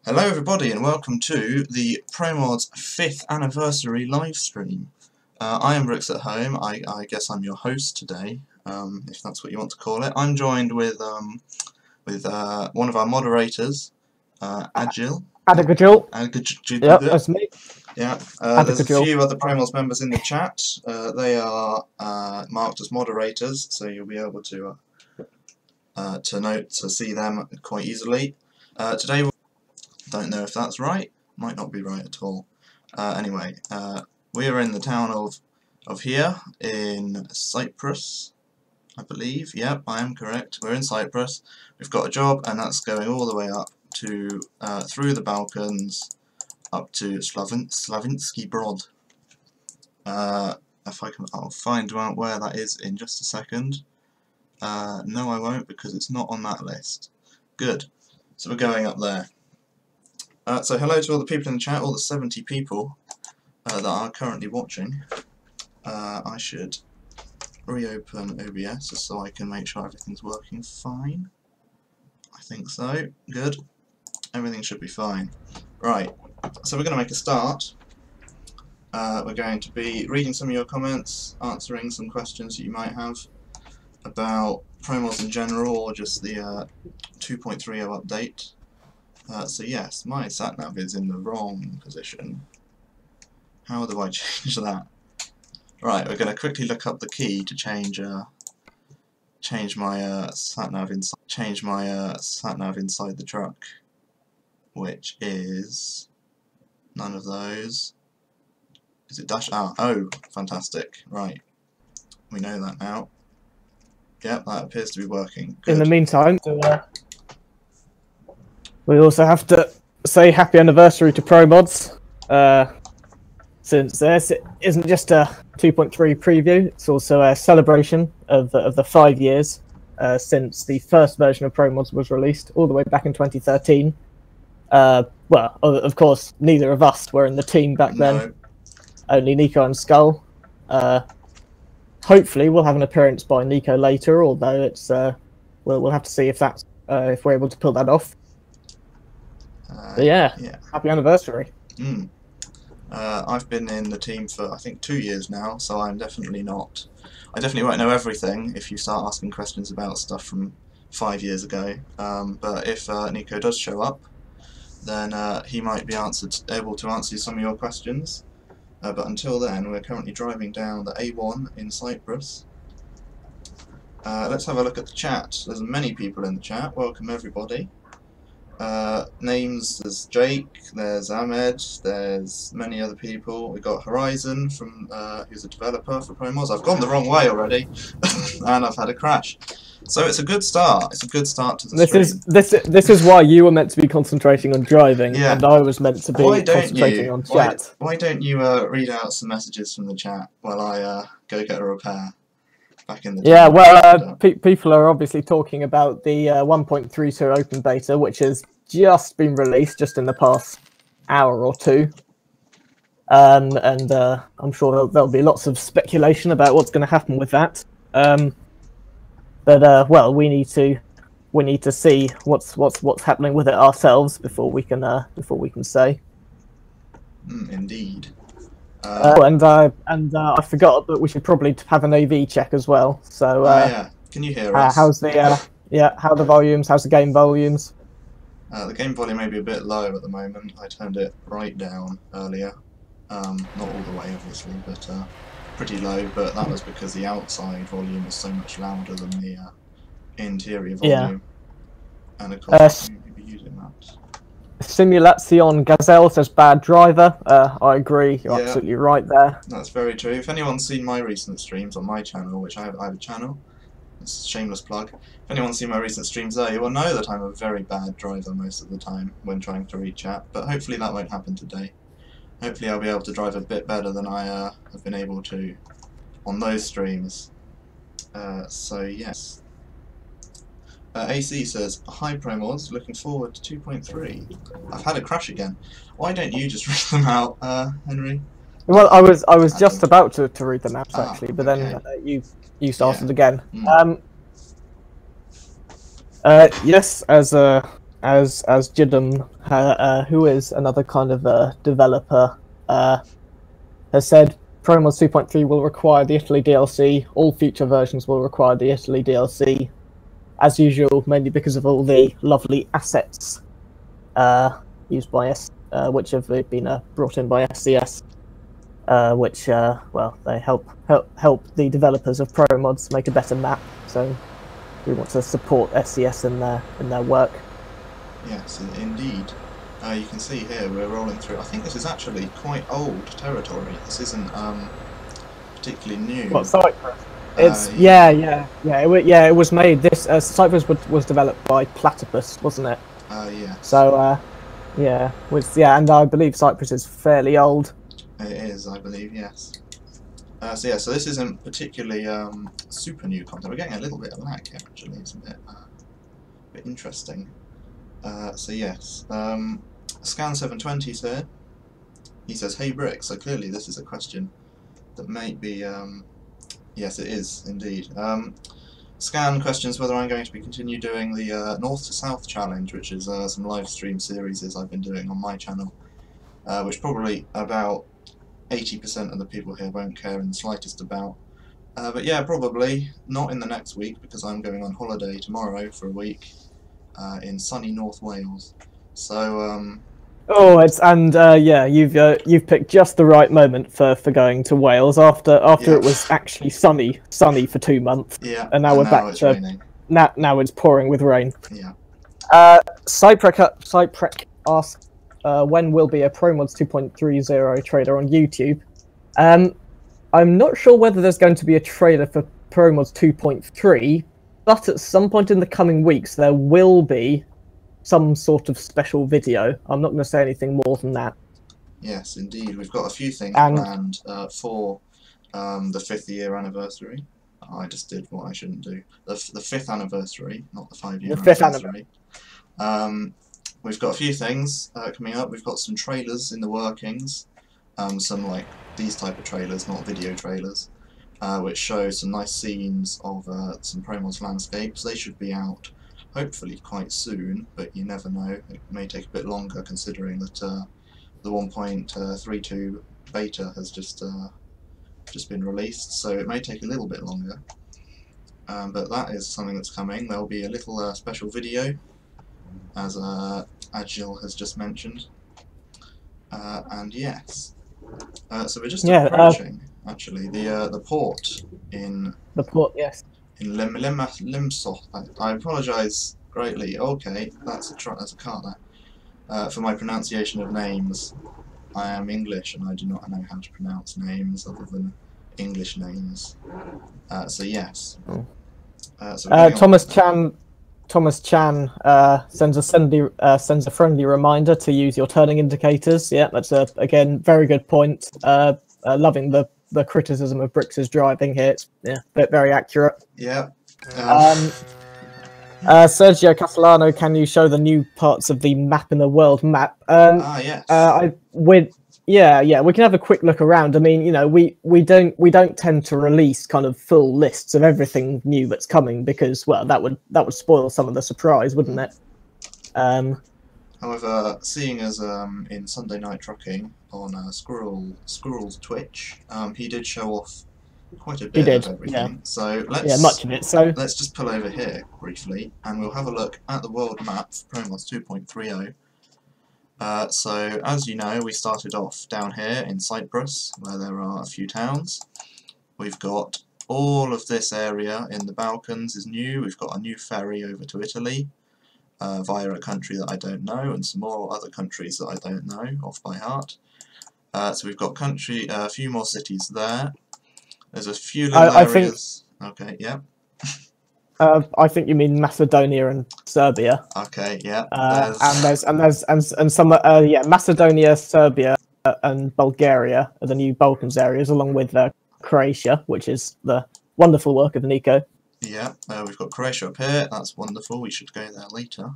Hello everybody and welcome to the ProMods 5th anniversary live stream. I am Brooks at home. I guess I'm your host today, if that's what you want to call it. I'm joined with one of our moderators, Agil. Adagajil. Yep, that's me. Yeah, there's a few other ProMods members in the chat. They are marked as moderators, so you'll be able to see them quite easily. Today, don't know if that's right, might not be right at all. Anyway, we are in the town of here in Cyprus, I believe. Yep, I am correct. We're in Cyprus. We've got a job, and that's going all the way up to through the Balkans up to Slavinsky Brod. If I can, I'll find out where that is in just a second. No, I won't, because it's not on that list. Good. So we're going up there. So hello to all the people in the chat, all the 70 people that are currently watching. I should reopen OBS just so I can make sure everything's working fine. I think so. Good. Everything should be fine. Right, so we're going to make a start. We're going to be reading some of your comments, answering some questions that you might have about ProMods in general, or just the 2.30 update. So yes, my sat-nav is in the wrong position. How do I change that? Right, we're going to quickly look up the key to change my sat-nav inside the truck, which is none of those. Is it dash? Oh, fantastic! Right, we know that now. Yep, that appears to be working. Good. In the meantime, we also have to say happy anniversary to ProMods, since this isn't just a 2.3 preview, it's also a celebration of the 5 years since the first version of ProMods was released, all the way back in 2013. Well, of course, neither of us were in the team back then. No. Only Nico and Skull. Hopefully, we'll have an appearance by Nico later, although it's we'll have to see if that's if we're able to pull that off. But yeah, happy anniversary. I've been in the team for I think 2 years now, so I'm definitely not. I definitely won't know everything if you start asking questions about stuff from 5 years ago. But if Nico does show up, then he might be able to answer some of your questions. But until then, we're currently driving down the A1 in Cyprus. Let's have a look at the chat. There's many people in the chat. Welcome everybody. Names, there's Jake, there's Ahmed, there's many other people. We've got Horizon from who's a developer for ProMods. I've gone the wrong way already and I've had a crash. So it's a good start. It's a good start to the stream. This is why you were meant to be concentrating on driving, and I was meant to be concentrating on chat. Why don't you read out some messages from the chat while I go get a repair? Back in the yeah, well, people are obviously talking about the 1.32 open beta, which has just been released just in the past hour or two. And I'm sure there'll be lots of speculation about what's going to happen with that. But well, we need to see what's happening with it ourselves before we can say. Indeed. And I forgot that we should probably have an AV check as well. So yeah, can you hear us? How's the how are the volumes? How's the game volumes? The game volume may be a bit low at the moment. I turned it right down earlier. Not all the way, obviously, but pretty low. But that was because the outside volume is so much louder than the interior volume. Yeah. And of course, you'll be using that. Simulation Gazelle says bad driver. I agree. You're absolutely right there. That's very true. If anyone's seen my recent streams on my channel, which I have a channel, it's a shameless plug. If anyone's seen my recent streams there, you will know that I'm a very bad driver most of the time when trying to read chat. But hopefully that won't happen today. Hopefully I'll be able to drive a bit better than I have been able to on those streams. So yes. AC says, hi ProMods, looking forward to 2.3. I've had a crash again. Why don't you just read them out, Henry? Well, I was just about to read them out actually, but then you started again. Yes, as as Jidam, who is another kind of developer, has said ProMods 2.3 will require the Italy DLC. All future versions will require the Italy DLC, as usual, mainly because of all the lovely assets used by which have been brought in by SCS, which well, they help the developers of ProMods make a better map. So we want to support SCS in their work. Yes, indeed. You can see here we're rolling through. I think this is actually quite old territory. This isn't particularly new. What, Cyprus? It's it was made. This Cyprus was developed by Platypus, wasn't it? Yeah. So and I believe Cyprus is fairly old. It is, I believe, yes. So this isn't particularly super new content. We're getting a little bit of lag here, actually. It's a bit interesting. So yes, Scan720's here. He says, "Hey Brick." So clearly this is a question that may be. Yes, it is indeed. Scan questions whether I'm going to be continue doing the North to South challenge, which is some live stream series I've been doing on my channel, which probably about 80% of the people here won't care in the slightest about. But yeah, probably not in the next week because I'm going on holiday tomorrow for a week in sunny North Wales. So you've picked just the right moment for going to Wales after it was actually sunny for 2 months. Yeah, and now we're back it's to raining. Now it's pouring with rain. Yeah. Cyprek asks, when will be a ProMods 2.30 trailer on YouTube? I'm not sure whether there's going to be a trailer for ProMods 2.3, but at some point in the coming weeks there will be some sort of special video. I'm not going to say anything more than that. Yes, indeed. We've got a few things planned for the 5th year anniversary. I just did what I shouldn't do. The 5th anniversary, not the 5-year anniversary. We've got a few things coming up. We've got some trailers in the workings. Some like these type of trailers, not video trailers, which show some nice scenes of some ProMods landscapes. They should be out hopefully quite soon, but you never know. It may take a bit longer considering that the 1.32 beta has just been released, so it may take a little bit longer. But that is something that's coming. There'll be a little special video, as Agil has just mentioned. And yes, so we're just approaching actually the port in in Limsoth. I apologise greatly. Okay, that's a car there. For my pronunciation of names, I am English and I do not know how to pronounce names other than English names. So yes. Thomas Chan sends a friendly reminder to use your turning indicators. Yeah, that's again very good point. Loving the criticism of Brix's driving here. It's very accurate. Yeah. Sergio Castellano, can you show the new parts of the map in the world map? Yes. We can have a quick look around. I mean, we don't tend to release kind of full lists of everything new that's coming because, well, that would spoil some of the surprise, wouldn't it? However, seeing as in Sunday Night Trucking on Squirrel's Twitch, he did show off quite a bit of everything. Yeah. So let's much of it. So let's just pull over here briefly, and we'll have a look at the world map for ProMods 2.30. So as you know, we started off down here in Cyprus, where there are a few towns. We've got all of this area in the Balkans is new. We've got a new ferry over to Italy via a country that I don't know, and some more other countries that I don't know off by heart. So we've got a few more cities there. There's a few little areas. Okay, yeah. I think you mean Macedonia and Serbia. Okay, yeah. And some Macedonia, Serbia, and Bulgaria are the new Balkans areas, along with Croatia, which is the wonderful work of Nico. Yeah, we've got Croatia up here. That's wonderful. We should go there later.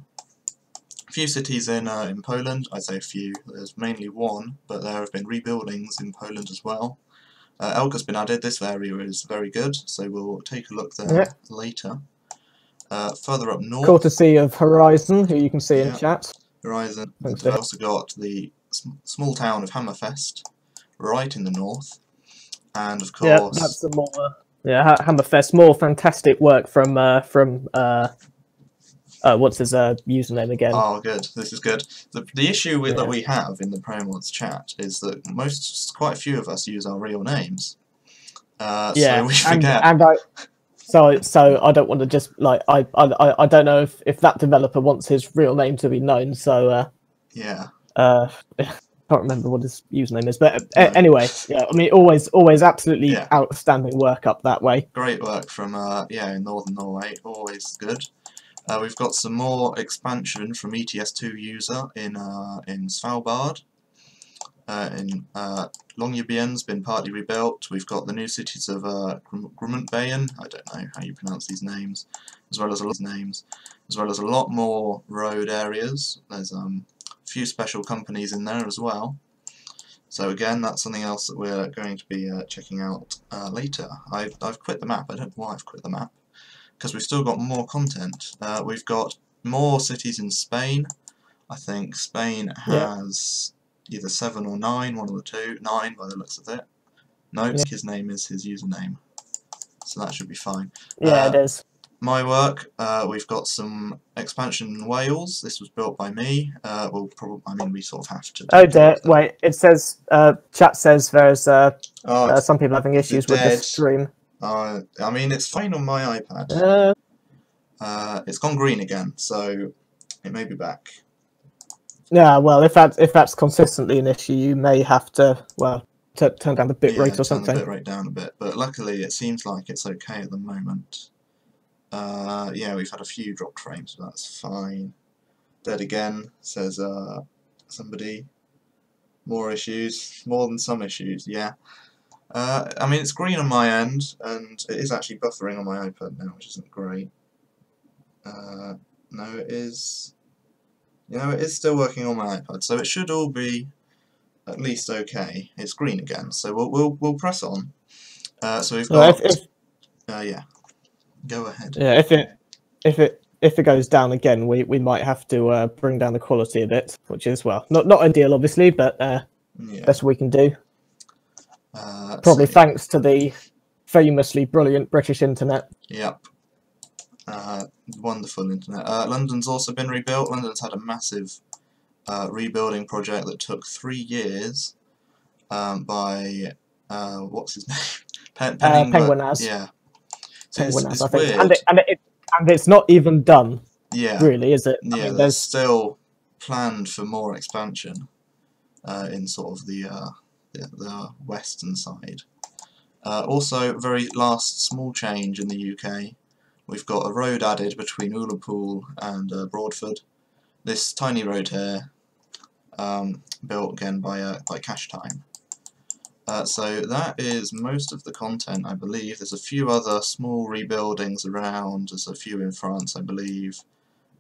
A few cities in Poland. I'd say a few. There's mainly one, but there have been rebuildings in Poland as well. Elga's been added. This area is very good, so we'll take a look there later. Further up north, courtesy of Horizon, who you can see in chat. Horizon. Thanks We've also got the small town of Hammerfest, right in the north, and of course, yeah, that's the more Hammerfest, more fantastic work from what's his username again? Oh, good. This is good. The issue that we have in the ProMods chat is that quite a few of us use our real names. So we forget. So I don't want to just like I don't know if that developer wants his real name to be known. So yeah. Can't remember what his username is, but anyway, yeah. I mean, always absolutely outstanding work up that way. Great work from in northern Norway. Always good. We've got some more expansion from ETS2 user in Svalbard. Longyearbyen's been partly rebuilt. We've got the new cities of Grumantveien, I don't know how you pronounce these names, as well as a lot more road areas. There's a few special companies in there as well. So again, that's something else that we're going to be checking out later. I've quit the map. I don't know why I've quit the map, because we've still got more content. We've got more cities in Spain. I think Spain has either 7 or 9, one of the two. 9 by the looks of it. No, his name is his username, so that should be fine. Yeah, it is. My work, we've got some expansion in Wales. This was built by me. Well, probably, I mean, we sort of have to. Oh dear, wait, it says, chat says there's some people having issues with the stream. I mean, it's fine on my iPad. It's gone green again, so it may be back. Yeah, well, if that's consistently an issue, you may have to turn down the bitrate or something. Turn the bitrate down a bit, but luckily it seems like it's okay at the moment. Yeah, we've had a few dropped frames, but that's fine. Dead again, says somebody. More issues, more than some issues. Yeah. I mean, it's green on my end, and it is actually buffering on my iPad now, which isn't great. No, it is. You know, it is still working on my iPad, so it should all be at least okay. It's green again, so we'll press on. So we've got. Yeah. Go ahead. Yeah, if it goes down again, we might have to bring down the quality a bit, which is not ideal, obviously, but best we can do. Probably thanks to the famously brilliant British internet. Yep. Wonderful internet. London's also been rebuilt. London's had a massive rebuilding project that took 3 years by what's his name? Penguin As. Yeah. So it's I think. And it's not even done. Yeah. Really, is it? Yeah. I mean, there's still planned for more expansion in sort of the western side. Also, very last small change in the UK. We've got a road added between Ullapool and Broadford. This tiny road here, built again by Cash Time. So that is most of the content, I believe. There's a few other small rebuildings around. There's a few in France, I believe.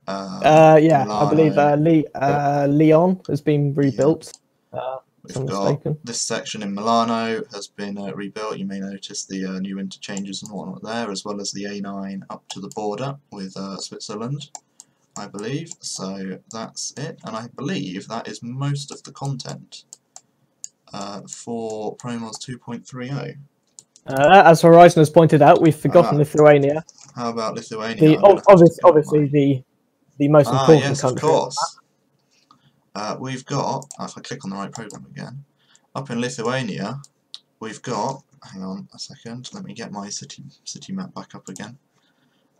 Yeah, Milano. I believe Lyon has been rebuilt. We've got this section in Milano has been rebuilt. You may notice the new interchanges and whatnot there, as well as the A9 up to the border with Switzerland, I believe. So that's it, and I believe that is most of the content for ProMods 2.30. As Horizon has pointed out, we've forgotten Lithuania. How about Lithuania? Obviously the most important yes, country. Of course. We've got, if I click on the right program again, up in Lithuania, we've got, hang on a second, let me get my city map back up again.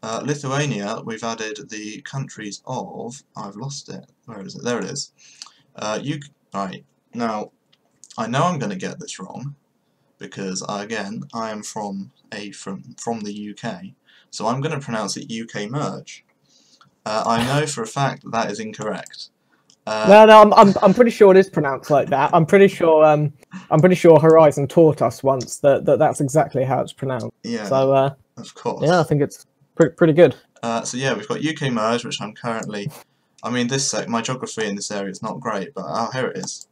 Lithuania, we've added the countries of, I've lost it, where is it? There it is. Right, now, I know I'm going to get this wrong, because again, I am from the UK, so I'm going to pronounce it UK merge. I know for a fact that is incorrect. No, I'm pretty sure it is pronounced like that. I'm pretty sure Horizon taught us once that's exactly how it's pronounced. Yeah. So of course. Yeah, I think it's pretty good. So yeah, we've got UK merge, which I'm currently. I mean, my geography in this area is not great, but here it is.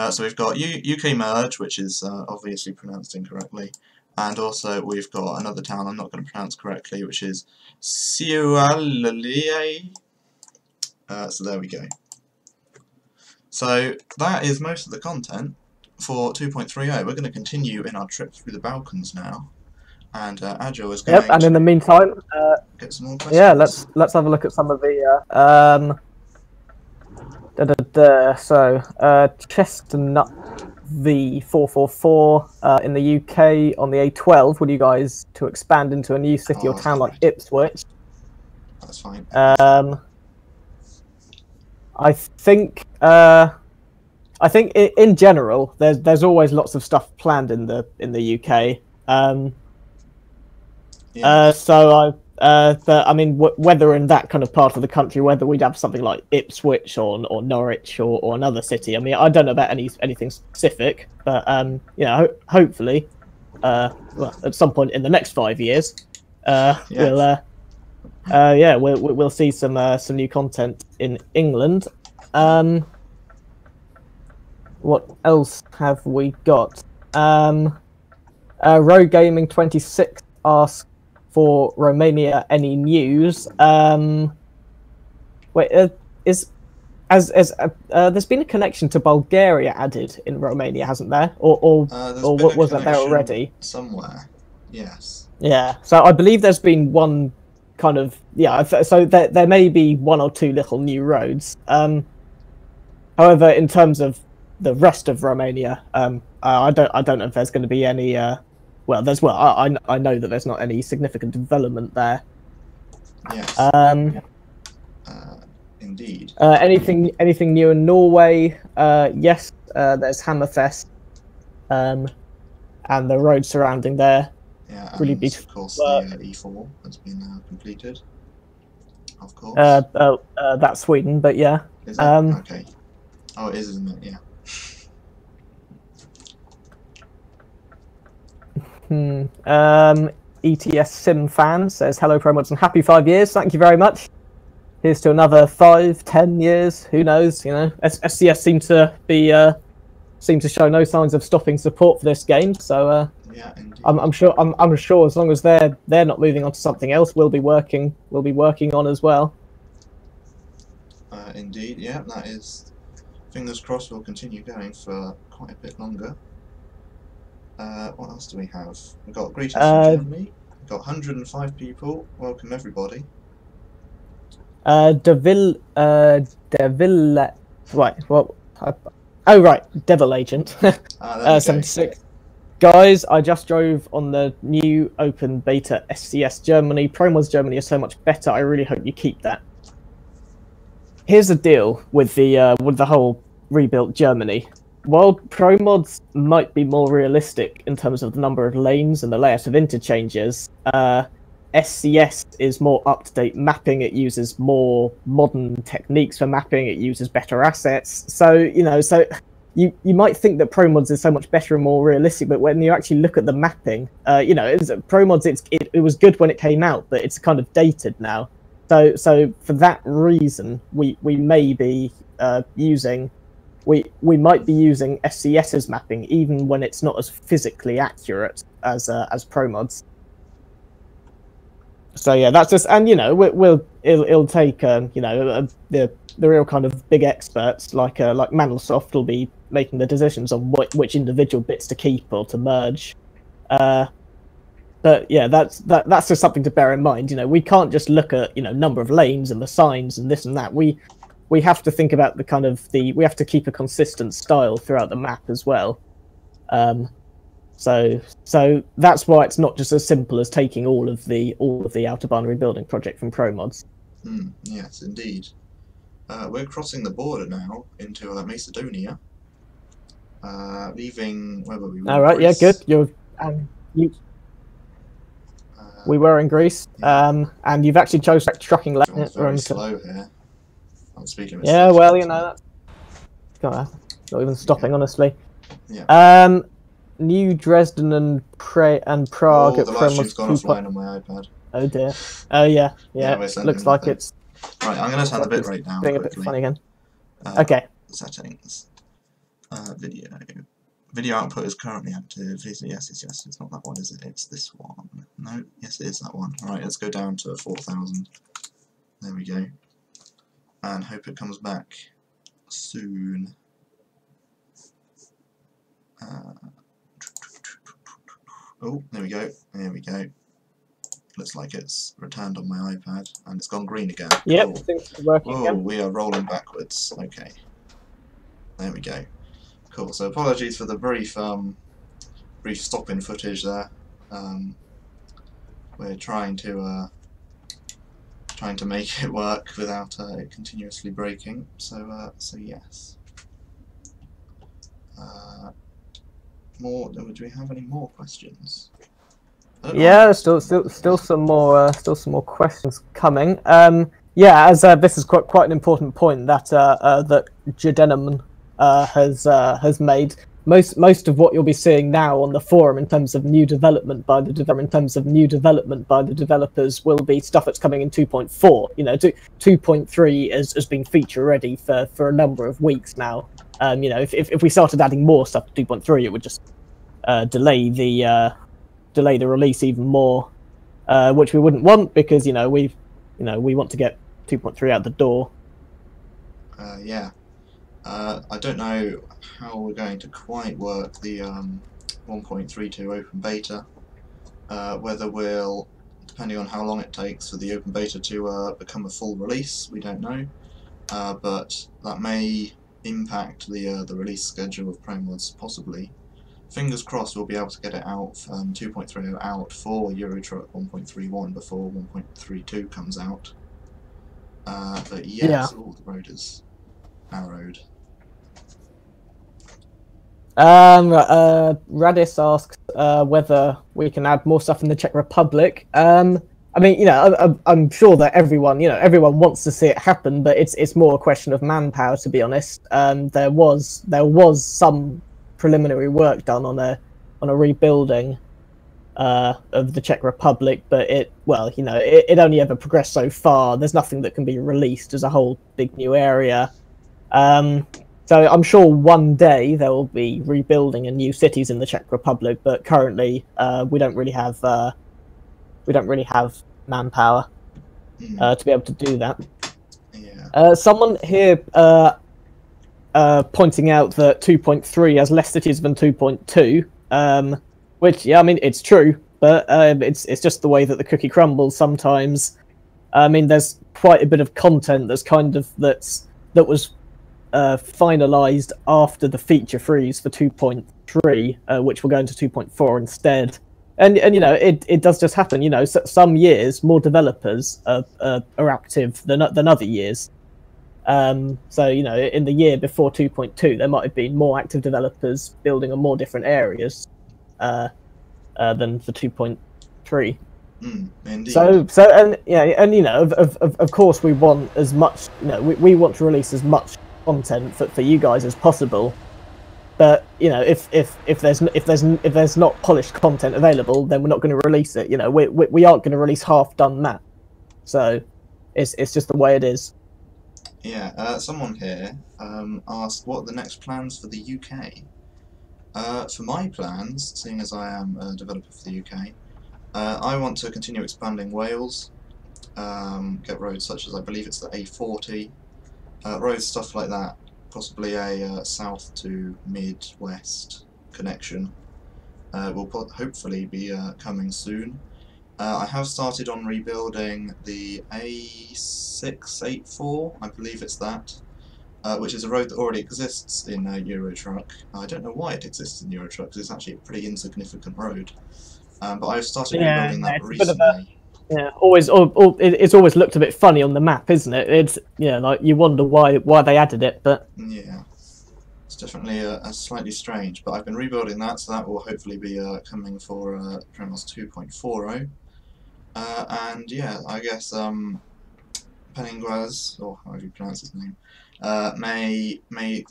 So we've got UK merge, which is obviously pronounced incorrectly. And also we've got another town I'm not going to pronounce correctly, which is Siualalie. So there we go. So that is most of the content for 2.30. We're going to continue in our trip through the Balkans now. And Agile is going and in the meantime, get some more questions. yeah, let's have a look at some of the So Chestnut V444 in the UK on the A12. Would you guys to expand into a new city or town like Ipswich? That's fine. I think in general there's always lots of stuff planned in the UK. So but I mean, whether in that kind of part of the country, whether we'd have something like Ipswich or Norwich or another city. I mean, I don't know about anything specific, but you know, hopefully, well, at some point in the next 5 years, yes. we'll see some new content in England. What else have we got? Road Gaming 26 asks for Romania any news. There's been a connection to Bulgaria added in Romania, hasn't there? Or what was that there already? Somewhere, yes. Yeah, so I believe there's been one kind of so there may be one or two little new roads. However, in terms of the rest of Romania, I don't know if there's going to be any. I know that there's not any significant development there. Yes. Indeed. Anything new in Norway? Yes. There's Hammerfest, and the road surrounding there. Yeah, really and beautiful. Of course, the E4 has been completed. Of course. That's Sweden, but yeah. Is it? Okay. Oh, it is, isn't it? Yeah. ETS Sim fan says, hello ProMods and happy 5 years. Thank you very much. Here's to another 5-10 years. Who knows? You know, SCS seem to show no signs of stopping support for this game. So yeah, indeed. I'm sure as long as they're not moving on to something else, we'll be working on as well. Indeed, yeah, that is. Fingers crossed we'll continue going for quite a bit longer. What else do we have? We've got greetings from Germany. We've got 105 people. Welcome everybody. Devil. Right. Well. Devil Agent. 76. Guys, I just drove on the new open beta SCS Germany. ProMods Germany is so much better. I really hope you keep that. Here's the deal with the whole rebuilt Germany. While ProMods might be more realistic in terms of the number of lanes and the layout of interchanges, SCS is more up-to-date mapping. It uses more modern techniques for mapping. It uses better assets. So, you know, you might think that ProMods is so much better and more realistic, but when you actually look at the mapping, you know, ProMods, it was good when it came out, but it's kind of dated now. So for that reason, we may be using. We might be using SCS's mapping even when it's not as physically accurate as ProMods. So yeah, that's just, and you know, it'll take you know, the real kind of big experts like Manelsoft will be making the decisions on which individual bits to keep or to merge. But yeah, that's just something to bear in mind. You know, we can't just look at, you know, number of lanes and the signs and this and that. We have to think about we have to keep a consistent style throughout the map as well. So that's why it's not just as simple as taking all of the Autobahn rebuilding project from ProMods. Yes, indeed. We're crossing the border now into Macedonia, leaving where were we? All right, yeah, good. We were in Greece, yeah. And you've actually chosen trucking lane. It's very slow here. I'm speaking. Yeah, well, you know, that's not even stopping, honestly. Yeah. New Dresden and Prague. Oh, the live stream's gone offline on my iPad. Oh dear. Oh yeah. Looks like it's. Right, I'm going to turn the bit rate down. Being a bit funny again. Okay. Settings. Video. Video output is currently active. Yes, it's not that one, is it? It's this one. No, yes, it is that one. Alright, let's go down to 4,000. There we go. And hope it comes back soon. Oh, there we go. There we go. Looks like it's returned on my iPad, and it's gone green again. Yep, cool. seems to be working Whoa, again. we are rolling backwards. Okay. There we go. Cool. So apologies for the brief stopping footage there. We're trying to make it work without it continuously breaking. So yes. More? Do we have any more questions? Yeah, still some more questions coming. Yeah, as this is quite an important point that that Jadenim has made. Most of what you'll be seeing now on the forum in terms of new development by the developers will be stuff that's coming in 2.4. You know, 2.3 has been feature ready for a number of weeks now. You know, if we started adding more stuff to 2.3, it would just delay the release even more, which we wouldn't want, because we want to get 2.3 out the door. Yeah. I don't know how we're going to quite work the 1.32 open beta. Whether we'll, depending on how long it takes for the open beta to become a full release, we don't know. But that may impact the release schedule of ProMods, possibly. Fingers crossed we'll be able to get it out, 2.30 out for Eurotruck 1.31 before 1.32 comes out. But yes, yeah. the road is narrowed. Radis asks whether we can add more stuff in the Czech Republic. I mean, I'm sure that everyone wants to see it happen, but it's more a question of manpower, to be honest. There was some preliminary work done on a rebuilding of the Czech Republic, but it only ever progressed so far. There's nothing that can be released as a whole big new area. So I'm sure one day there will be rebuilding and new cities in the Czech Republic, but currently we don't really have manpower to be able to do that. Yeah. Someone here pointing out that 2.3 has less cities than 2.2, which, yeah, I mean, it's true, but it's just the way that the cookie crumbles sometimes. I mean, there's quite a bit of content that was finalized after the feature freeze for 2.3, which will go into 2.4 instead. And it does just happen. Some years more developers are active than other years. So in the year before 2.2, there might have been more active developers building on more different areas than for 2.3. Indeed. So of course we want as much. We want to release as much content for you guys as possible. But if there's not polished content available, then we're not going to release it. We aren't going to release half-done map. So it's just the way it is. Yeah. Someone here asked what are the next plans for the UK. For my plans, seeing as I am a developer for the UK, I want to continue expanding Wales. Get roads such as, I believe it's the A40, roads stuff like that. Possibly a south to mid-west connection will hopefully be coming soon. I have started on rebuilding the A684, I believe it's that, which is a road that already exists in Eurotruck. I don't know why it exists in Eurotruck, because it's actually a pretty insignificant road. But I've started rebuilding that recently. It's always looked a bit funny on the map, isn't it? It's like you wonder why they added it, but yeah, it's definitely a slightly strange. But I've been rebuilding that, so that will hopefully be coming for ProMods 2.40. And yeah, I guess Penninguaz, or however you pronounce his name, may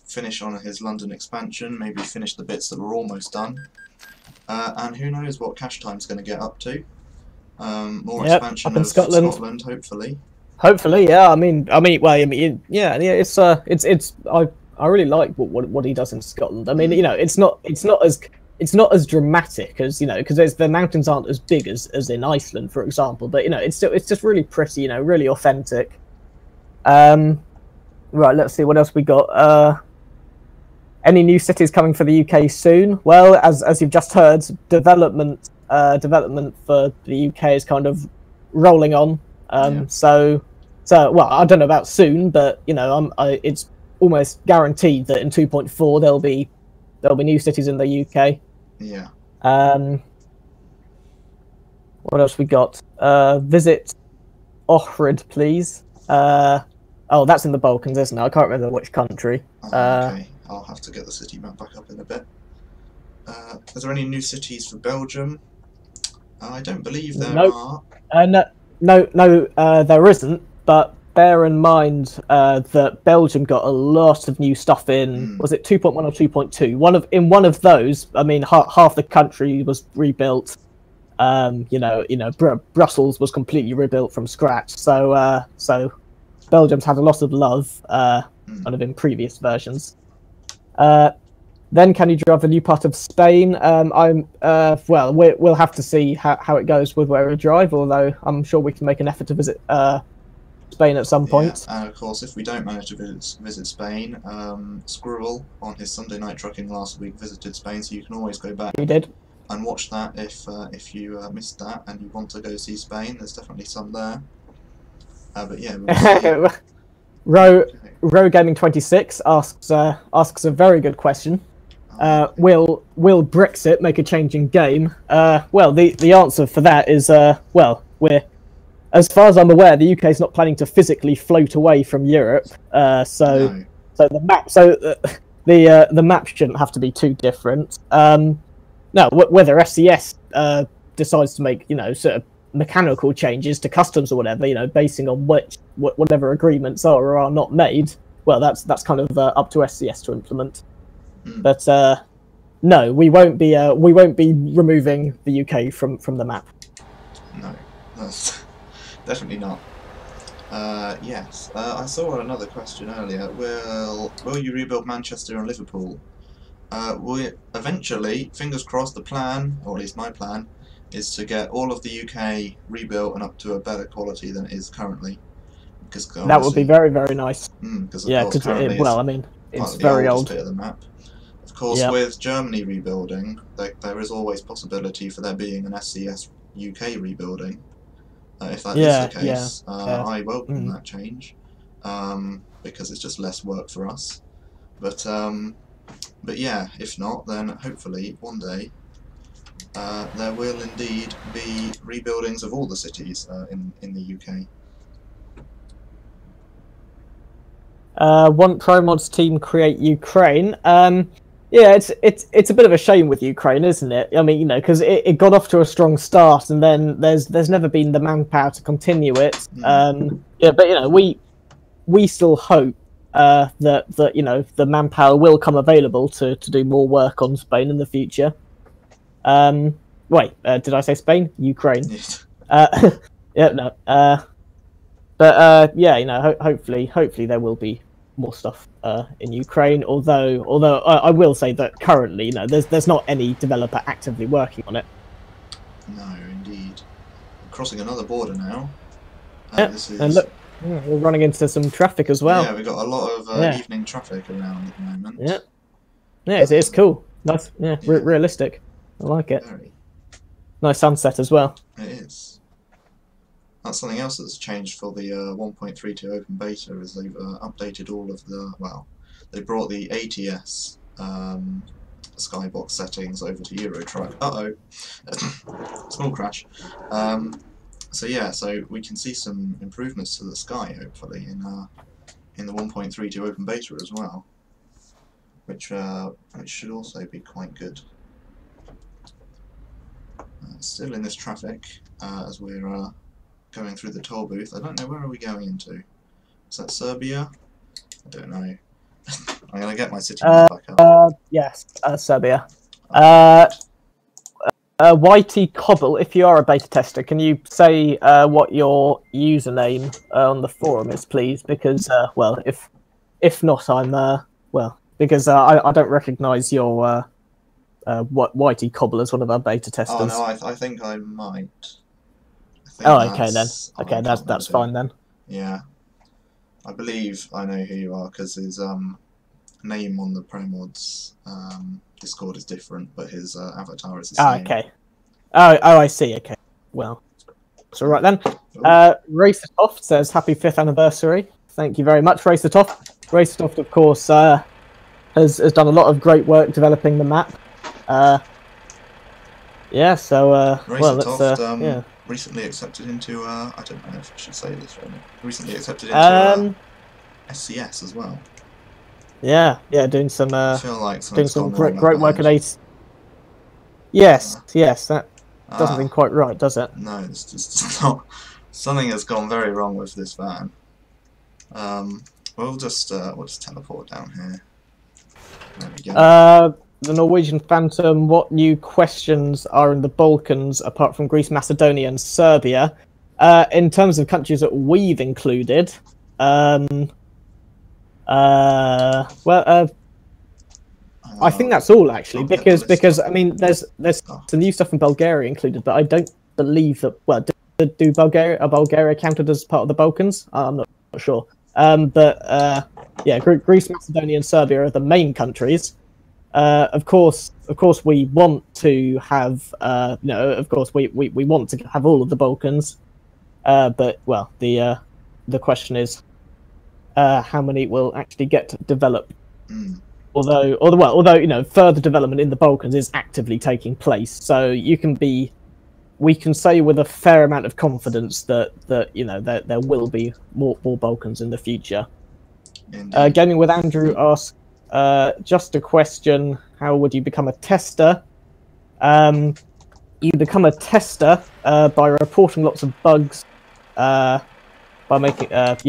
finish on his London expansion. Maybe finish the bits that were almost done. And who knows what cache time's going to get up to. More expansion of Scotland, hopefully. Hopefully, yeah. I mean, yeah. It's I really like what he does in Scotland. I mean, you know, it's not as dramatic as, you know, because the mountains aren't as big as in Iceland, for example. But you know, it's just really pretty. You know, really authentic. Right, let's see what else we got. Any new cities coming for the UK soon? Well, as you've just heard, development for the UK is kind of rolling on. So well, I don't know about soon, but you know, it's almost guaranteed that in 2.4 there'll be new cities in the UK. Yeah. What else we got? Visit Ohrid, please. Oh, that's in the Balkans, isn't it? I can't remember which country. Okay, I'll have to get the city map back up in a bit. Is there any new cities for Belgium? I don't believe there are. No, there isn't. But bear in mind that Belgium got a lot of new stuff in. Was it 2.1 or 2.2? In one of those, I mean, half the country was rebuilt. Brussels was completely rebuilt from scratch. So Belgium's had a lot of love, kind of in previous versions. Then, can you drive a new part of Spain? Well, we'll have to see how it goes with where we drive. Although I'm sure we can make an effort to visit Spain at some point. Yeah, and of course, if we don't manage to visit Spain, Squirrel on his Sunday Night Trucking last week visited Spain, so you can always go back. He did. And watch that if you missed that and you want to go see Spain. There's definitely some there. But yeah. Row Gaming 26 asks a very good question. Will Brexit make a change in game? Well, the answer for that is well, as far as I'm aware, the UK is not planning to physically float away from Europe. So the map shouldn't have to be too different. No, whether FCS decides to make, you know, sort of mechanical changes to customs or whatever, you know, basing on whatever agreements are or are not made, well, that's kind of up to SCS to implement. But no, we won't be removing the UK from the map. No, that's definitely not. Yes, I saw another question earlier. Will you rebuild Manchester and Liverpool? We eventually, fingers crossed, the plan, or at least my plan, is to get all of the UK rebuilt and up to a better quality than it is currently. Because that would be very, very nice. Because I mean, it's very old. Bit of the map. Of course, with Germany rebuilding, there is always possibility for there being an SCS UK rebuilding. If that is the case, I welcome that change, because it's just less work for us. But yeah, if not, then hopefully one day there will indeed be rebuildings of all the cities in the UK. Want ProMods team create Ukraine? Yeah, it's a bit of a shame with Ukraine, isn't it? I mean, you know, because it got off to a strong start, and then there's never been the manpower to continue it. Yeah, but you know, we still hope that you know, the manpower will come available to do more work on Spain in the future. Wait, did I say Spain? Ukraine. Yeah, no. But yeah, you know, hopefully there will be more stuff in Ukraine. Although I will say that currently, you know, there's not any developer actively working on it. No, indeed. Crossing another border now. And look, we're running into some traffic as well. Yeah, we've got a lot of evening traffic around at the moment. Yeah, it's cool. Nice, realistic. I like it. Very. Nice sunset as well. It is. That's something else that's changed for the 1.32 open beta, is they've updated all of the, well, they brought the ATS skybox settings over to Eurotruck. Small crash. So yeah, so we can see some improvements to the sky, hopefully, in the 1.32 open beta as well, which should also be quite good. Still in this traffic as we're going through the toll booth. I don't know, where are we going into? Is that Serbia? I don't know. I'm gonna get my city map back up. Yes, Serbia. YT Cobble, if you are a beta tester, can you say what your username on the forum is, please? Because well, if not, I'm well, because I don't recognise your Whitey Cobble as one of our beta testers. Oh no, I think I might. I think oh, okay then. I Okay, can't that's remember. fine then. Yeah, I believe I know who you are because his name on the ProMods Discord is different, but his avatar is the same. Okay. Oh, I see. Okay. Well, it's all right then. Race It Off says happy 5th anniversary. Thank you very much, Race It Off. Race It Off, of course, has done a lot of great work developing the map. Yeah. So well, let's yeah. Recently accepted into I don't know if I should say this right now. Recently accepted into SCS as well. Yeah, doing some I feel like doing some great work at Ace. Yes, that doesn't seem quite right, does it? No, it's just not. Something has gone very wrong with this van. We'll just teleport down here. There we go. The Norwegian Phantom. What new questions are in the Balkans apart from Greece, Macedonia, and Serbia? In terms of countries that we've included, I think that's all actually, because I mean, there's some new stuff in Bulgaria included, but I don't believe that. Well, do Bulgaria counted as part of the Balkans? I'm not sure. But yeah, Greece, Macedonia, and Serbia are the main countries. Of course, we want to have. No, of course, we want to have all of the Balkans. But well, the question is, how many will actually get developed? Although you know, further development in the Balkans is actively taking place, so we can say with a fair amount of confidence that you know there will be more Balkans in the future. Gaming with Andrew asks, just a question: how would you become a tester? You become a tester by reporting lots of bugs, by making as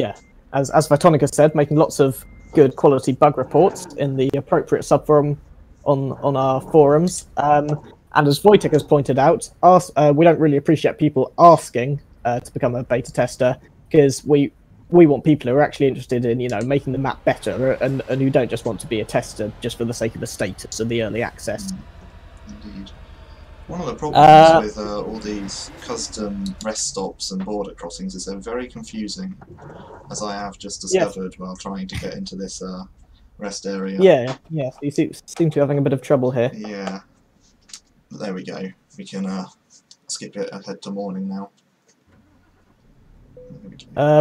Vitonica said, making lots of good quality bug reports in the appropriate subforum on our forums. And as Wojtek has pointed out, we don't really appreciate people asking to become a beta tester, because we want people who are actually interested in, you know, making the map better, and who don't just want to be a tester just for the sake of the status of the early access. Indeed. One of the problems with all these custom rest stops and border crossings is they're very confusing, as I have just discovered while trying to get into this rest area. Yeah, so you seem to be having a bit of trouble here. Yeah. But there we go. We can skip it ahead to morning now.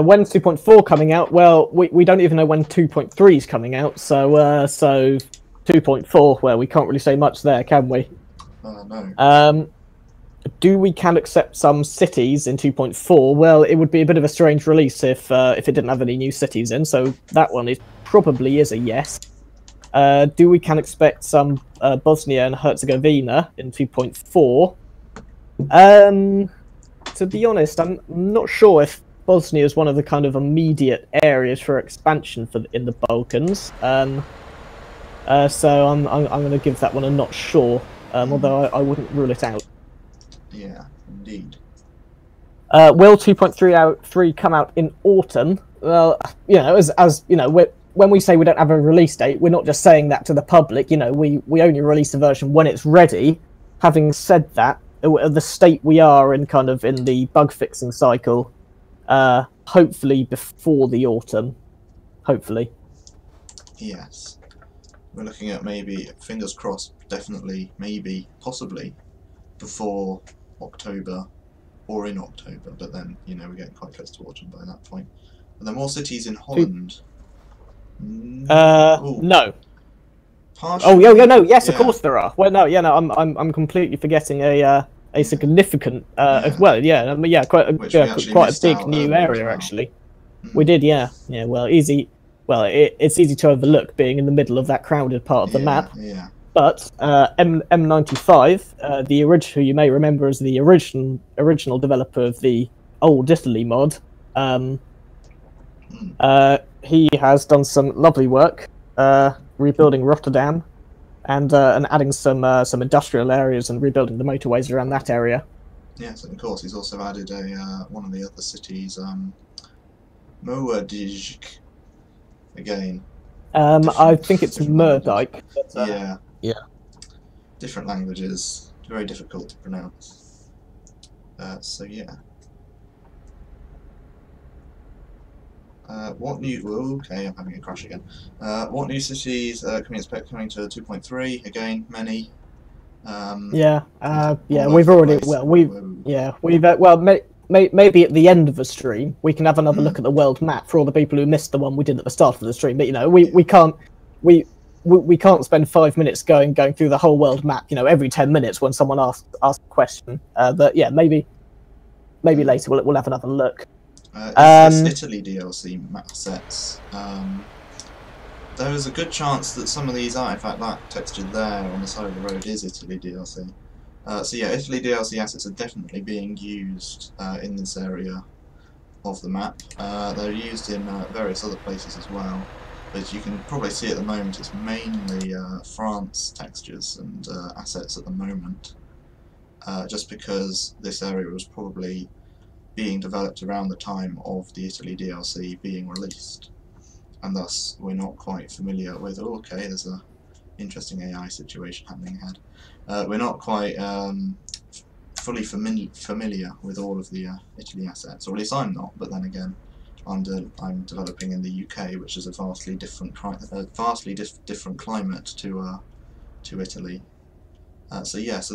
When's 2.4 coming out? Well, we don't even know when 2.3 is coming out, so 2.4, well, we can't really say much there, can we? No. Do we can accept some cities in 2.4? Well, it would be a bit of a strange release if it didn't have any new cities in, so that one probably is a yes. Do we can expect some Bosnia and Herzegovina in 2.4? To be honest, I'm not sure if Bosnia is one of the kind of immediate areas for expansion in the Balkans. So I'm going to give that one a not sure. Although I wouldn't rule it out. Yeah, indeed. Will 2.3 come out in autumn? Well, you know, as you know, when we say we don't have a release date, we're not just saying that to the public. You know, we only release the version when it's ready. Having said that, the state we are in, kind of in the bug fixing cycle, hopefully before the autumn. Hopefully. Yes. We're looking at maybe, fingers crossed, definitely, maybe, possibly, before October, or in October, but then, you know, we're getting quite close to autumn by that point. Are there more cities in Holland? No. Partially, oh, yeah, no, yes, of course there are. Well, no, I'm completely forgetting a significant, well, yeah, quite a big new area, actually. We did, yeah, well, easy. Well, it's easy to overlook being in the middle of that crowded part of the map. Yeah. But M95, who you may remember as the original developer of the old Italy mod, he has done some lovely work rebuilding Rotterdam and adding some industrial areas and rebuilding the motorways around that area. Yes, and of course he's also added one of the other cities, Moerdijk. Again, I think it's different languages. Murdyke. But, Yeah. Yeah. Different languages, very difficult to pronounce. So yeah. What new? Oh, okay, I'm having a crash again. What new cities can we expect coming to 2.3? Again, many. Yeah. All We've over the already. place. Well, we've. Maybe at the end of the stream we can have another look at the world map for all the people who missed the one we did at the start of the stream. But we can't. We can't spend 5 minutes going through the whole world map. Every 10 minutes when someone asks a question. But yeah, maybe later we'll have another look. Is this Italy DLC map sets? There is a good chance that some of these are. In fact, that texture there on the side of the road is Italy DLC. So yeah, Italy DLC assets are definitely being used in this area of the map. They're used in various other places as well. But you can probably see at the moment it's mainly France textures and assets at the moment. Just because this area was probably being developed around the time of the Italy DLC being released, and thus we're not quite familiar with. Oh, okay, there's a interesting AI situation happening ahead. We're not quite fully familiar with all of the Italy assets, or at least I'm not. But then again, I'm developing in the UK, which is a vastly different different climate to Italy. So yeah, so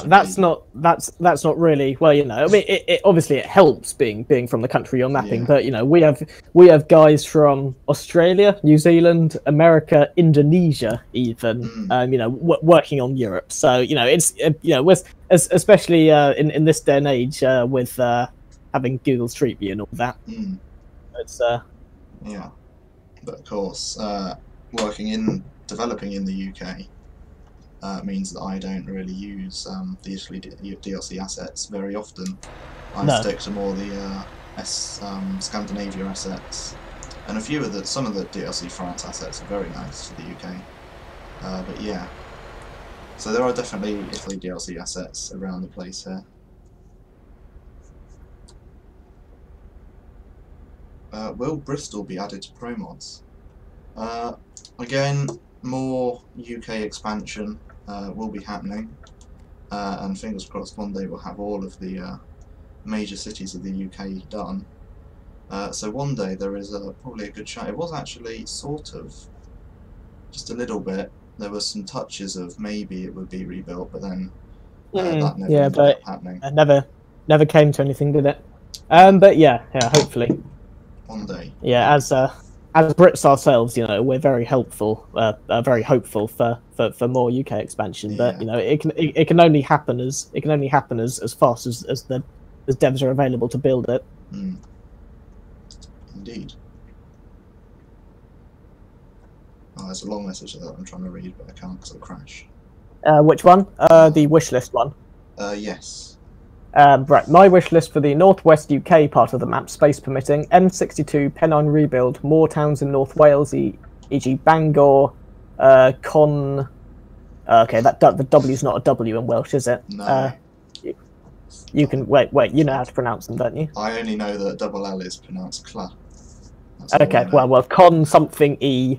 that's not really well. I mean, it obviously it helps being from the country you're mapping, yeah. but we have guys from Australia, New Zealand, America, Indonesia, even working on Europe. So it's especially in this day and age with having Google Street View and all that. It's yeah, but of course, developing in the UK. Means that I don't really use the Italy DLC assets very often. I stick to more the Scandinavia assets, and some of the DLC France assets are very nice for the UK. But yeah, so there are definitely Italy DLC assets around the place here. Will Bristol be added to ProMods? Again, more UK expansion will be happening, and fingers crossed one day we'll have all of the major cities of the UK done. So one day there is probably a good chance. It was actually sort of, just a little bit, there was some touches of maybe it would be rebuilt, but then that never ended up happening. It never came to anything, did it? But yeah, hopefully. One day. Yeah, as Brits ourselves, we're very hopeful for more UK expansion. But it can only happen as fast as the devs are available to build it. Indeed. Oh, there's a long message that I'm trying to read, but I can't because I'll crash. Which one? The wish list one. Yes. Right, my wish list for the northwest UK part of the map, space permitting: M62, Pennine rebuild, more towns in North Wales, e.g. Bangor, Con. Okay, the W's not a W in Welsh, is it? No. You can wait. You know how to pronounce them, don't you? I only know that double L is pronounced cla. Okay, well, Con something E.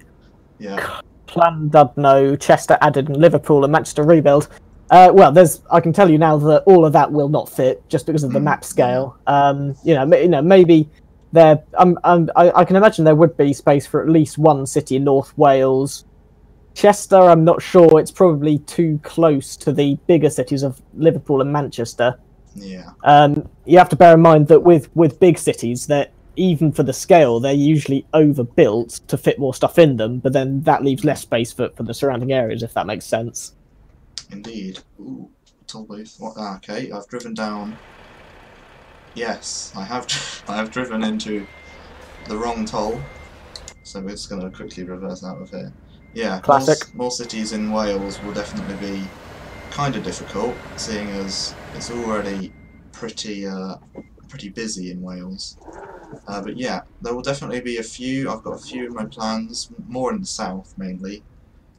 Yeah. Llandudno, Chester added, and Liverpool and Manchester rebuild. Well, I can tell you now that all of that will not fit just because of the map scale. Maybe there. I can imagine there would be space for at least one city in North Wales. Chester, I'm not sure. It's probably too close to the bigger cities of Liverpool and Manchester. Yeah. You have to bear in mind that with big cities, that even for the scale, they're usually overbuilt to fit more stuff in them. But then that leaves less space for the surrounding areas, if that makes sense. Indeed. Ooh, toll booth. What? Okay, I've driven down. Yes, I have. I have driven into the wrong toll. So we're just going to quickly reverse out of here. Yeah, classic. More cities in Wales will definitely be kind of difficult, seeing as it's already pretty busy in Wales. But yeah, there will definitely be a few. I've got a few in my plans, more in the south mainly,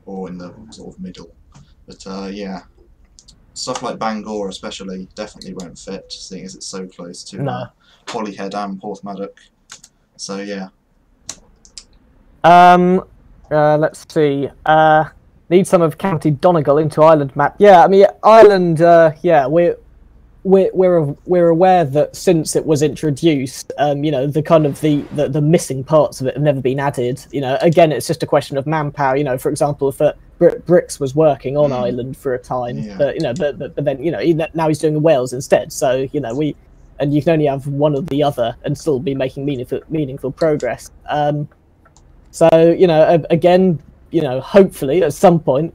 or in the sort of middle. But yeah, stuff like Bangor especially definitely won't fit, seeing as it's so close to Holyhead and Porthmadog. So yeah. Let's see. Need some of County Donegal into Ireland map. Yeah, I mean Ireland. Yeah, we're aware that since it was introduced, you know, the kind of the missing parts of it have never been added. You know, again, it's just a question of manpower. You know, for example, if Bricks was working on Ireland for a time, but you know, but then you know, now he's doing Wales instead. So you know, and you can only have one or the other and still be making meaningful progress. So you know, again, you know, hopefully at some point,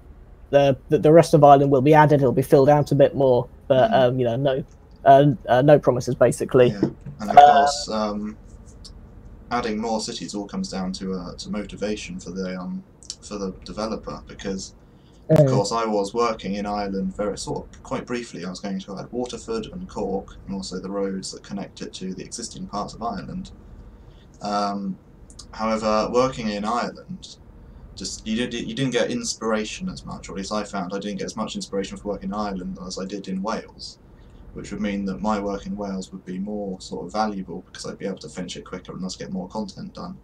the rest of Ireland will be added. It'll be filled out a bit more, but you know, no promises basically. Yeah. And of course, adding more cities all comes down to motivation for the developer, because of course I was working in Ireland quite briefly. I was going to add Waterford and Cork, and also the roads that connect it to the existing parts of Ireland. However, working in Ireland, you didn't get inspiration as much, or at least I found I didn't get as much inspiration for working in Ireland as I did in Wales, which would mean that my work in Wales would be more sort of valuable because I'd be able to finish it quicker and thus get more content done.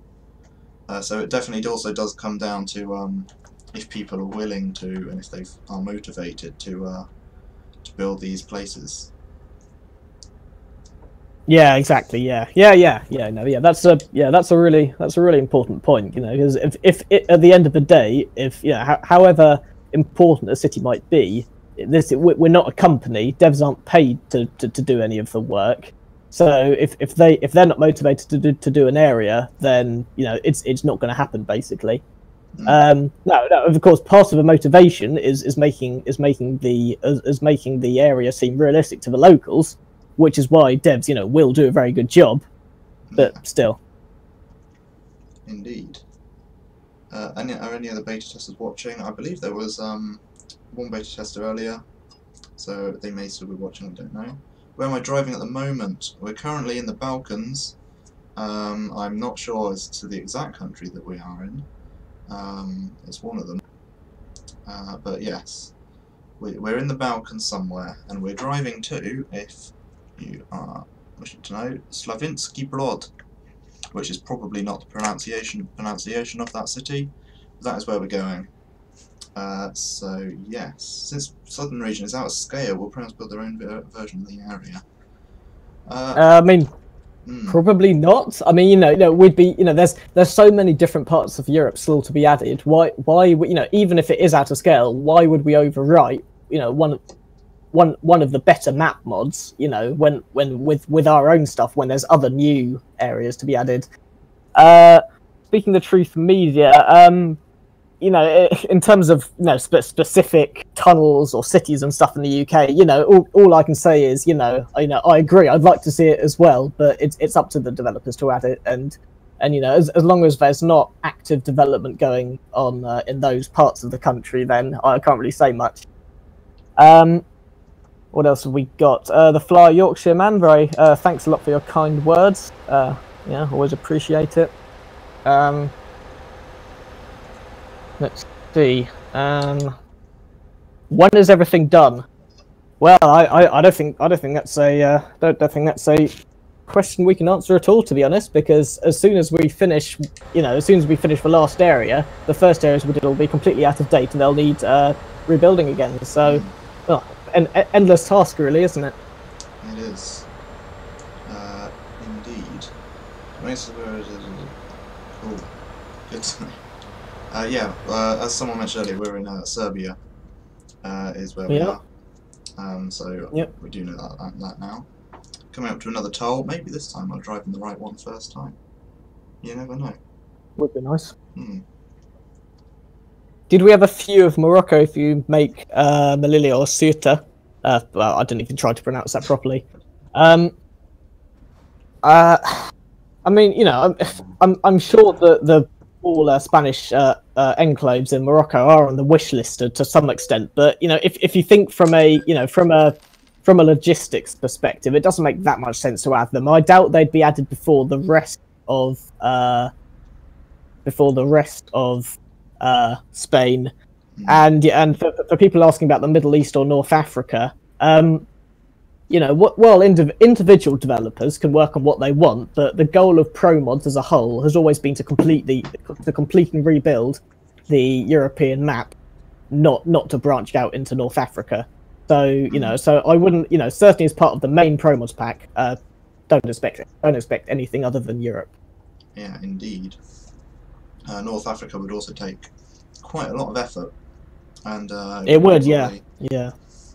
So it definitely also does come down to if people are willing to, and if they are motivated to build these places. Yeah, exactly. Yeah. No, yeah. That's a really important point. You know, because if at the end of the day, if however important a city might be, we're not a company. Devs aren't paid to do any of the work. So if they're not motivated to do an area, then you know it's not going to happen basically. No, of course, part of the motivation is making the area seem realistic to the locals, which is why devs, you know, will do a very good job, but still. Indeed. Are any other beta testers watching? I believe there was one beta tester earlier, so they may still be watching, I don't know. Where am I driving at the moment? We're currently in the Balkans. I'm not sure as to the exact country that we are in. It's one of them. But yes, we're in the Balkans somewhere, and we're driving to, if you are wishing to know, Slavinsky Brod, which is probably not the pronunciation of that city. That is where we're going. So yes, since southern region is out of scale, we'll perhaps build their own version of the area. I mean, probably not. I mean, you know, we'd be, you know, there's so many different parts of Europe still to be added. Why, you know, even if it is out of scale, why would we overwrite, you know, one of the better map mods, you know, when with our own stuff, when there's other new areas to be added. Speaking the truth, media, you know, in terms of, you know, specific tunnels or cities and stuff in the UK, you know, all I can say is, you know, I agree. I'd like to see it as well, but it's up to the developers to add it, and you know, as long as there's not active development going on in those parts of the country, then I can't really say much. What else have we got? The Fly Yorkshire man, very thanks a lot for your kind words. Yeah, always appreciate it. Let's see. When is everything done? Well, I don't think that's a don't think that's a question we can answer at all, to be honest. Because as soon as we finish, you know, as soon as we finish the last area, the first areas we did will be completely out of date, and they'll need rebuilding again. So, well, an endless task, really, isn't it? It is. Indeed. Cool. Good. Yeah, as someone mentioned earlier, we're in Serbia, is where we are. So we do know that now. Coming up to another toll. Maybe this time I'll drive in the right one first time. You never know. Would be nice. Did we have a few of Morocco if you make Melilla or Ceuta? Well, I didn't even try to pronounce that properly. I mean, you know, I'm sure that all Spanish enclaves in Morocco are on the wish list to some extent, but you know, if you think from a logistics perspective, it doesn't make that much sense to add them. I doubt they'd be added before the rest of Spain, and for people asking about the Middle East or North Africa, you know, well, individual developers can work on what they want, but the goal of ProMods as a whole has always been to complete and rebuild the European map, not to branch out into North Africa. So you know, so I wouldn't, you know, certainly as part of the main ProMods pack, don't expect anything other than Europe. Yeah, indeed. North Africa would also take quite a lot of effort, and it would, yeah.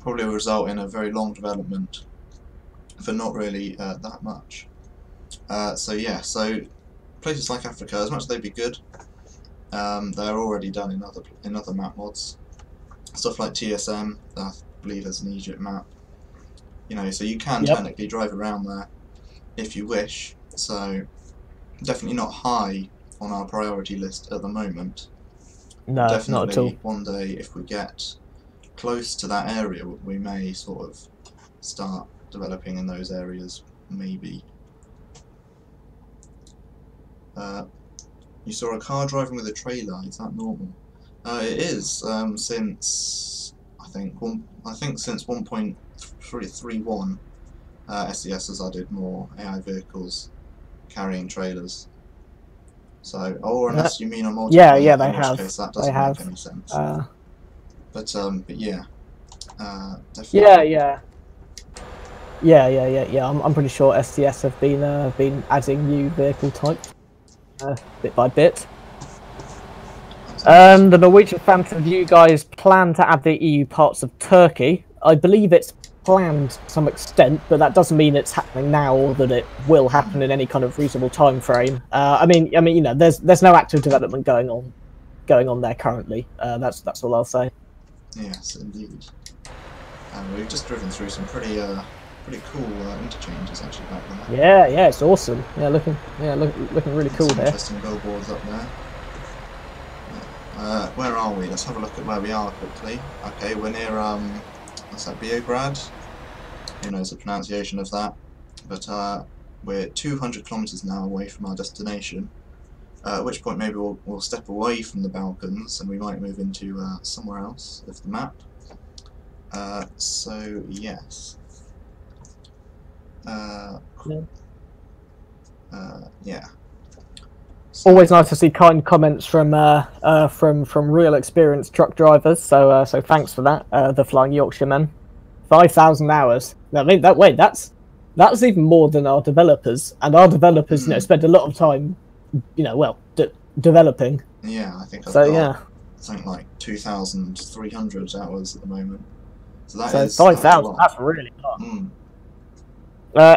Probably result in a very long development for not really that much. So yeah, so places like Africa, as much as they'd be good, they're already done in other map mods. Stuff like TSM, I believe there's an Egypt map. You know, so you can technically drive around there if you wish. So definitely not high on our priority list at the moment. No, definitely not at all. One day, if we get close to that area, we may sort of start developing in those areas, maybe. You saw a car driving with a trailer. Is that normal? It is. Since I think since 1.331, SCS has added more AI vehicles carrying trailers. So, or unless you mean a multiplayer, yeah, they in have. which case that doesn't make any sense. But yeah, definitely. Yeah. I'm pretty sure SCS have been adding new vehicle types bit by bit. The Norwegian Phantom View guys plan to add the EU parts of Turkey. I believe it's planned to some extent, but that doesn't mean it's happening now or that it will happen in any kind of reasonable time frame. I mean, you know, there's no active development going on there currently. That's all I'll say. Yes, indeed. And we've just driven through some pretty cool interchanges actually back there. Yeah, it's awesome. Yeah, looking really cool there. Interesting billboards up there. Where are we? Let's have a look at where we are quickly. Okay, we're near what's that, Beograd? Who knows the pronunciation of that? But we're 200 kilometers now away from our destination. At which point maybe we'll step away from the Balkans and we might move into somewhere else of the map. So yes. Yeah. So, always nice to see kind comments from real experienced truck drivers. So thanks for that, the Flying Yorkshiremen. 5,000 hours. I mean that's even more than our developers, and our developers you know spend a lot of time developing. Yeah, I think I've got something like 2,300 hours at the moment. So that is 5,000. That's really hard.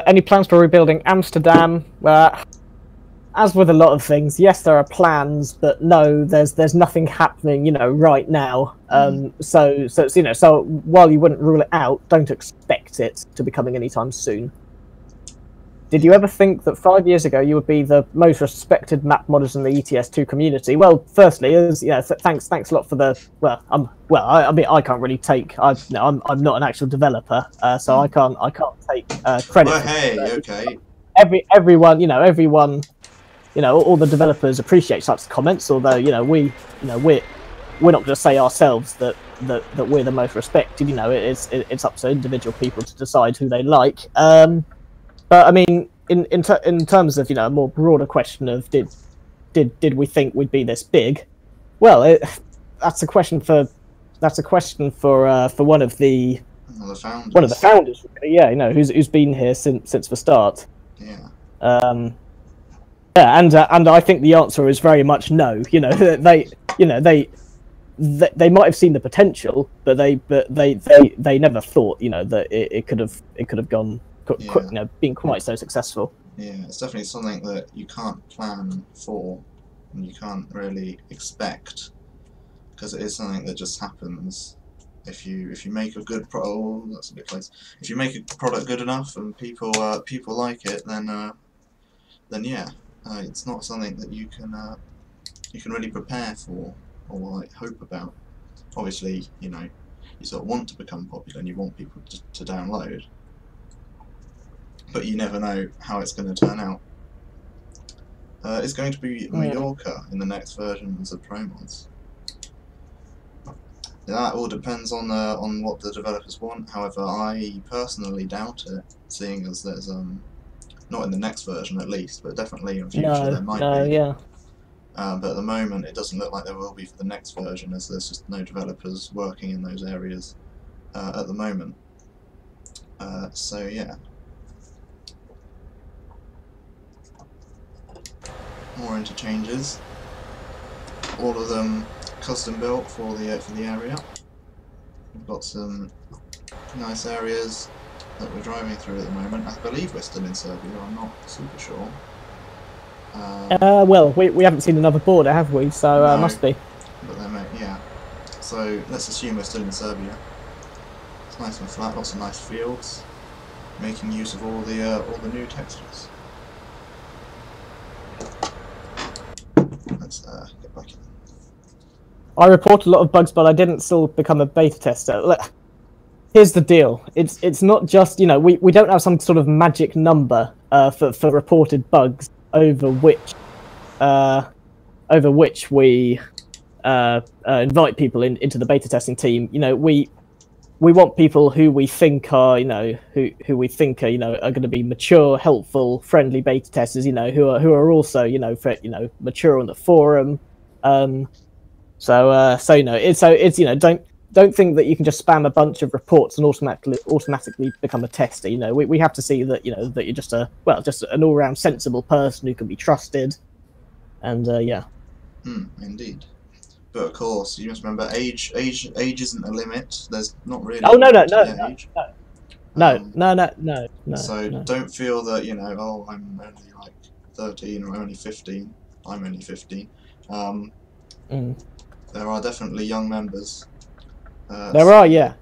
Any plans for rebuilding Amsterdam? As with a lot of things, yes, there are plans, but no, there's nothing happening, you know, right now. So it's, you know, so while you wouldn't rule it out, don't expect it to be coming anytime soon. Did you ever think that 5 years ago you would be the most respected map modders in the ETS2 community? Well, firstly, thanks a lot for the I mean I can't really take I'm not an actual developer, so I can't take credit. Well, hey, okay. Everyone, all the developers appreciate such comments. Although we're not going to say ourselves that we're the most respected. You know, it's up to individual people to decide who they like. But I mean, in terms of a more broader question of did we think we'd be this big? Well, that's a question for one of the founders. Really, yeah, who's been here since the start. Yeah. Yeah, and I think the answer is very much no. They might have seen the potential, but they never thought that it could have gone been quite so successful. Yeah, it's definitely something that you can't plan for and you can't really expect, because it is something that just happens. If you make a good that's a bit close. If you make a product good enough and people like it, then yeah, it's not something that you can really prepare for or like hope about. Obviously, you sort of want to become popular and you want people to download, but you never know how it's going to turn out. It's going to be Mallorca in the next versions of ProMods. That all depends on what the developers want. However, I personally doubt it, seeing as there's not in the next version at least, but definitely in future there might be. Yeah. but at the moment it doesn't look like there will be for the next version, as there's just no developers working in those areas at the moment. So yeah, more interchanges, all of them custom built for the area. We've got some nice areas that we're driving through at the moment. I believe we're still in Serbia, I'm not super sure. Well, we haven't seen another border, have we? So no, must be. But yeah. So let's assume we're still in Serbia. It's nice and flat, lots of nice fields, making use of all the new textures. Let's get back in. I reported a lot of bugs, but I didn't still become a beta tester. Look, here's the deal. It's not just, you know, we don't have some sort of magic number for reported bugs over which we invite people into the beta testing team. You know, we want people who we think are, you know, who we think are, you know, are going to be mature, helpful, friendly beta testers. You know, who are also, you know, mature on the forum. So you know, it's you know, don't think that you can just spam a bunch of reports and automatically become a tester. You know, we have to see that, you know, that you're just just an all-round sensible person who can be trusted, and yeah. Indeed. But of course, you must remember, age isn't a limit. There's not really. Oh no. So don't feel that, you know, oh, I'm only like 13 or only 15. I'm only 15. There are definitely young members. There are, yeah.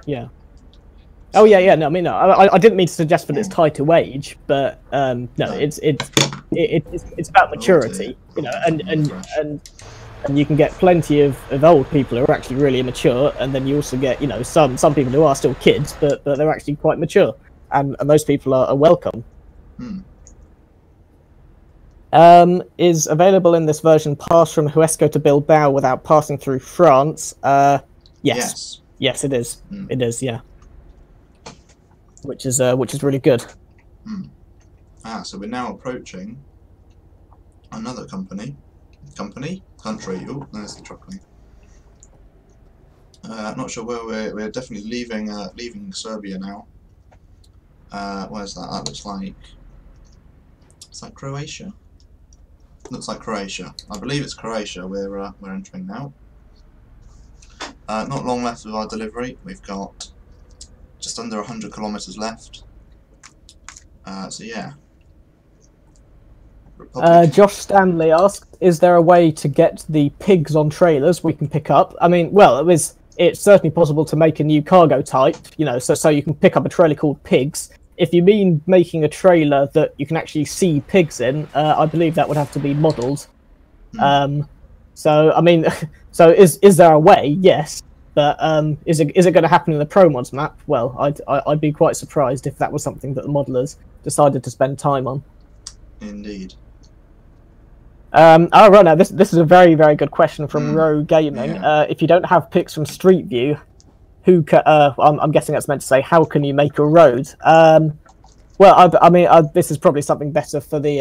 Oh yeah. No, I mean, no, I didn't mean to suggest that it's tied to age, but no, it's about maturity, you know, and you can get plenty of old people who are actually really immature, and then you also get, you know, some people who are still kids, but they're actually quite mature, and those people are welcome. Is available in this version pass from Huesco to Bilbao without passing through France? Yes, it is. It is, yeah. Which is really good. So we're now approaching another country. Oh, there's the truck lane. Not sure where we're definitely leaving Serbia now. Where's that? That looks like, is that Croatia? Looks like Croatia. I believe it's Croatia we're entering now. Not long left of our delivery. We've got just under 100 kilometers left. So yeah. Josh Stanley asked, "Is there a way to get the pigs on trailers we can pick up?" I mean, well, it's certainly possible to make a new cargo type, you know, so you can pick up a trailer called pigs. If you mean making a trailer that you can actually see pigs in, I believe that would have to be modelled. So I mean, so is there a way? Yes, but is it going to happen in the ProMods map? Well, I'd be quite surprised if that was something that the modelers decided to spend time on. Indeed. Oh right, now this is a very good question from Row Gaming. Yeah. If you don't have pics from Street View, I'm guessing that's meant to say, how can you make a road? Well, I mean, this is probably something better for the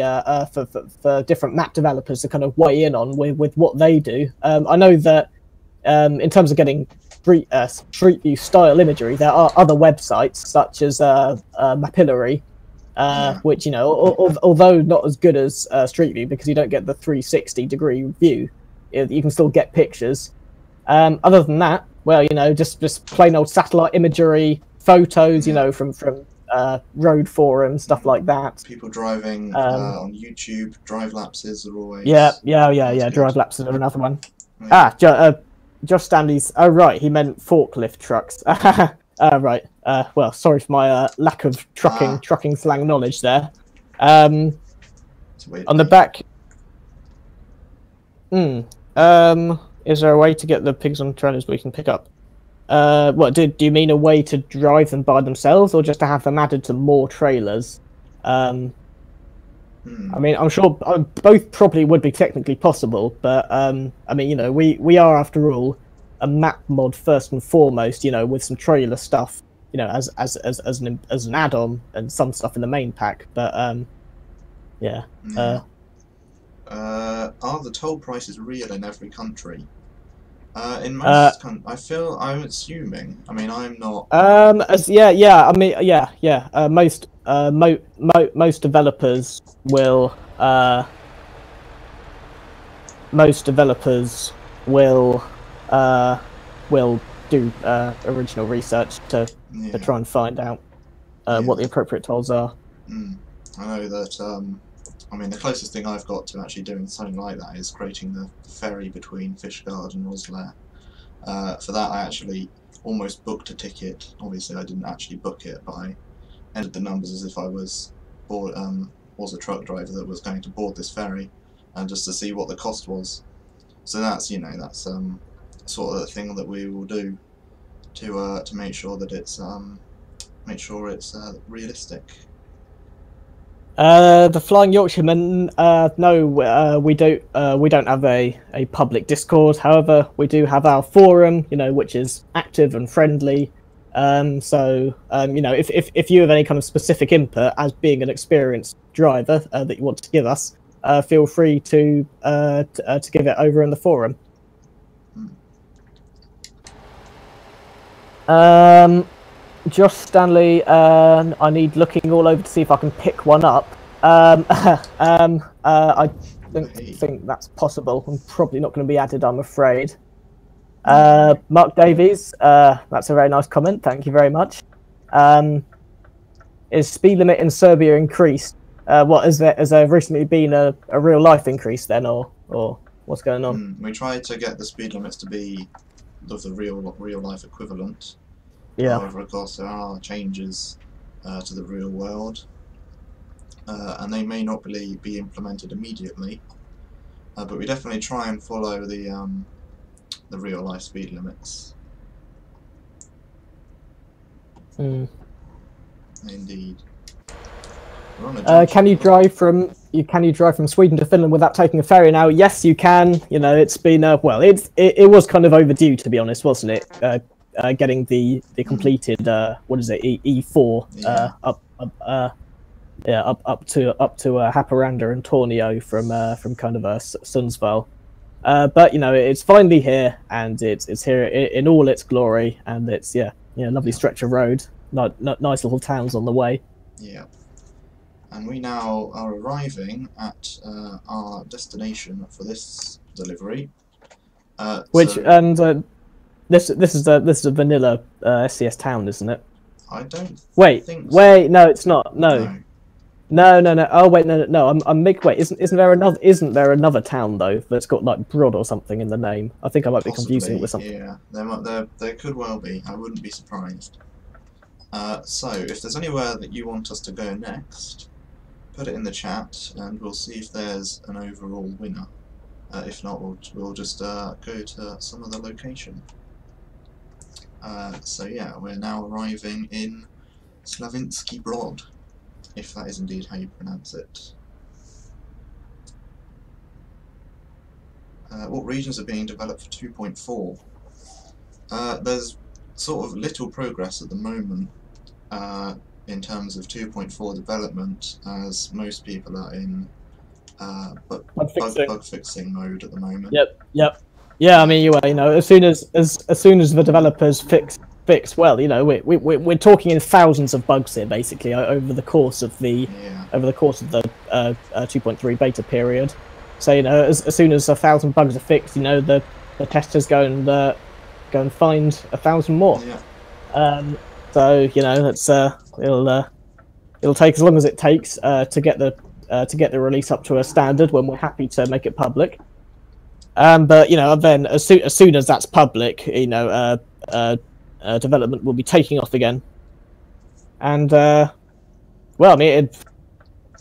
for different map developers to kind of weigh in on with what they do. I know that in terms of getting Street View style imagery, there are other websites such as Mapillary, which, you know, although not as good as Street View because you don't get the 360-degree view, you can still get pictures. Other than that, well, you know, just plain old satellite imagery, photos, you know, from road forums, stuff like that. People driving on YouTube, drive lapses are always... Yeah, drive lapses are another one. Yeah. Josh Stanley's... Oh, right, he meant forklift trucks. Right. Well, sorry for my lack of trucking slang knowledge there. On the back... is there a way to get the pigs on trailers we can pick up? What do you mean, a way to drive them by themselves, or just to have them added to more trailers? I mean, I'm sure both probably would be technically possible, but I mean, you know, we are after all a map mod first and foremost, you know, with some trailer stuff, you know, as an add-on and some stuff in the main pack. But yeah. Are the toll prices real in every country? In most I'm assuming. I mean, I'm not. I mean, yeah. Most developers will. Most developers will. Will do original research to try and find out what the appropriate tolls are. I know that. I mean, the closest thing I've got to actually doing something like that is creating the ferry between Fishguard and Roslair. For that, I actually almost booked a ticket. Obviously, I didn't actually book it, but I entered the numbers as if I was a truck driver that was going to board this ferry, and just to see what the cost was. So that's sort of the thing that we will do to make sure that it's realistic. The Flying Yorkshiremen, no, we don't have a public Discord. However, we do have our forum, which is active and friendly. If you have any kind of specific input as being an experienced driver that you want to give us, feel free to give it over in the forum. Josh Stanley, I need looking all over to see if I can pick one up. I don't think that's possible. I'm probably not going to be added, I'm afraid. Mark Davies, that's a very nice comment. Thank you very much. Is speed limit in Serbia increased? Has there recently been a real life increase then, or what's going on? We tried to get the speed limits to be of the real life equivalent. Yeah. However, of course, there are changes to the real world, and they may not be implemented immediately. But we definitely try and follow the real life speed limits. Indeed. Can you drive from Sweden to Finland without taking a ferry now? Yes, you can. It's been it was kind of overdue, to be honest, wasn't it? Getting the completed E4 up to Haparanda and Tornio from kind of Sundsvall. But it's finally here, and it's here in all its glory, and it's lovely stretch of road, nice little towns on the way. Yeah, and we now are arriving at our destination for this delivery. This is a vanilla SCS town, isn't it? I don't. Wait, think so. No, it's not. No. Oh wait, no. I'm wait. Isn't there another town though that's got like Brod or something in the name? I think I might be confusing it with something. Yeah, there could well be. I wouldn't be surprised. So if there's anywhere that you want us to go next, put it in the chat, and we'll see if there's an overall winner. If not, we'll just go to some other location. So yeah, we're now arriving in Slavinsky Brod, if that is indeed how you pronounce it. What regions are being developed for 2.4? There's sort of little progress at the moment in terms of 2.4 development, as most people are in bug fixing mode at the moment. Yep. Yeah, I mean, as soon as the developers fix well, we're talking in thousands of bugs here, basically, over the course of the 2.3 beta period. So as soon as 1,000 bugs are fixed, the testers go and find 1,000 more. Yeah. So it'll take as long as it takes to get the release up to a standard when we're happy to make it public. But then as soon as that's public, development will be taking off again. And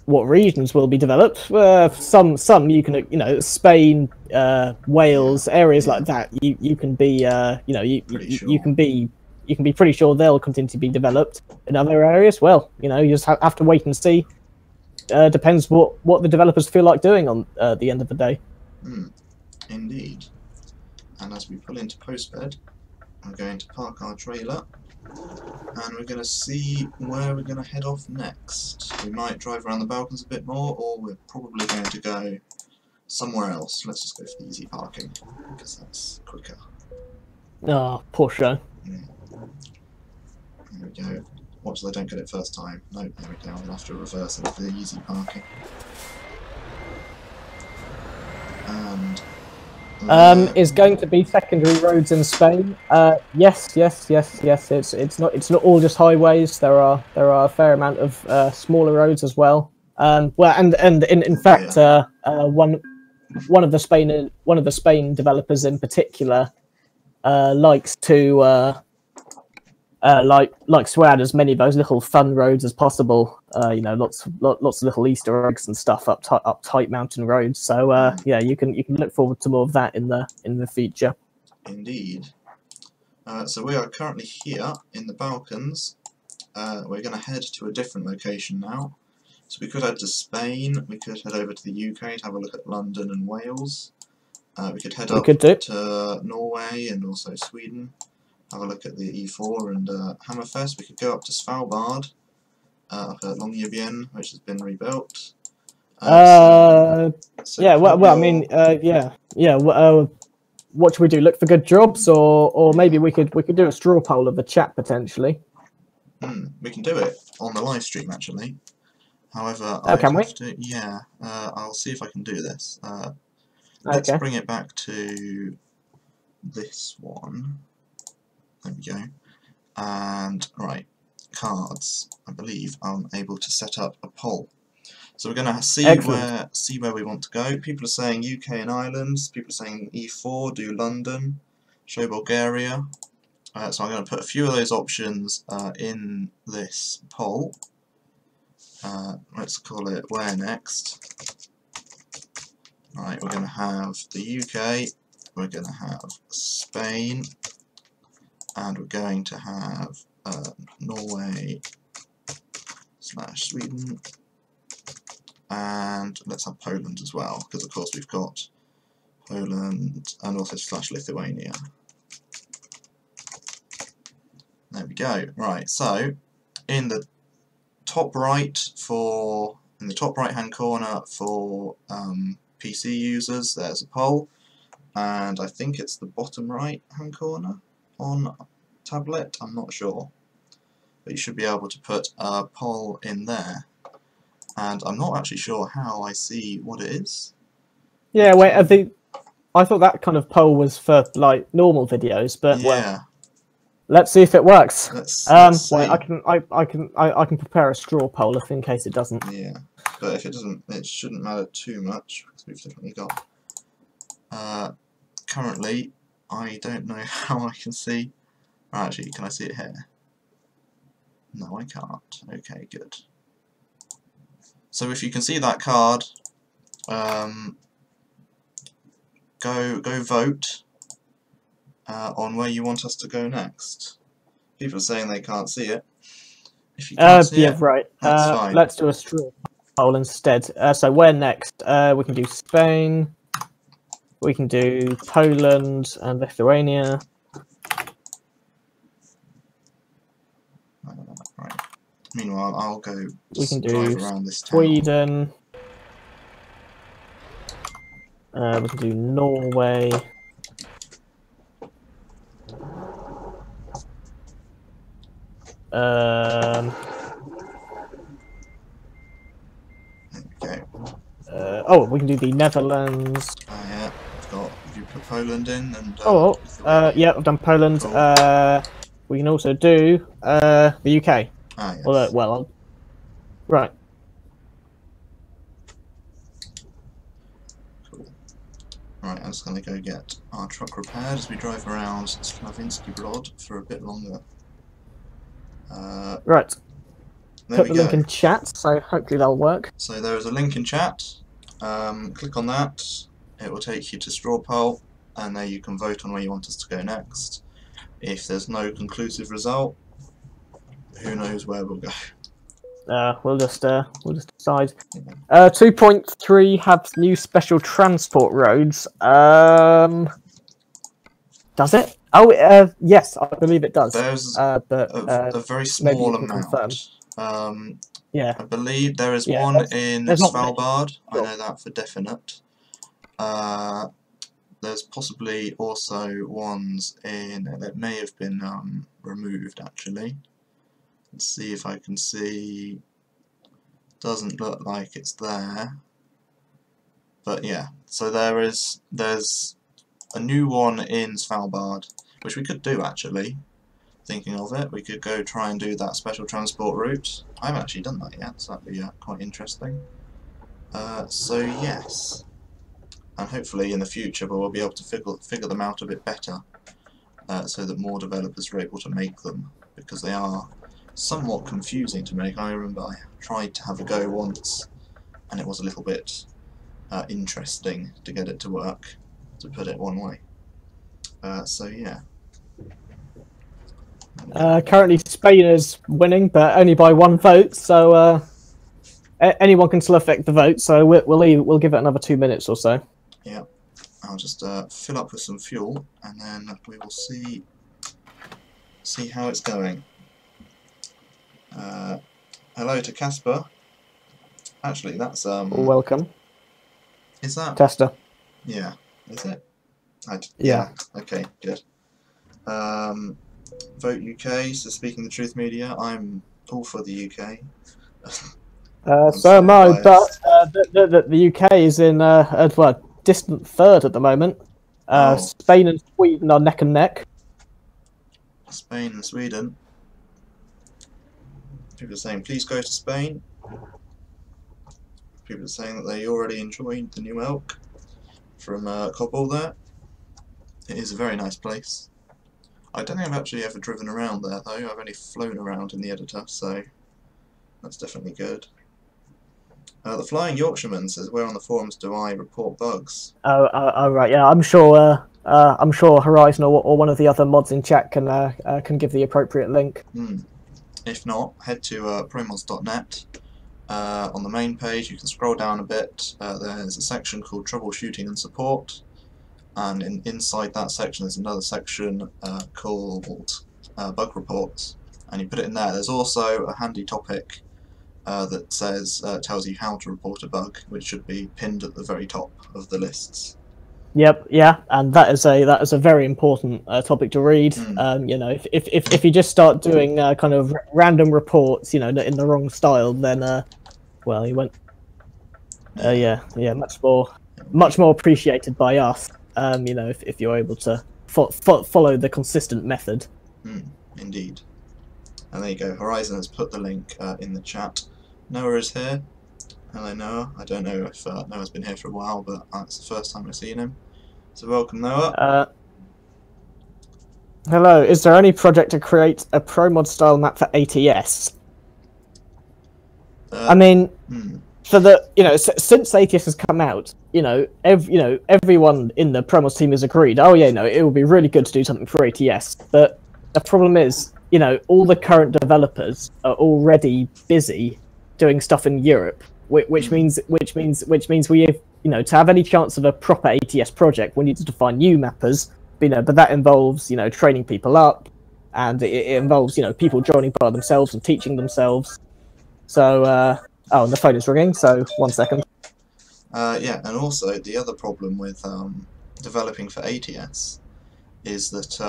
what regions will be developed? Some you can Spain, Wales, areas like that. You can be you can be pretty sure they'll continue to be developed. In other areas, well, you just have to wait and see. Depends what the developers feel like doing on the end of the day. Indeed. And as we pull into Postbed, I'm going to park our trailer, and we're going to see where we're going to head off next. We might drive around the Balkans a bit more, or we're probably going to go somewhere else. Let's just go for the easy parking, because that's quicker. Oh, poor show. There we go. Watch they don't get it first time. No, there we go. I'm going to have to reverse it for the easy parking. And is going to be secondary roads in Spain. Yes. It's not all just highways. There are a fair amount of smaller roads as well. Well, and in fact, one of the Spain developers in particular likes to add as many of those little fun roads as possible. Lots of little Easter eggs and stuff up tight mountain roads. So yeah, you can look forward to more of that in the future. Indeed. So we are currently here in the Balkans. We're going to head to a different location now. So we could head to Spain. We could head over to the UK to have a look at London and Wales. We could head up to Norway and also Sweden. Have a look at the E4 and Hammerfest. We could go up to Svalbard, up at Longyearbyen, which has been rebuilt. Yeah. Well, I mean, yeah. What should we do? Look for good jobs, or maybe we could do a straw poll of the chat potentially. We can do it on the live stream actually. However, I'll see if I can do this. Let's bring it back to this one. There we go. And right, cards. I believe I'm able to set up a poll. So we're going to see where we want to go. People are saying UK and Ireland. People are saying E4, do London, show Bulgaria. So I'm going to put a few of those options in this poll. Let's call it where next. Right, we're going to have the UK. We're going to have Spain. And we're going to have Norway / Sweden, and let's have Poland as well, because of course we've got Poland and also / Lithuania. There we go. Right, so in the top right hand corner for PC users, there's a poll, and I think it's the bottom right hand corner on tablet, I'm not sure, but you should be able to put a poll in there, and I'm not actually sure how I see what it is. Yeah, wait, I thought that kind of poll was for like normal videos, but yeah. Well, let's see if it works. Let's see. Wait, I can prepare a straw poll if in case it doesn't. Yeah, but if it doesn't, it shouldn't matter too much because we've definitely got. Currently, I don't know how I can see. Actually, can I see it here? No, I can't. Okay, good. So if you can see that card, go vote on where you want us to go next. People are saying they can't see it. If you can't see it, right. That's fine. Let's do a straw poll instead. So where next? We can do Spain. We can do Poland and Lithuania. Right. Meanwhile, I'll go drive around this town. Sweden. We can do Norway. There we go. We can do the Netherlands. Yeah, if you put Poland in and. Yeah, I've done Poland. Cool. We can also do the UK. Yes. Right. Cool. Right, I'm just going to go get our truck repaired as we drive around Slavinsky Brod for a bit longer. Right. Put the link in chat, so hopefully that'll work. So there is a link in chat. Click on that. It will take you to straw poll, and there you can vote on where you want us to go next. If there's no conclusive result, who knows where we'll go. We'll just decide. 2.3 have new special transport roads. Does it? Oh, yes, I believe it does. There's a very small amount. Yeah. I believe there is one in Svalbard. I know that for definite. There's possibly also ones in that may have been removed actually. Let's see if I can see. Doesn't look like it's there. But yeah, so there's a new one in Svalbard, which we could do actually. Thinking of it, we could go try and do that special transport route. I haven't actually done that yet, so that'd be quite interesting. So yes, and hopefully in the future we'll be able to figure them out a bit better, so that more developers are able to make them, because they are somewhat confusing to make. I remember I tried to have a go once, and it was a little bit interesting to get it to work, to put it one way. So yeah. Currently, Spain is winning, but only by 1 vote. So anyone can still affect the vote. So we'll give it another 2 minutes or so. Yeah, I'll just fill up with some fuel, and then we will see how it's going. Hello to Casper. Actually, that's Welcome. Is that Tester? Yeah. Is it? Yeah. Okay. Good. Vote UK. So speaking the truth, media. I'm all for the UK. So am I, but the UK is in a distant third at the moment. Spain and Sweden are neck and neck. Spain and Sweden. People are saying, please go to Spain. People are saying that they already enjoyed the new milk from Cobble there. It is a very nice place. I don't think I've actually ever driven around there though. I've only flown around in the editor, so that's definitely good. The Flying Yorkshireman says, where on the forums do I report bugs? Oh, right, yeah. I'm sure Horizon or one of the other mods in chat can give the appropriate link. If not, head to ProMods.net. On the main page, you can scroll down a bit. There's a section called Troubleshooting and Support, and inside that section there's another section called Bug Reports, and you put it in there. There's also a handy topic that says tells you how to report a bug, which should be pinned at the very top of the lists. Yep, yeah, and that is a very important topic to read. You know, if you just start doing kind of random reports, you know, in the wrong style, then well, you won't. Yeah, much more appreciated by us. You know, if you're able to follow the consistent method. Indeed. And there you go. Horizon has put the link in the chat. Noah is here. Hello, Noah. I don't know if Noah's been here for a while, but it's the first time I've seen him. So welcome, Noah. Hello. Is there any project to create a ProMod style map for ATS? I mean, for the since ATS has come out, everyone in the ProMods team has agreed. Oh yeah, no, it would be really good to do something for ATS. But the problem is, all the current developers are already busy doing stuff in Europe, which means we have, to have any chance of a proper ATS project, we need to find new mappers. But that involves training people up, and it involves people joining by themselves and teaching themselves. So oh, and the phone is ringing. So 1 second. Yeah, and also the other problem with developing for ATS is that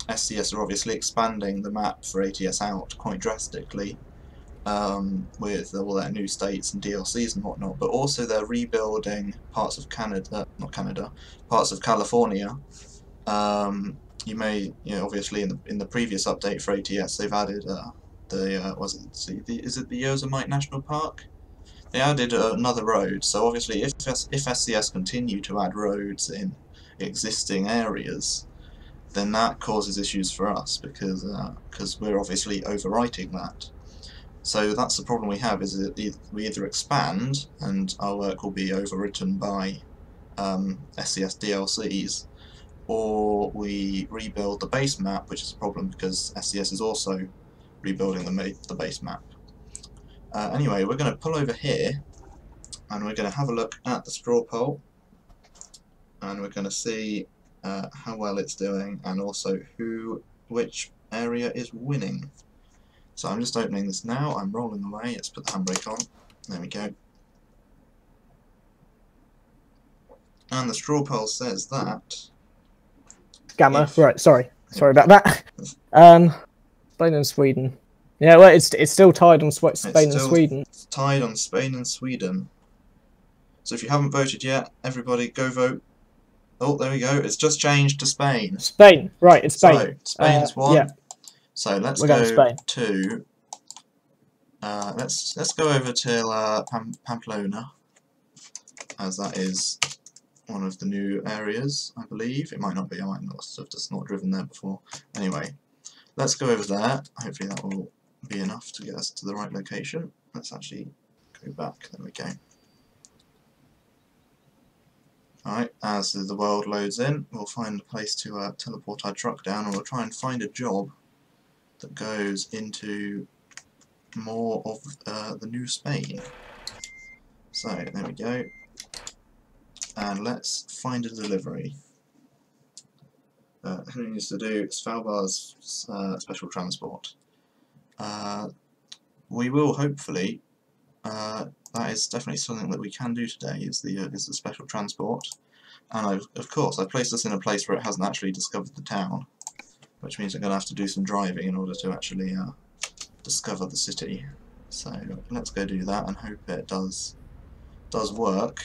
SCS are obviously expanding the map for ATS out quite drastically. With all their new states and DLCs and whatnot, but also they're rebuilding parts of parts of California. You may, obviously in the previous update for ATS, they've added is it the Yosemite National Park? They added another road. So obviously, if SCS continue to add roads in existing areas, then that causes issues for us because we're obviously overwriting that. So that's the problem we have, is that we either expand and our work will be overwritten by SCS DLCs, or we rebuild the base map, which is a problem because SCS is also rebuilding the base map. Anyway, we're going to pull over here and we're going to have a look at the straw poll, and we're going to see how well it's doing and also which area is winning. So I'm just opening this now, I'm rolling away, let's put the handbrake on, there we go. And the straw poll says that... Scammer. if... Right, sorry about that. Spain and Sweden. Yeah, well, it's still tied on Spain and Sweden. It's tied on Spain and Sweden. So if you haven't voted yet, everybody go vote. Oh, there we go. It's just changed to Spain. Spain, right? It's Spain. So Spain's won. Yeah. So let's We're go going Spain. to. Let's go over to Pamplona, as that is one of the new areas, I believe. It might not be. I might not have just not driven there before. Anyway, let's go over there. Hopefully that will be enough to get us to the right location. Let's actually go back. There we go. Alright, as the world loads in, we'll find a place to teleport our truck down, and we'll try and find a job that goes into more of the new Spain. So, there we go. And let's find a delivery. Who needs to do Svalbard's special transport? We will hopefully. That is definitely something that we can do today. Is the special transport, and of course I placed us in a place where it hasn't actually discovered the town, which means I'm going to have to do some driving in order to actually discover the city. So let's go do that and hope it does work,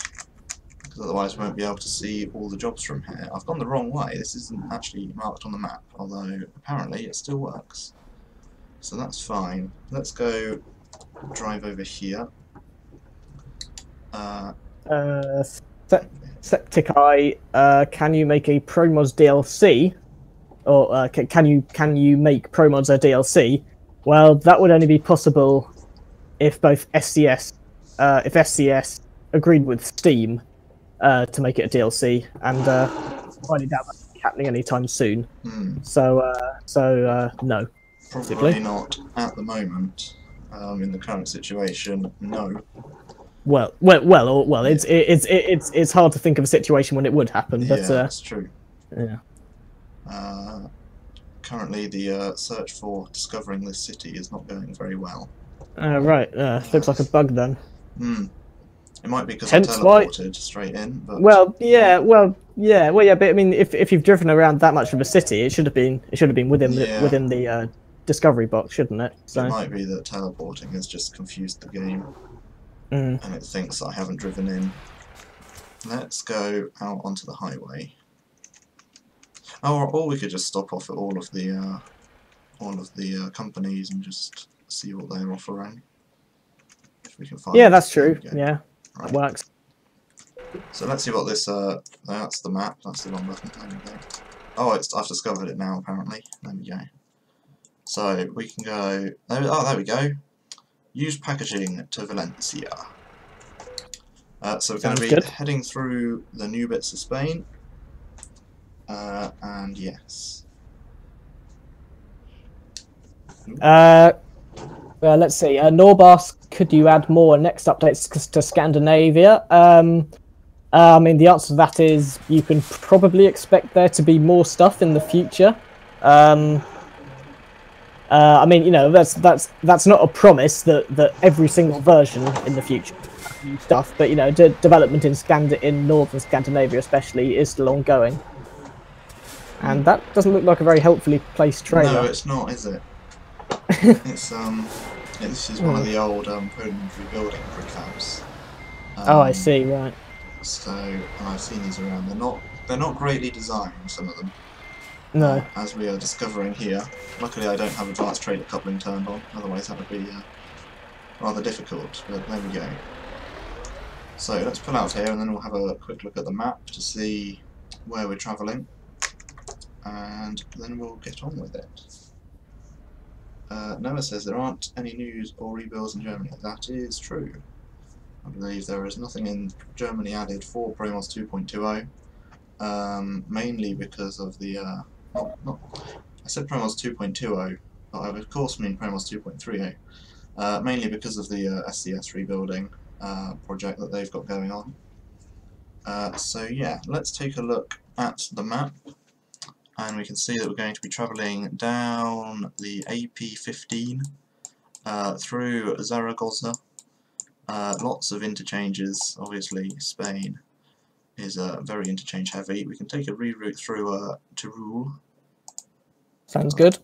because otherwise we won't be able to see all the jobs from here. I've gone the wrong way. This isn't actually marked on the map, although apparently it still works. So that's fine. Let's go drive over here. Septic Eye, can you make a ProMods DLC, or can you make ProMods a DLC? Well, that would only be possible if both SCS, if SCS agreed with Steam to make it a DLC, and I doubt that's happening anytime soon. So no. Probably not at the moment. In the current situation, no. Well. Yeah. It's hard to think of a situation when it would happen. But, yeah, that's true. Yeah. Currently, the search for discovering this city is not going very well. Right. Looks like a bug then. It might be because I teleported straight in. But well, yeah. But I mean, if you've driven around that much of a city, it should have been within the discovery box, shouldn't it? So it might be that teleporting has just confused the game, and it thinks that I haven't driven in. Let's go out onto the highway. Oh, or we could just stop off at all of the companies and just see what they're offering. If we can find. Yeah, that's true. Yeah, right. That works. So let's see what this. That's the map. That's the wrong button. There we go. Oh, I've discovered it now. Apparently, there we go. So we can go. There we go. Use packaging to Valencia. So we're going to be heading through the new bits of Spain. And yes. Let's see. Norbas, could you add more next updates to Scandinavia? I mean, the answer to that is you can probably expect there to be more stuff in the future. I mean, you know, that's not a promise that every single version in the future has new stuff, but you know, development in northern Scandinavia especially is still ongoing, and that doesn't look like a very helpfully placed trailer. No, it's not, is it? It's this is one of the old Poland rebuilding prefabs. Oh, I see. Right. So, and I've seen these around. They're not greatly designed, some of them. No. As we are discovering here. Luckily I don't have advanced trailer coupling turned on, otherwise that would be rather difficult, but there we go. So let's pull out here and then we'll have a quick look at the map to see where we're travelling, and then we'll get on with it. Noah says there aren't any news or rebuilds in Germany. That is true. I believe there is nothing in Germany added for ProMods 2.20, mainly because of the I said ProMods 2.20, but I would of course mean ProMods 2.30, mainly because of the SCS rebuilding project that they've got going on. So yeah, let's take a look at the map, and we can see that we're going to be travelling down the AP15 through Zaragoza. Lots of interchanges, obviously Spain is very interchange heavy. We can take a reroute through to Rule. Sounds good.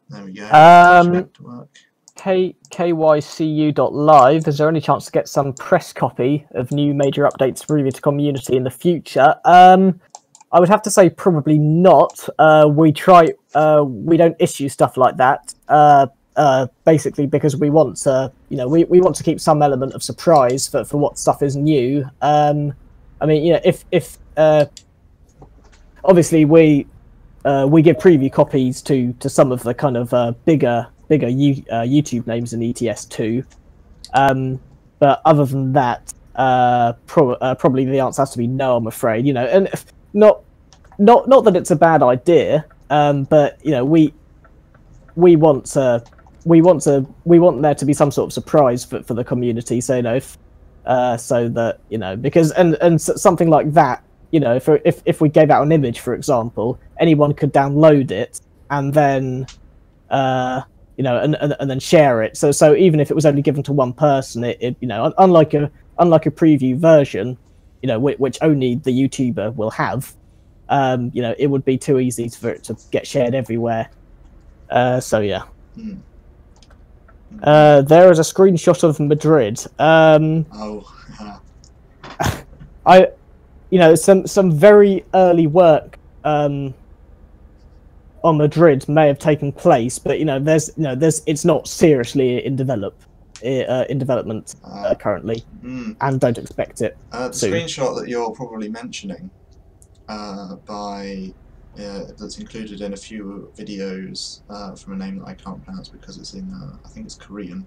There we go. To work. kycu.live, is there any chance to get some press copy of new major updates for the community in the future? I would have to say probably not. We don't issue stuff like that. Basically because we want to, we want to keep some element of surprise for what stuff is new. I mean, if obviously we give preview copies to some of the kind of bigger YouTube names in ETS2. But other than that, probably the answer has to be no, I'm afraid. And not that it's a bad idea, but we want there to be some sort of surprise for the community. So so that because and something like that. If we gave out an image, for example, anyone could download it and then and then share it. So even if it was only given to one person, it unlike a preview version, which only the YouTuber will have, it would be too easy for it to get shared everywhere. So yeah. There is a screenshot of Madrid. Some very early work on Madrid may have taken place, but it's not seriously in development currently, and don't expect it. The screenshot that you're probably mentioning, that's included in a few videos from a name that I can't pronounce because it's in I think it's Korean.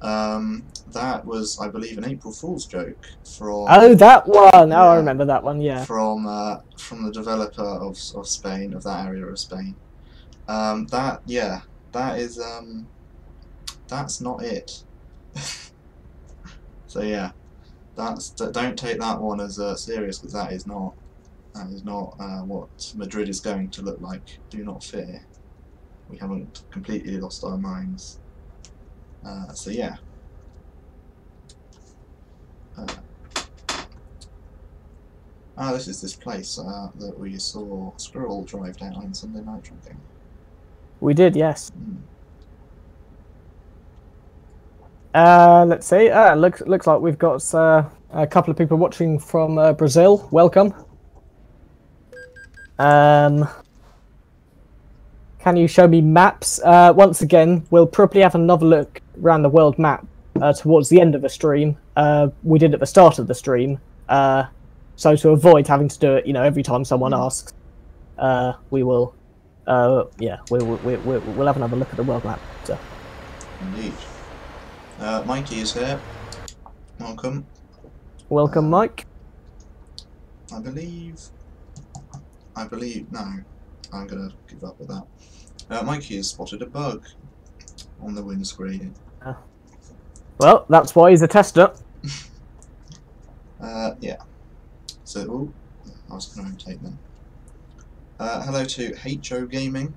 That was, I believe, an April Fool's joke from. Oh, that one! Yeah, I remember that one. Yeah. From the developer of Spain, of that area of Spain. That is that's not it. So yeah, don't take that one as serious, because that is not what Madrid is going to look like. Do not fear. We haven't completely lost our minds. So yeah. This is this place that we saw Squirrel drive down on Sunday night drinking. We did, yes. Let's see. Looks like we've got a couple of people watching from Brazil. Welcome. Can you show me maps? Once again, we'll probably have another look around the world map towards the end of the stream. We did at the start of the stream, so to avoid having to do it, every time someone asks, we will, we'll have another look at the world map. So. Indeed. Mikey is here. Welcome. Welcome, Mike. I believe. No, I'm gonna give up with that. Mikey has spotted a bug on the windscreen. Well, that's why he's a tester. Yeah. So, I was going to rotate them. Hello to HO Gaming.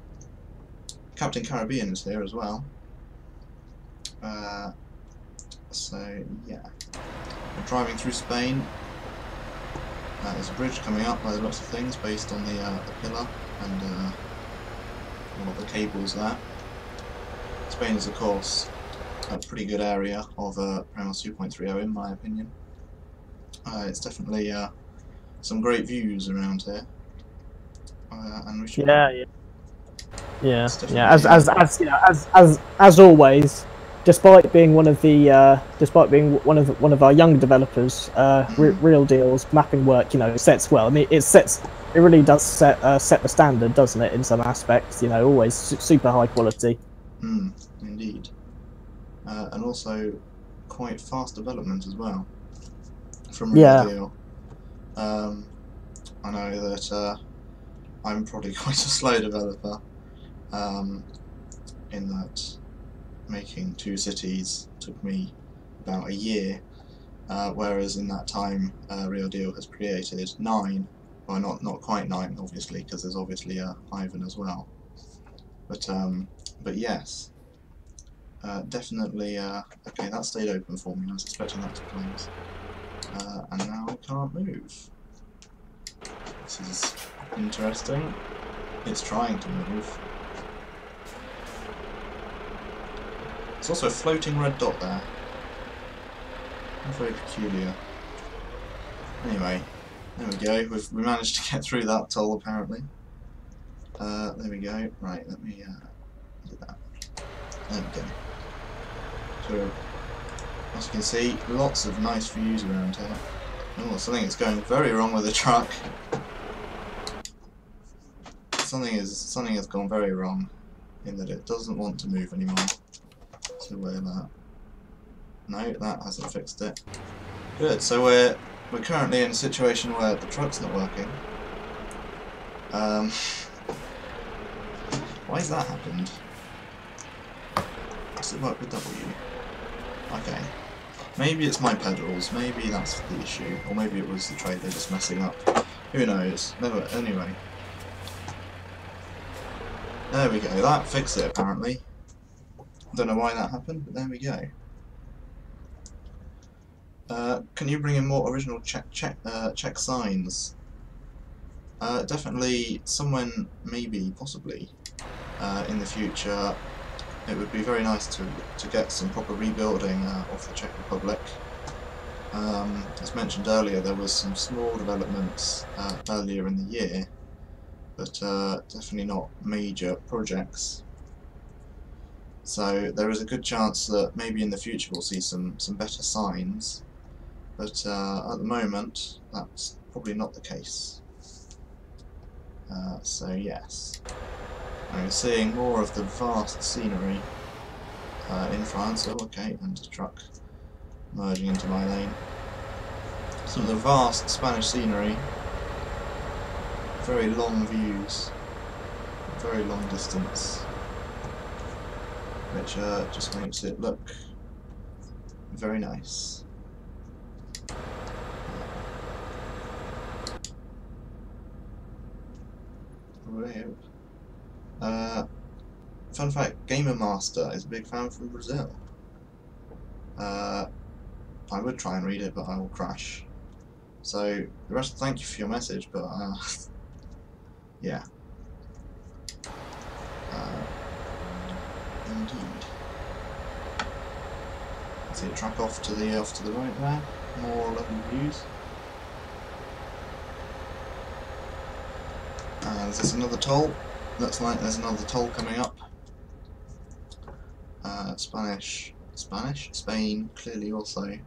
Captain Caribbean is here as well. So, yeah. We're driving through Spain. There's a bridge coming up by the looks of things, based on the pillar and all of the cables there. Spain is, of course, a pretty good area of ProMods 2.30 in my opinion. It's definitely some great views around here, and we should. Yeah. As always, despite being one of our young developers, Real Deal's mapping work, sets well. I mean, it really does set the standard, doesn't it? In some aspects, always super high quality. Indeed, and also quite fast development as well. From Real Deal. I know that I'm probably quite a slow developer, in that making 2 cities took me about a year, whereas in that time Real Deal has created 9. Well, not quite 9, obviously, because there's obviously Ivan as well. But yes, definitely. Okay, that stayed open for me. I was expecting that to close. And now I can't move. This is interesting. It's trying to move. There's also a floating red dot there. Very peculiar. Anyway, there we go. We managed to get through that toll apparently. There we go. Right, let me do that. There we go. So, as you can see, lots of nice views around here. Oh, something is going very wrong with the truck. Something has gone very wrong in that it doesn't want to move anymore. So we're that. No, that hasn't fixed it. Good. So we're currently in a situation where the truck's not working. Why has that happened? Does it work with W? Okay. Maybe it's my pedals, maybe that's the issue, or maybe it was the trailer just messing up. Who knows? Anyway. There we go, that fixed it apparently. Don't know why that happened, but there we go. Can you bring in more original check signs? Definitely someone, maybe, possibly, in the future. It would be very nice to get some proper rebuilding of the Czech Republic. As mentioned earlier, there was some small developments earlier in the year, but definitely not major projects. So there is a good chance that maybe in the future we'll see some better signs, but at the moment that's probably not the case. So yes. I'm seeing more of the vast scenery in France. Oh, okay, and a truck merging into my lane. Some of the vast Spanish scenery, very long views, very long distance, which just makes it look very nice. Fun fact, Gamer Master is a big fan from Brazil. I would try and read it, but I will crash. So, the rest, thank you for your message, but yeah. Indeed. See a truck off to the right there. More lovely views. Is this another toll? Looks like there's another toll coming up. Spain, clearly also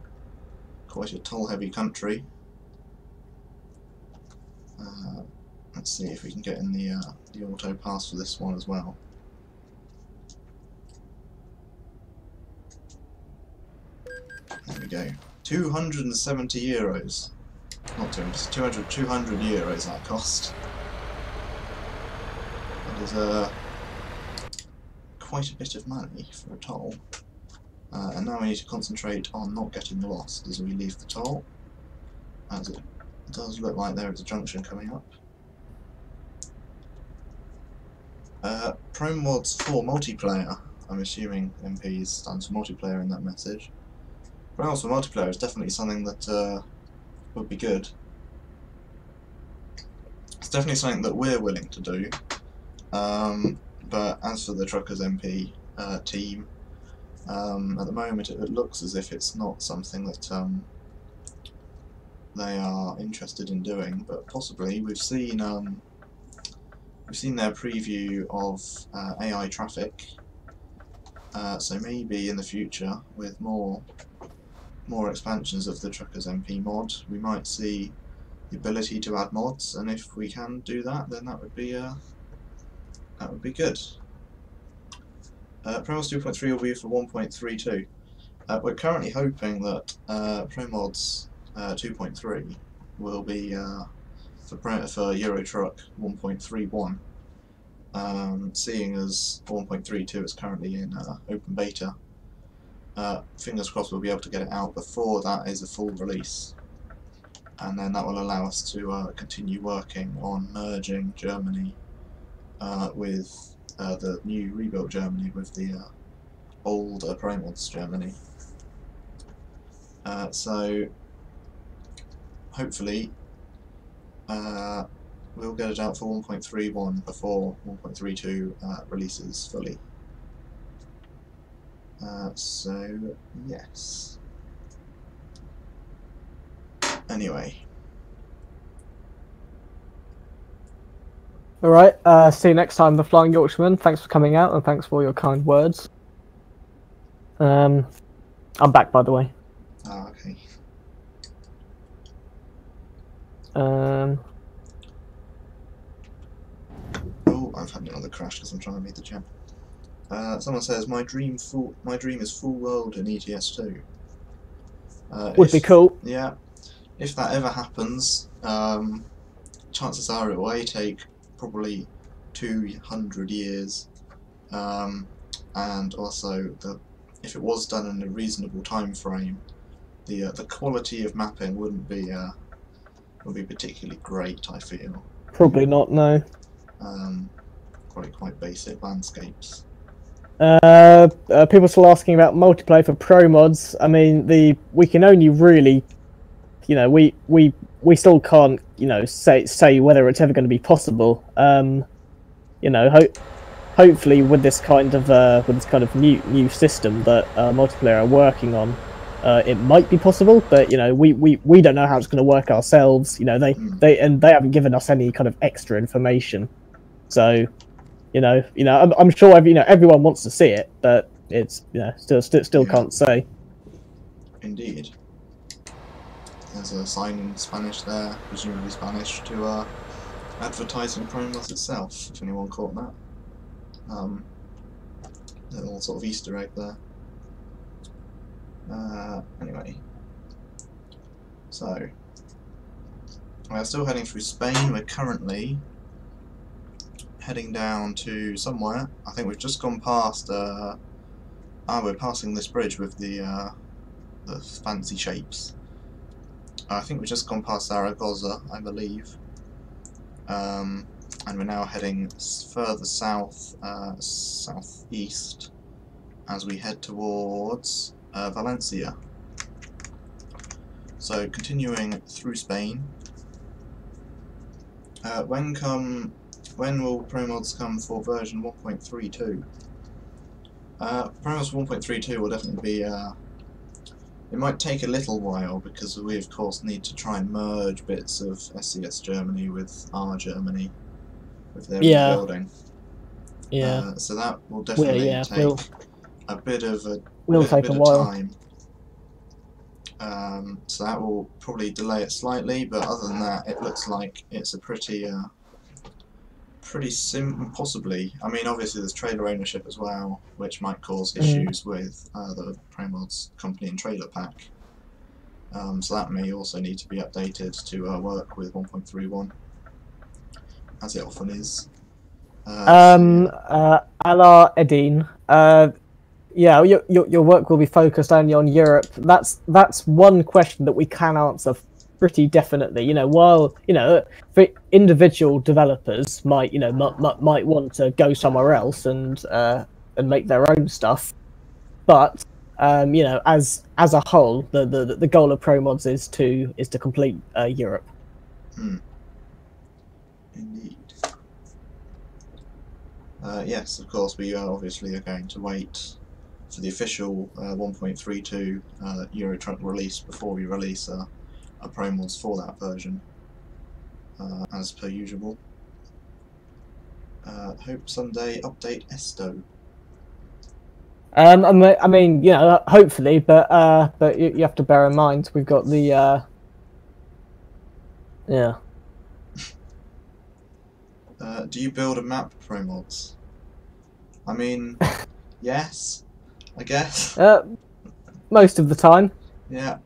quite a toll-heavy country. Let's see if we can get in the auto pass for this one as well. There we go. 270 euros. Not 200, 200 euros that cost. That is quite a bit of money for a toll. And now we need to concentrate on not getting lost as we leave the toll, as it does look like there is a junction coming up. ProMods for multiplayer. I'm assuming MPs stands for multiplayer in that message. ProMods for multiplayer is definitely something that would be good. It's definitely something that we're willing to do. But as for the Truckers MP team, at the moment it looks as if it's not something that they are interested in doing, but possibly. We've seen their preview of AI traffic, so maybe in the future with more expansions of the Truckers MP mod we might see the ability to add mods, and if we can do that, then that would be good. ProMods 2.3 will be for 1.32. We're currently hoping that ProMods 2.3 will be for Euro Truck 1.31. Seeing as 1.32 is currently in open beta, fingers crossed we'll be able to get it out before that is a full release, and then that will allow us to continue working on merging Germany with the new rebuilt Germany with the old ProMods Germany. So hopefully we'll get it out for 1.31 before 1.32 releases fully. So yes. Anyway. Alright, see you next time, the Flying Yorkshireman. Thanks for coming out and thanks for all your kind words. I'm back, by the way. Ah, okay. Oh, I've had another crash because I'm trying to read the chat. Someone says my dream is full world in ETS2. Would be cool. Yeah, if that ever happens, chances are it will take probably 200 years, and also if it was done in a reasonable time frame, the quality of mapping wouldn't be particularly great, I feel. Probably not, no. Probably quite basic landscapes. People still asking about multiplayer for ProMods. I mean, we can only really, you know, we still can't, you know, say whether it's ever going to be possible. You know, hopefully with this kind of new system that multiplayer are working on, it might be possible. But you know, we don't know how it's going to work ourselves. You know, they haven't given us any kind of extra information. So, you know, I'm sure everyone wants to see it, but it's still can't say. Indeed. There's a sign in Spanish there, presumably Spanish, to advertising ProMods itself, if anyone caught that. Little sort of Easter egg there. Anyway. So, we're still heading through Spain. We're currently heading down to somewhere. I think we've just gone past, we're passing this bridge with the fancy shapes. I think we've just gone past Zaragoza, I believe, and we're now heading further south, southeast, as we head towards Valencia. So continuing through Spain. When will ProMods come for version 1.32? ProMods 1.32 will definitely be. It might take a little while because we of course need to try and merge bits of SCS Germany with our Germany with their rebuilding. Yeah. So that will definitely take a bit of time. So that will probably delay it slightly, but other than that, it looks like it's a pretty possibly. I mean, obviously there's trailer ownership as well, which might cause issues with the ProMods company and trailer pack. So that may also need to be updated to work with 1.31, as it often is. Ala Edin. Yeah, your work will be focused only on Europe. That's one question that we can answer pretty definitely. You know, while for individual developers might want to go somewhere else and make their own stuff, but as a whole, the goal of ProMods is to complete Europe. Indeed. Yes, of course, we obviously are going to wait for the official 1.32 Euro Truck release before we release a ProMods for that version, as per usual. Hope someday update Esto. I mean, hopefully, but you have to bear in mind we've got the yeah. Do you build a map, ProMods? I mean, yes, I guess. Most of the time. Yeah.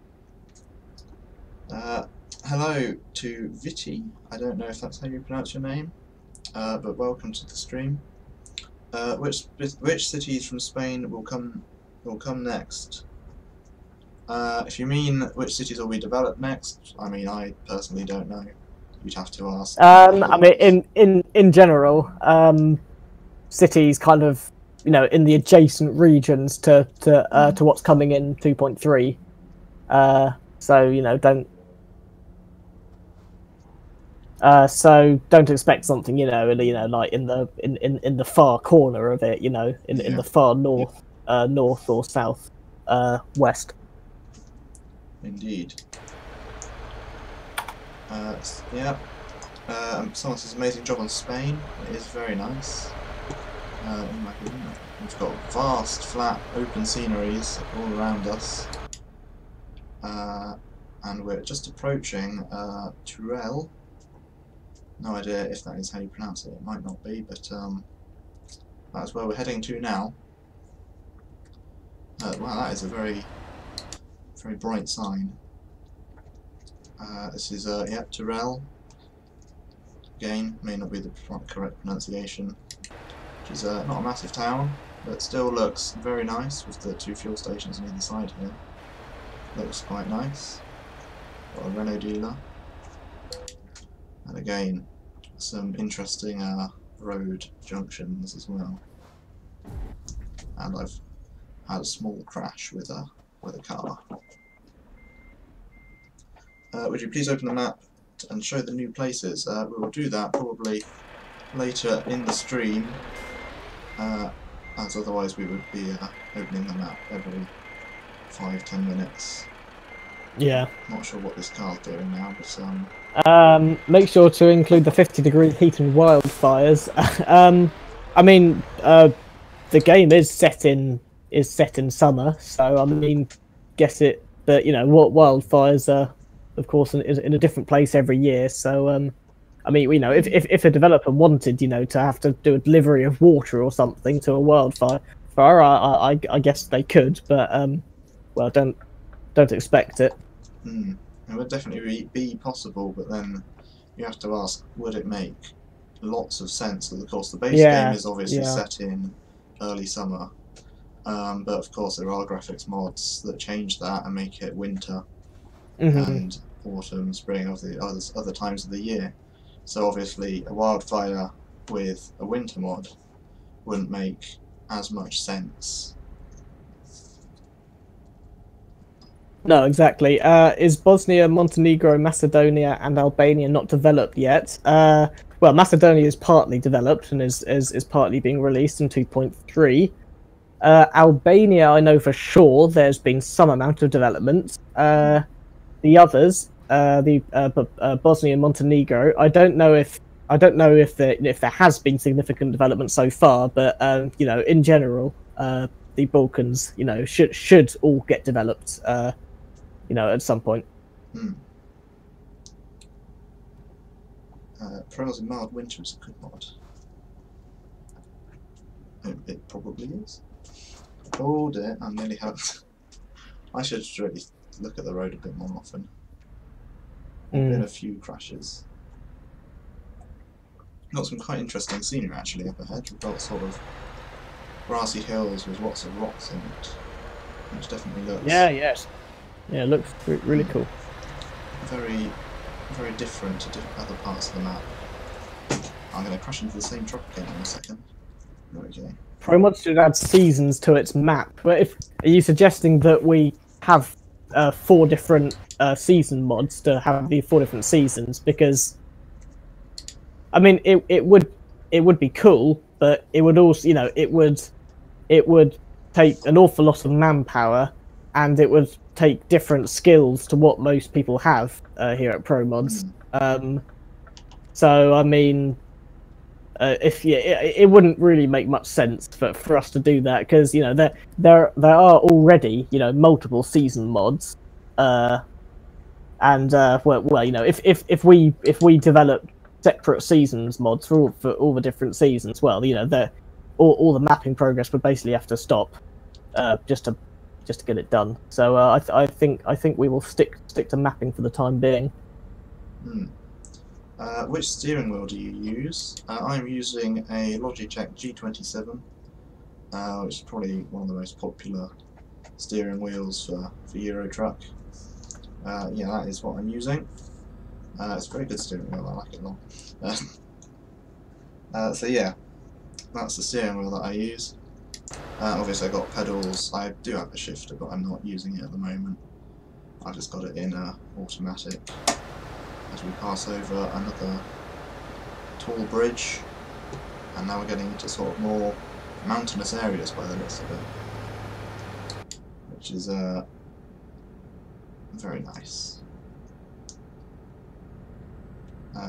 Hello to Viti. I don't know if that's how you pronounce your name, but welcome to the stream. Which cities from Spain will come next? If you mean which cities will be developed next, I mean, I personally don't know. You'd have to ask. I mean, in general, cities kind of in the adjacent regions to what's coming in 2.3. So don't. So don't expect something, like in the far corner of it, in the far north, north or south, west. Indeed. Yeah. Someone says amazing job on Spain. It is very nice. In my opinion, we've got vast, flat, open sceneries all around us. And we're just approaching Turel. No idea if that is how you pronounce it. It might not be, but that's where we're heading to now. Wow, that is a very, very bright sign. This is yeah, Turel. Again, may not be the correct pronunciation. Which is not a massive town, but still looks very nice with the 2 fuel stations on either side here. Looks quite nice. Got a Renault dealer. And again, some interesting road junctions as well. And I've had a small crash with a car. Would you please open the map and show the new places? We will do that probably later in the stream, as otherwise we would be opening the map every 5-10 minutes. Yeah. Not sure what this car's doing now, but make sure to include the 50-degree heat and wildfires. I mean, the game is set in summer, so I mean, guess it. But what wildfires are, of course, in a different place every year. So I mean, if a developer wanted, to have to do a delivery of water or something to a wildfire, I guess they could, but well, don't expect it. It would definitely be possible, but then you have to ask, would it make lots of sense? Of course, the base game is obviously set in early summer, but of course there are graphics mods that change that and make it winter and autumn, spring, of the other times of the year. So obviously a wildfire with a winter mod wouldn't make as much sense. No, exactly. Is Bosnia, Montenegro, Macedonia, and Albania not developed yet? Well, Macedonia is partly developed and is partly being released in 2.3. Albania, I know for sure there's been some amount of development. The others, Bosnia and Montenegro, I don't know if there has been significant development so far, but in general, the Balkans, should all get developed. At some point. Pearls in Mild Winter is a good mod. It probably is. Oh dear, I nearly have. I should really look at the road a bit more often. There've been a few crashes. Got some quite interesting scenery actually up ahead. We've got sort of grassy hills with lots of rocks in it, which definitely looks. Yeah, it looks really cool. Very, very different to other parts of the map. I'm going to crash into the same truck again in a second. Okay. ProMods should add seasons to its map. But are you suggesting that we have 4 different season mods to have the 4 different seasons? Because I mean, it would be cool, but it would also, it would take an awful lot of manpower, and it would take different skills to what most people have here at ProMods. So I mean, it wouldn't really make much sense for us to do that, because there are already multiple season mods, and if we develop separate seasons mods for all the different seasons, well, all the mapping progress would basically have to stop just to get it done. So I think we will stick to mapping for the time being. Which steering wheel do you use? I'm using a Logitech G27, which is probably one of the most popular steering wheels for Euro Truck. Yeah, that is what I'm using. It's a very good steering wheel, I like it a lot. So yeah, that's the steering wheel that I use. Obviously I've got pedals. I do have a shifter, but I'm not using it at the moment. I've just got it in automatic. as we pass over another tall bridge, and now we're getting into sort of more mountainous areas by the looks of it, which is very nice.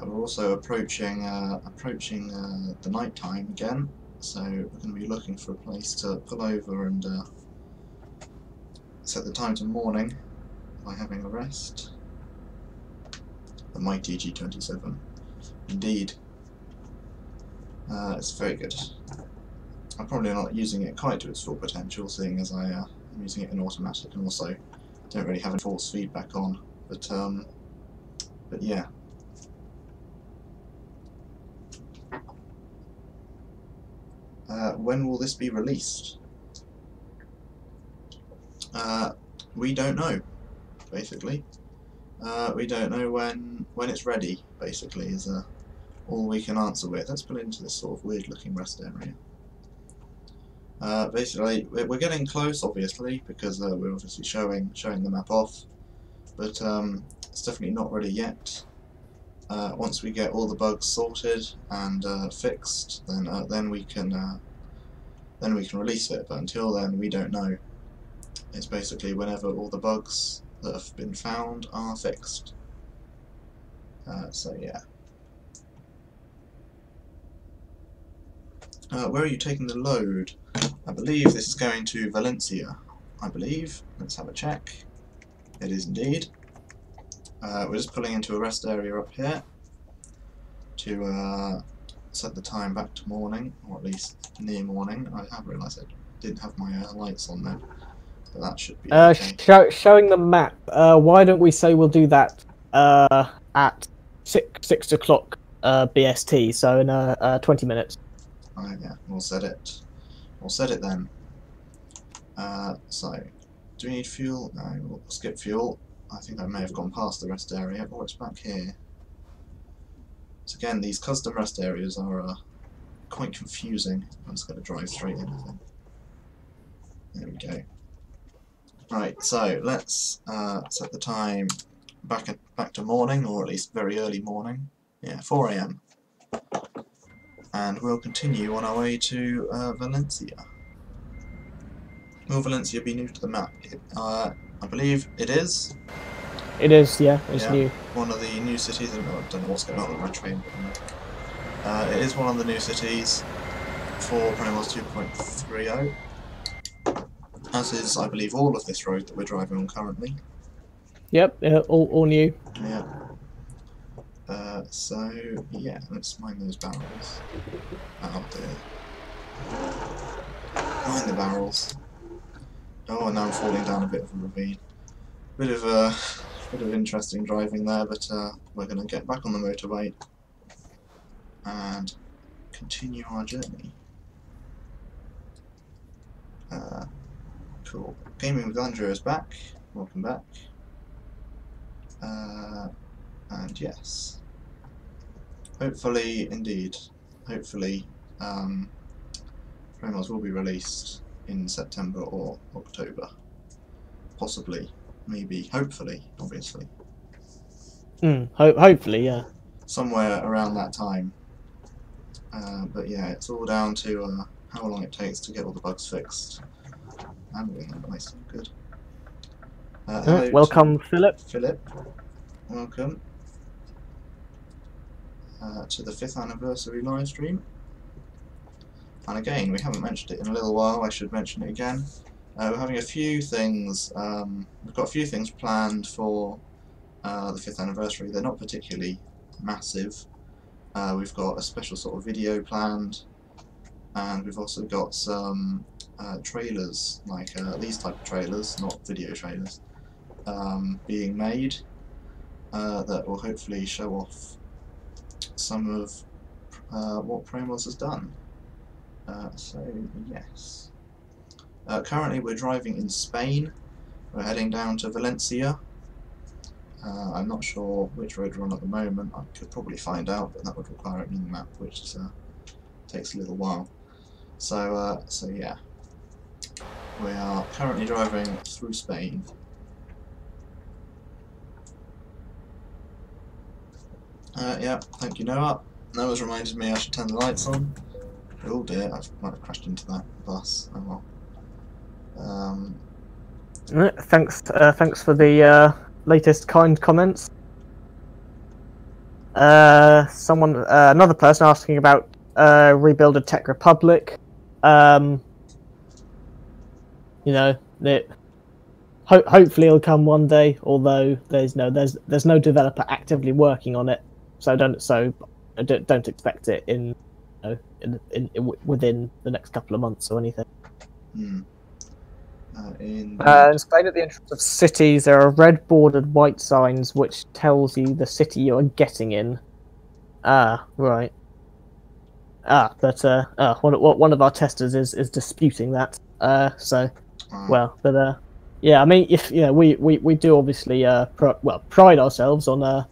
We're also approaching the night time again, so we're going to be looking for a place to pull over and set the time to morning by having a rest. The mighty G27. Indeed. It's very good. I'm probably not using it quite to its full potential, seeing as I'm using it in automatic and also don't really have any force feedback on. But yeah. When will this be released? We don't know, basically. We don't know when it's ready, basically, is all we can answer with. Let's pull into this sort of weird looking rest area. Basically, we're getting close, obviously, because we're obviously showing the map off, but it's definitely not ready yet. Once we get all the bugs sorted and fixed, then we can release it. But until then, we don't know. It's basically whenever all the bugs that have been found are fixed. So yeah. Where are you taking the load? I believe this is going to Valencia. I believe. Let's have a check. It is indeed. We're just pulling into a rest area up here to set the time back to morning, or at least near morning. I have realised I didn't have my lights on there, but that should be okay. Showing the map. Why don't we say we'll do that at 6 o'clock BST, so in 20 minutes. Oh yeah, we'll set it. We'll set it then. So, do we need fuel? No, we'll skip fuel. I think I may have gone past the rest area. Oh, it's back here. So again, these custom rest areas are quite confusing. I'm just going to drive straight in, I think. There we go. Right, so let's set the time back to morning, or at least very early morning. Yeah, 4 AM. And we'll continue on our way to Valencia. Will Valencia be new to the map? I believe it is. It is, yeah, it's new. One of the new cities. I don't know what's going on with my train. It is one of the new cities for ProMods 2.30. As is, I believe, all of this road that we're driving on currently. Yep, all new. Yeah. So, yeah, let's mine those barrels. Oh dear. Mine the barrels. Oh, and now I'm falling down a bit of a ravine. Bit of interesting driving there, but we're going to get back on the motorway and continue our journey. Cool. Gaming with Andrew is back. Welcome back. And yes, hopefully, indeed, hopefully, ProMods will be released in September or October. Possibly, maybe, hopefully, obviously. Hopefully, yeah. Somewhere around that time. But yeah, it's all down to how long it takes to get all the bugs fixed. And we're getting nice, good. Welcome, Philip. Philip, welcome to the 5th anniversary live stream. And again, we haven't mentioned it in a little while. I should mention it again. We're having a few things. We've got a few things planned for the 5th anniversary. They're not particularly massive. We've got a special sort of video planned, and we've also got some trailers, like these type of trailers, not video trailers, being made that will hopefully show off some of what ProMods has done. So yes. Currently we're driving in Spain. We're heading down to Valencia. I'm not sure which road we're on at the moment. I could probably find out, but that would require a new map, which takes a little while. So yeah, we are currently driving through Spain. Yeah, thank you, Noah. Noah's reminded me I should turn the lights on. Oh dear, I might have crashed into that bus. Oh well. Thanks for the latest kind comments. Another person asking about rebuild of Tech Republic. You know, hopefully it'll come one day. Although there's no developer actively working on it, so don't expect it within the next couple of months or anything. In Spain, at the entrance of cities, there are red bordered white signs which tells you the city you are getting in. Ah, right. But one of our testers is disputing that. Yeah, I mean, if we do obviously pride ourselves on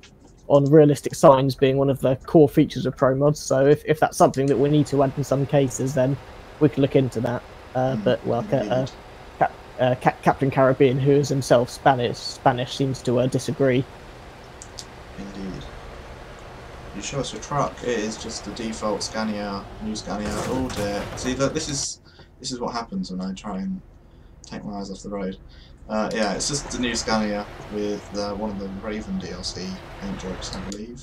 realistic signs being one of the core features of ProMods. So if that's something that we need to add in some cases, then we can look into that. Captain Caribbean, who is himself Spanish, seems to disagree. Indeed. You show us your truck. It is just the default Scania, new Scania. Oh dear. See, look, this is what happens when I try and take my eyes off the road. Yeah, it's just the new Scania with one of the Raven DLC paint jobs, I believe.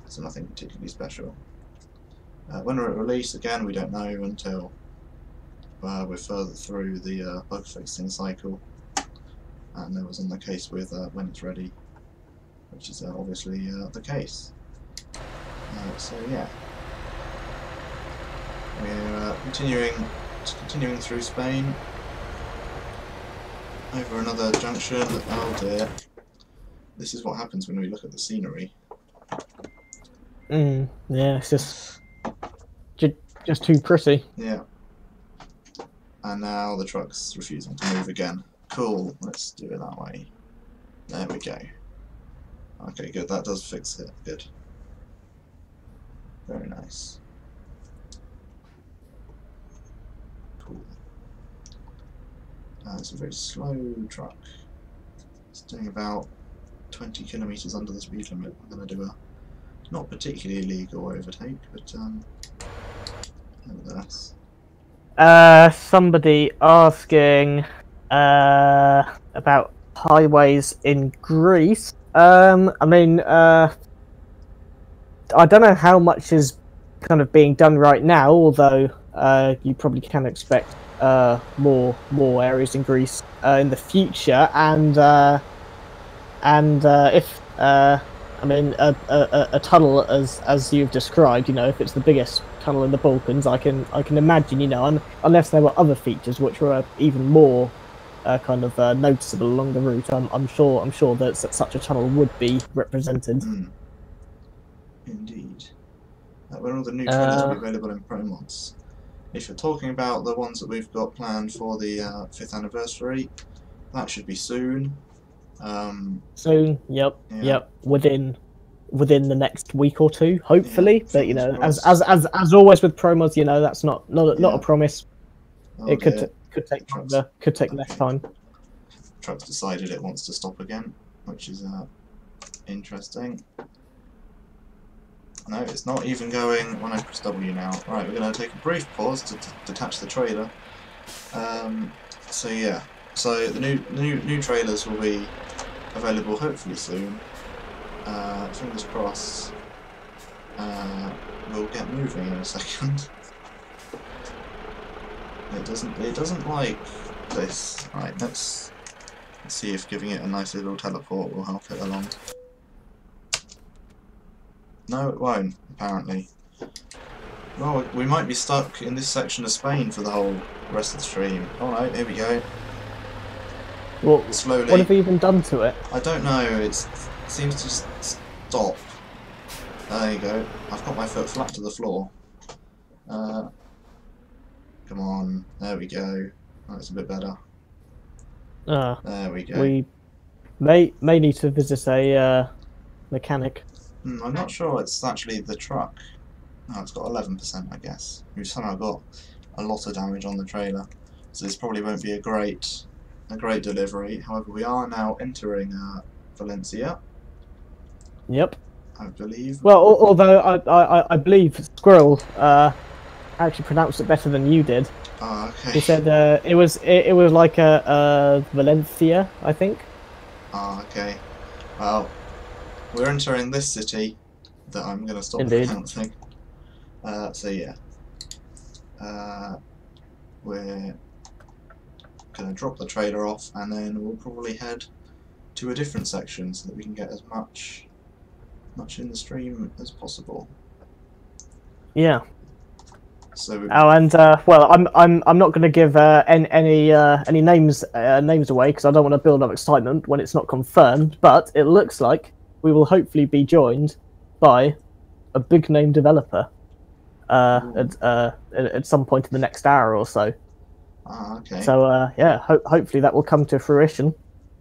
So nothing particularly special. When will it release? Again, we don't know until we're further through the bug fixing cycle, and that was in the case with when it's ready, which is obviously the case. So yeah, we're continuing through Spain over another junction. Oh dear, this is what happens when we look at the scenery. Yeah, it's just too pretty. Yeah. And now the truck's refusing to move again. Cool, let's do it that way. There we go. Okay, good, that does fix it. Good. Very nice. Cool. It's a very slow truck. It's doing about 20 kilometers under the speed limit. I'm going to do a not particularly illegal overtake, but nevertheless. Somebody asking about highways in Greece. I mean, I don't know how much is kind of being done right now, although you probably can expect more areas in Greece in the future, and if I mean a tunnel as you've described, if it's the biggest tunnel in the Balkans, I can imagine, unless there were other features which were even more kind of noticeable along the route, I'm sure that such a tunnel would be represented. Indeed. When all the new trailers will be available in ProMods. If you're talking about the ones that we've got planned for the 5th anniversary, that should be soon. Soon, yep. Within the next week or two, hopefully. Yeah, but as always with ProMods, that's not a promise. Oh, it could take longer, could take less time. Truck's decided it wants to stop again, which is interesting. No, it's not even going when I press W now. Right, we're going to take a brief pause to detach the trailer. So yeah, so the new trailers will be available hopefully soon. Fingers crossed. We'll get moving in a second. It doesn't like this. Right, let's see if giving it a nice little teleport will help it along. No, it won't, apparently. Well, we might be stuck in this section of Spain for the whole rest of the stream. Oh no, here we go. Well, slowly. What have we even done to it? I don't know, it seems to just stop. There you go. I've got my foot flat to the floor. Come on, there we go. That's a bit better. There we go. We may need to visit a mechanic. I'm not sure it's actually the truck. No, it's got 11%, I guess. We've somehow got a lot of damage on the trailer, so this probably won't be a great delivery. However, we are now entering Valencia. Yep. I believe. Well, although I believe Squirrel actually pronounced it better than you did. Oh, okay. He said it was like a Valencia, I think. Oh, okay. Well, we're entering this city that I'm going to stop Indeed. pronouncing. So yeah, we're going to drop the trailer off, and then we'll probably head to a different section so that we can get as much in the stream as possible. Yeah. So oh, and well, I'm not going to give any names away because I don't want to build up excitement when it's not confirmed. But it looks like we will hopefully be joined by a big name developer at some point in the next hour or so. okay. So yeah, hopefully that will come to fruition.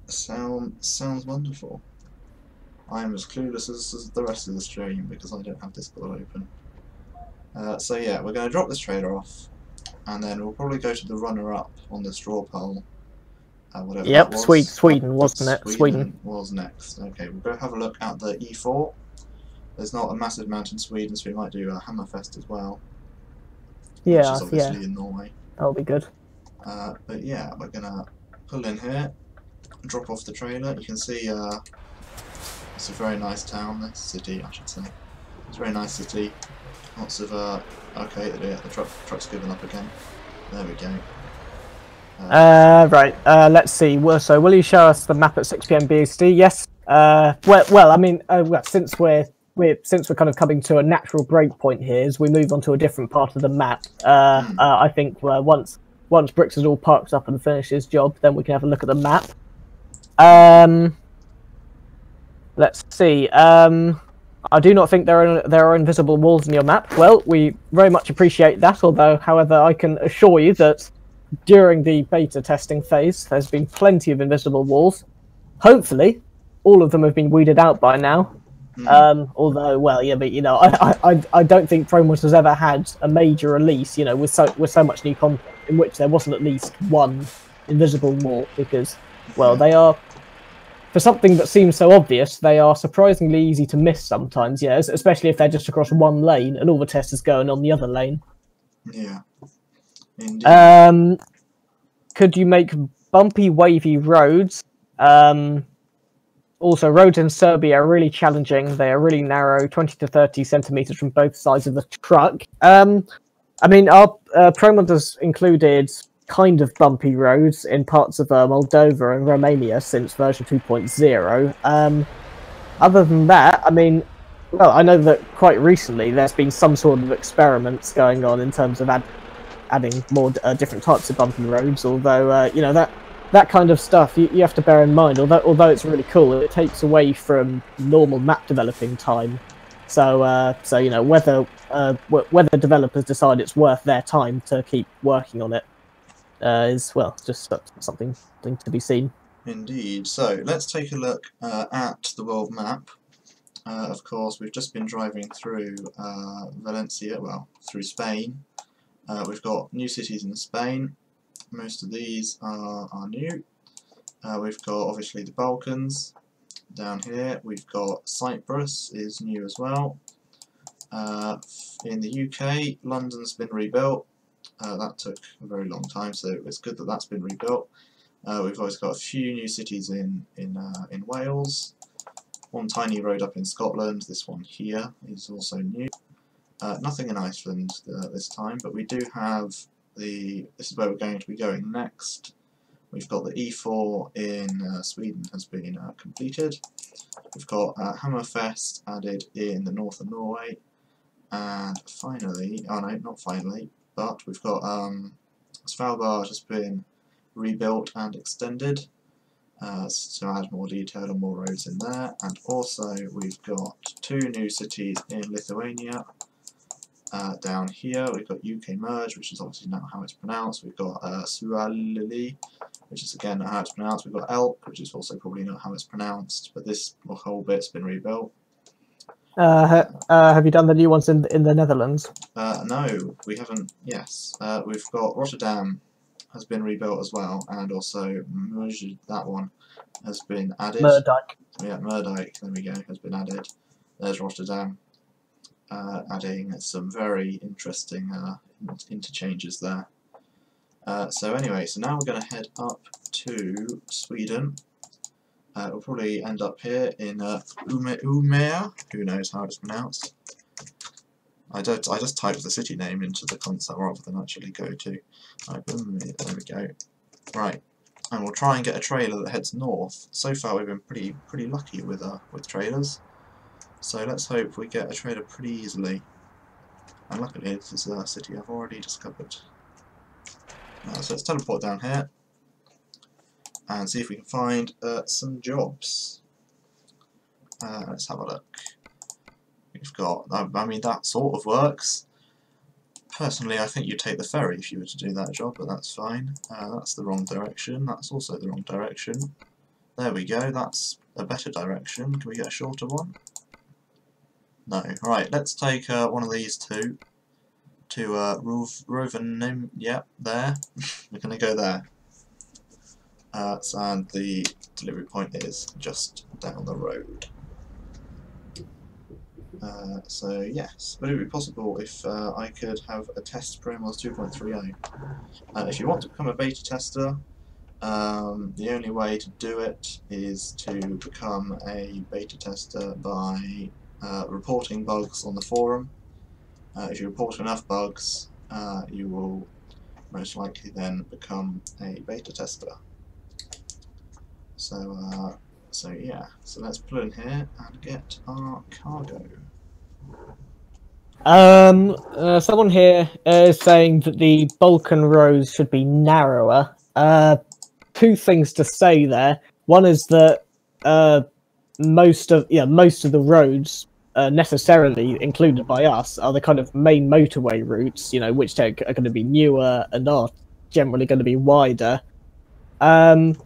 Sounds wonderful. I am as clueless as the rest of the stream because I don't have Discord open. So yeah, we're going to drop this trailer off, and then we'll probably go to the runner-up on the straw poll. Whatever that was. Sweden, wasn't it? Sweden was next. Okay, we'll go have a look at the E4. There's not a massive amount in Sweden, so we might do a Hammerfest as well. Yeah, which is obviously in Norway. That'll be good. But yeah, we're gonna pull in here, drop off the trailer. You can see it's a very nice town, this city, I should say. It's a very nice city. Lots of okay, the truck's given up again. There we go. Right. Let's see. So, will you show us the map at 6 PM BST? Yes. Well, I mean, since we're kind of coming to a natural break point here, as we move on to a different part of the map, I think once Bricks is all parked up and finished his job, then we can have a look at the map. Let's see. I do not think there are invisible walls in your map. Well, we very much appreciate that. Although, however, I can assure you that during the beta testing phase, there's been plenty of invisible walls. Hopefully, all of them have been weeded out by now. Although, well, yeah, but I don't think ProMods has ever had a major release, with so much new content in which there wasn't at least one invisible wall, because, well, they are, for something that seems so obvious, they are surprisingly easy to miss sometimes. Yeah, especially if they're just across one lane and all the test is going on the other lane. Yeah. Indeed. Could you make bumpy, wavy roads? Also, roads in Serbia are really challenging. They are really narrow, 20 to 30 centimeters from both sides of the truck. I mean, our ProMods has included kind of bumpy roads in parts of Moldova and Romania since version 2.0. Other than that, I mean, well, I know that quite recently there's been some sort of experiments going on in terms of adding more different types of bumpy roads, although that kind of stuff you have to bear in mind. Although it's really cool, it takes away from normal map developing time. So whether developers decide it's worth their time to keep working on it is, well, just something to be seen. Indeed. So let's take a look at the world map. Of course, we've just been driving through Valencia, well, through Spain. We've got new cities in Spain. Most of these are new. We've got obviously the Balkans down here. We've got Cyprus is new as well. In the UK, London's been rebuilt. That took a very long time, so it's good that that's been rebuilt. We've always got a few new cities in Wales. One tiny road up in Scotland. This one here is also new. Nothing in Iceland this time, but we do have this is where we're going to be going next. We've got the E4 in Sweden has been completed. We've got Hammerfest added in the north of Norway, and finally, oh no, not finally, but we've got Svalbard has been rebuilt and extended to add more detail and more roads in there, and also we've got two new cities in Lithuania. Down here we've got UK Merge, which is obviously not how it's pronounced. We've got Sualili, which is again not how it's pronounced. We've got Elk, which is also probably not how it's pronounced, but this whole bit's been rebuilt. Have you done the new ones in the Netherlands? No, we haven't. Yes, we've got Rotterdam has been rebuilt as well, and also Merge, that one has been added. Moerdijk. Yeah, Moerdijk, there we go, has been added. There's Rotterdam, adding some very interesting interchanges there. So anyway, so now we're going to head up to Sweden. We'll probably end up here in Umeå. Who knows how it's pronounced? I just typed the city name into the console rather than actually go to. Right, there we go. Right, and we'll try and get a trailer that heads north. So far we've been pretty lucky with trailers. So let's hope we get a trailer pretty easily. And luckily this is a city I've already discovered. So let's teleport down here and see if we can find some jobs. Let's have a look. We've got, I mean, that sort of works. Personally, I think you'd take the ferry if you were to do that job, but that's fine. That's the wrong direction. That's also the wrong direction. There we go. That's a better direction. Can we get a shorter one? No. Right, let's take one of these two to Rovaniemi. Yep, there. We're going to go there. And the delivery point is just down the road. So yes, would it be possible if I could have a test ProMods 2.30? If you want to become a beta tester, the only way to do it is to become a beta tester by reporting bugs on the forum. If you report enough bugs, you will most likely then become a beta tester. So yeah, so let's pull in here and get our cargo. Someone here is saying that the Balkan roads should be narrower. Two things to say there. One is that most of the roads necessarily included by us are the kind of main motorway routes, you know, which are going to be newer and are generally going to be wider. And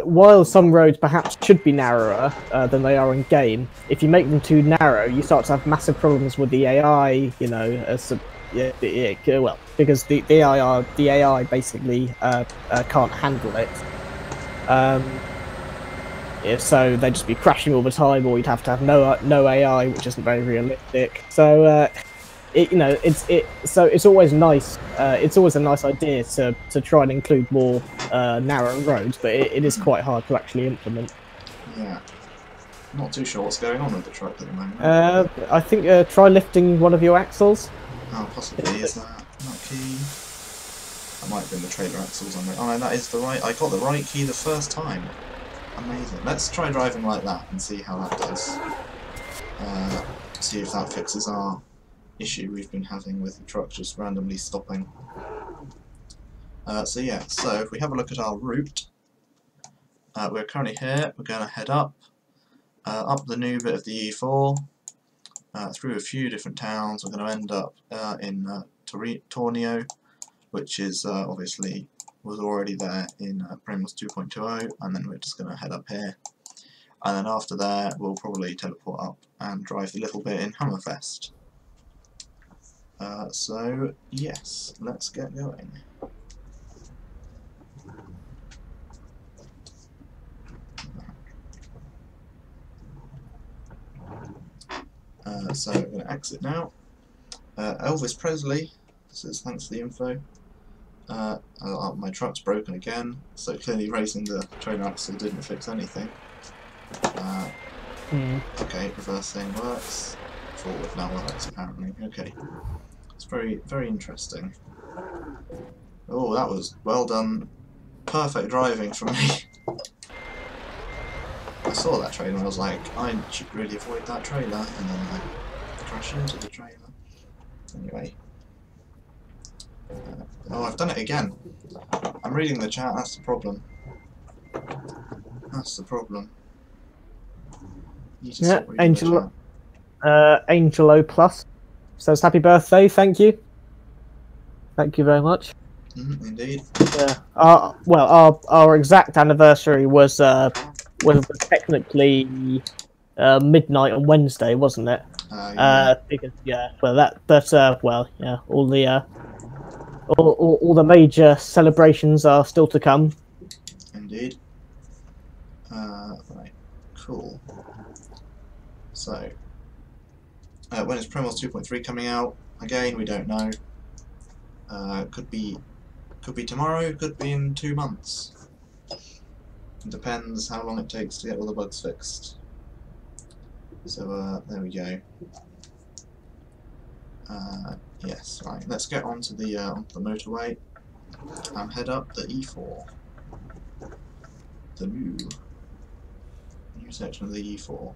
while some roads perhaps should be narrower than they are in game, if you make them too narrow, you start to have massive problems with the AI. You know, well, because the AI basically can't handle it. So they'd just be crashing all the time, or you'd have to have no AI, which isn't very realistic. So it's always nice. It's always a nice idea to try and include more narrow roads, but it is quite hard to actually implement. Yeah, not too sure what's going on with the truck at the moment. I think try lifting one of your axles. Oh, possibly. Is that key? That might have been the trailer axles on it. Oh, no, that is the right. I got the right key the first time. Amazing. Let's try driving like that and see how that does. See if that fixes our issue we've been having with the truck just randomly stopping. So yeah, so if we have a look at our route, we're currently here. We're going to head up the new bit of the E4, through a few different towns. We're going to end up in Tornio, which is obviously was already there in ProMods 2.20, and then we're just going to head up here. And then after there, we'll probably teleport up and drive the little bit in Hammerfest. So yes, let's get going. So we're going to exit now. Elvis Presley says thanks for the info. My truck's broken again, so clearly raising the trailer axle didn't fix anything. Okay, reversing works. Forward now works apparently. Okay. It's very, very interesting. Oh, that was well done. Perfect driving from me. I saw that trailer and I was like, I should really avoid that trailer, and then I crashed into the trailer. Anyway. Oh, I've done it again. I'm reading the chat, that's the problem. That's the problem. Yeah, Angelo Plus says happy birthday, thank you. Thank you very much. Indeed. Yeah. Our exact anniversary was technically midnight on Wednesday, wasn't it? Yeah. Because all the major celebrations are still to come. Indeed. Right. Cool. So, when is ProMods 2.3 coming out? Again, we don't know. Could be tomorrow, could be in 2 months. It depends how long it takes to get all the bugs fixed. So there we go. Yes, right. Let's get onto the motorway and head up the E4, the new section of the E4.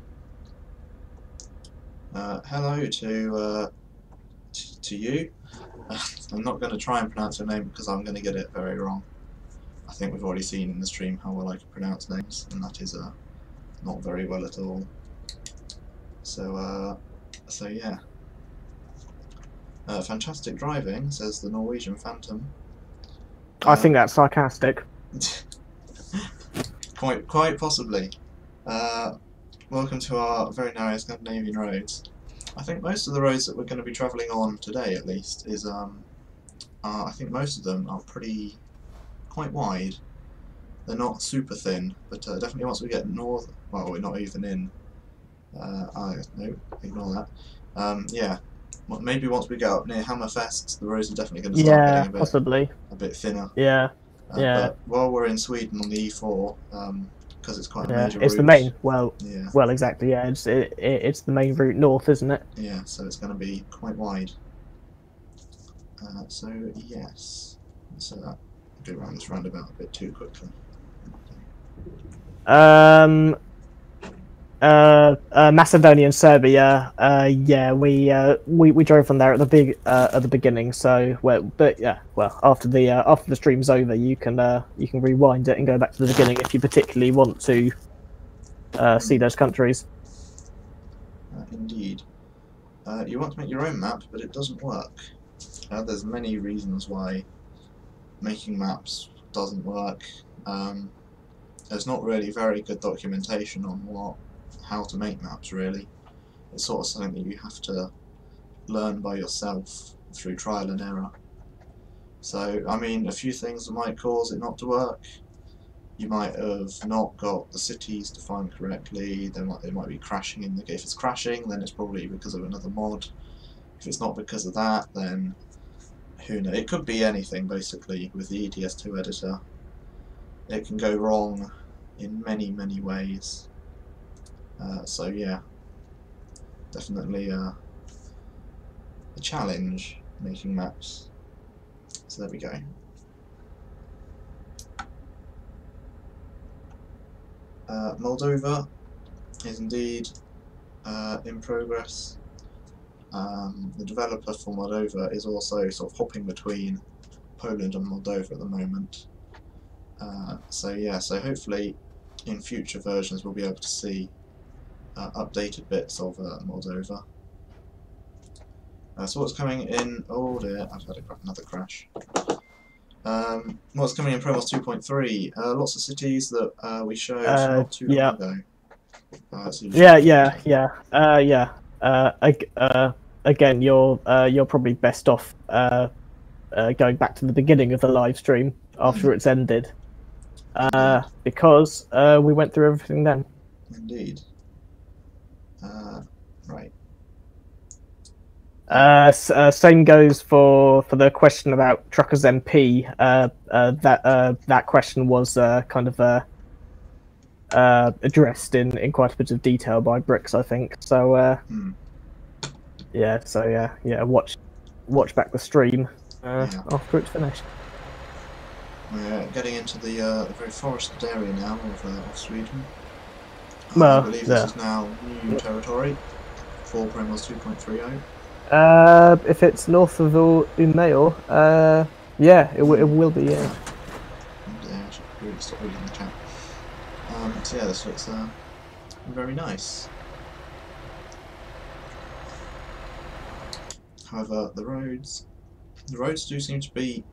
Hello to you. I'm not going to try and pronounce your name because I'm going to get it very wrong. I think we've already seen in the stream how well I can pronounce names, and that is not very well at all. So yeah. Fantastic driving, says the Norwegian Phantom. I think that's sarcastic. quite possibly. Welcome to our very narrow Scandinavian roads. I think most of the roads that we're going to be travelling on today, at least, is I think most of them are quite wide. They're not super thin, but definitely once we get north, well, we're not even in. No, ignore that. Yeah. Well, maybe once we get up near Hammerfest, the roads are definitely going to start getting possibly a bit thinner. Yeah. But while we're in Sweden on the E4, because it's quite a major route. It's the main. Well, yeah. Well, exactly. Yeah, it's the main route north, isn't it? Yeah, so it's going to be quite wide. So yes, so that go around this roundabout a bit too quickly. Macedonia and Serbia. Yeah, we drove from there at the beginning. So after the stream's over, you can rewind it and go back to the beginning if you particularly want to see those countries. Indeed. You want to make your own map, but it doesn't work. There's many reasons why making maps doesn't work. There's not really very good documentation on how to make maps, really. It's sort of something that you have to learn by yourself through trial and error. So, I mean, a few things that might cause it not to work. You might have not got the cities defined correctly. They might be crashing in the game. If it's crashing, then it's probably because of another mod. If it's not because of that, then who knows? It could be anything, basically, with the ETS2 editor. It can go wrong in many ways. So yeah, definitely a challenge making maps. So there we go. Moldova is indeed in progress. The developer for Moldova is also sort of hopping between Poland and Moldova at the moment. So yeah, so hopefully in future versions we'll be able to see updated bits of Moldova. So what's coming in? Oh dear, I've had another crash. What's coming in ProMods 2.3? Lots of cities that we showed not too long ago. Again, you're probably best off going back to the beginning of the live stream after it's ended, because we went through everything then. Indeed. Right. Same goes for the question about Truckers MP. That question was kind of addressed in quite a bit of detail by Bricks, I think. So yeah. Watch back the stream after it's finished. We're getting into the very forested area now of Sweden. Well, I believe this is now new territory for ProMods 2.30. If it's north of Umeå, yeah, it will be. Yeah. I should really stop reading the chat. So yeah, this looks very nice. However, the roads do seem to be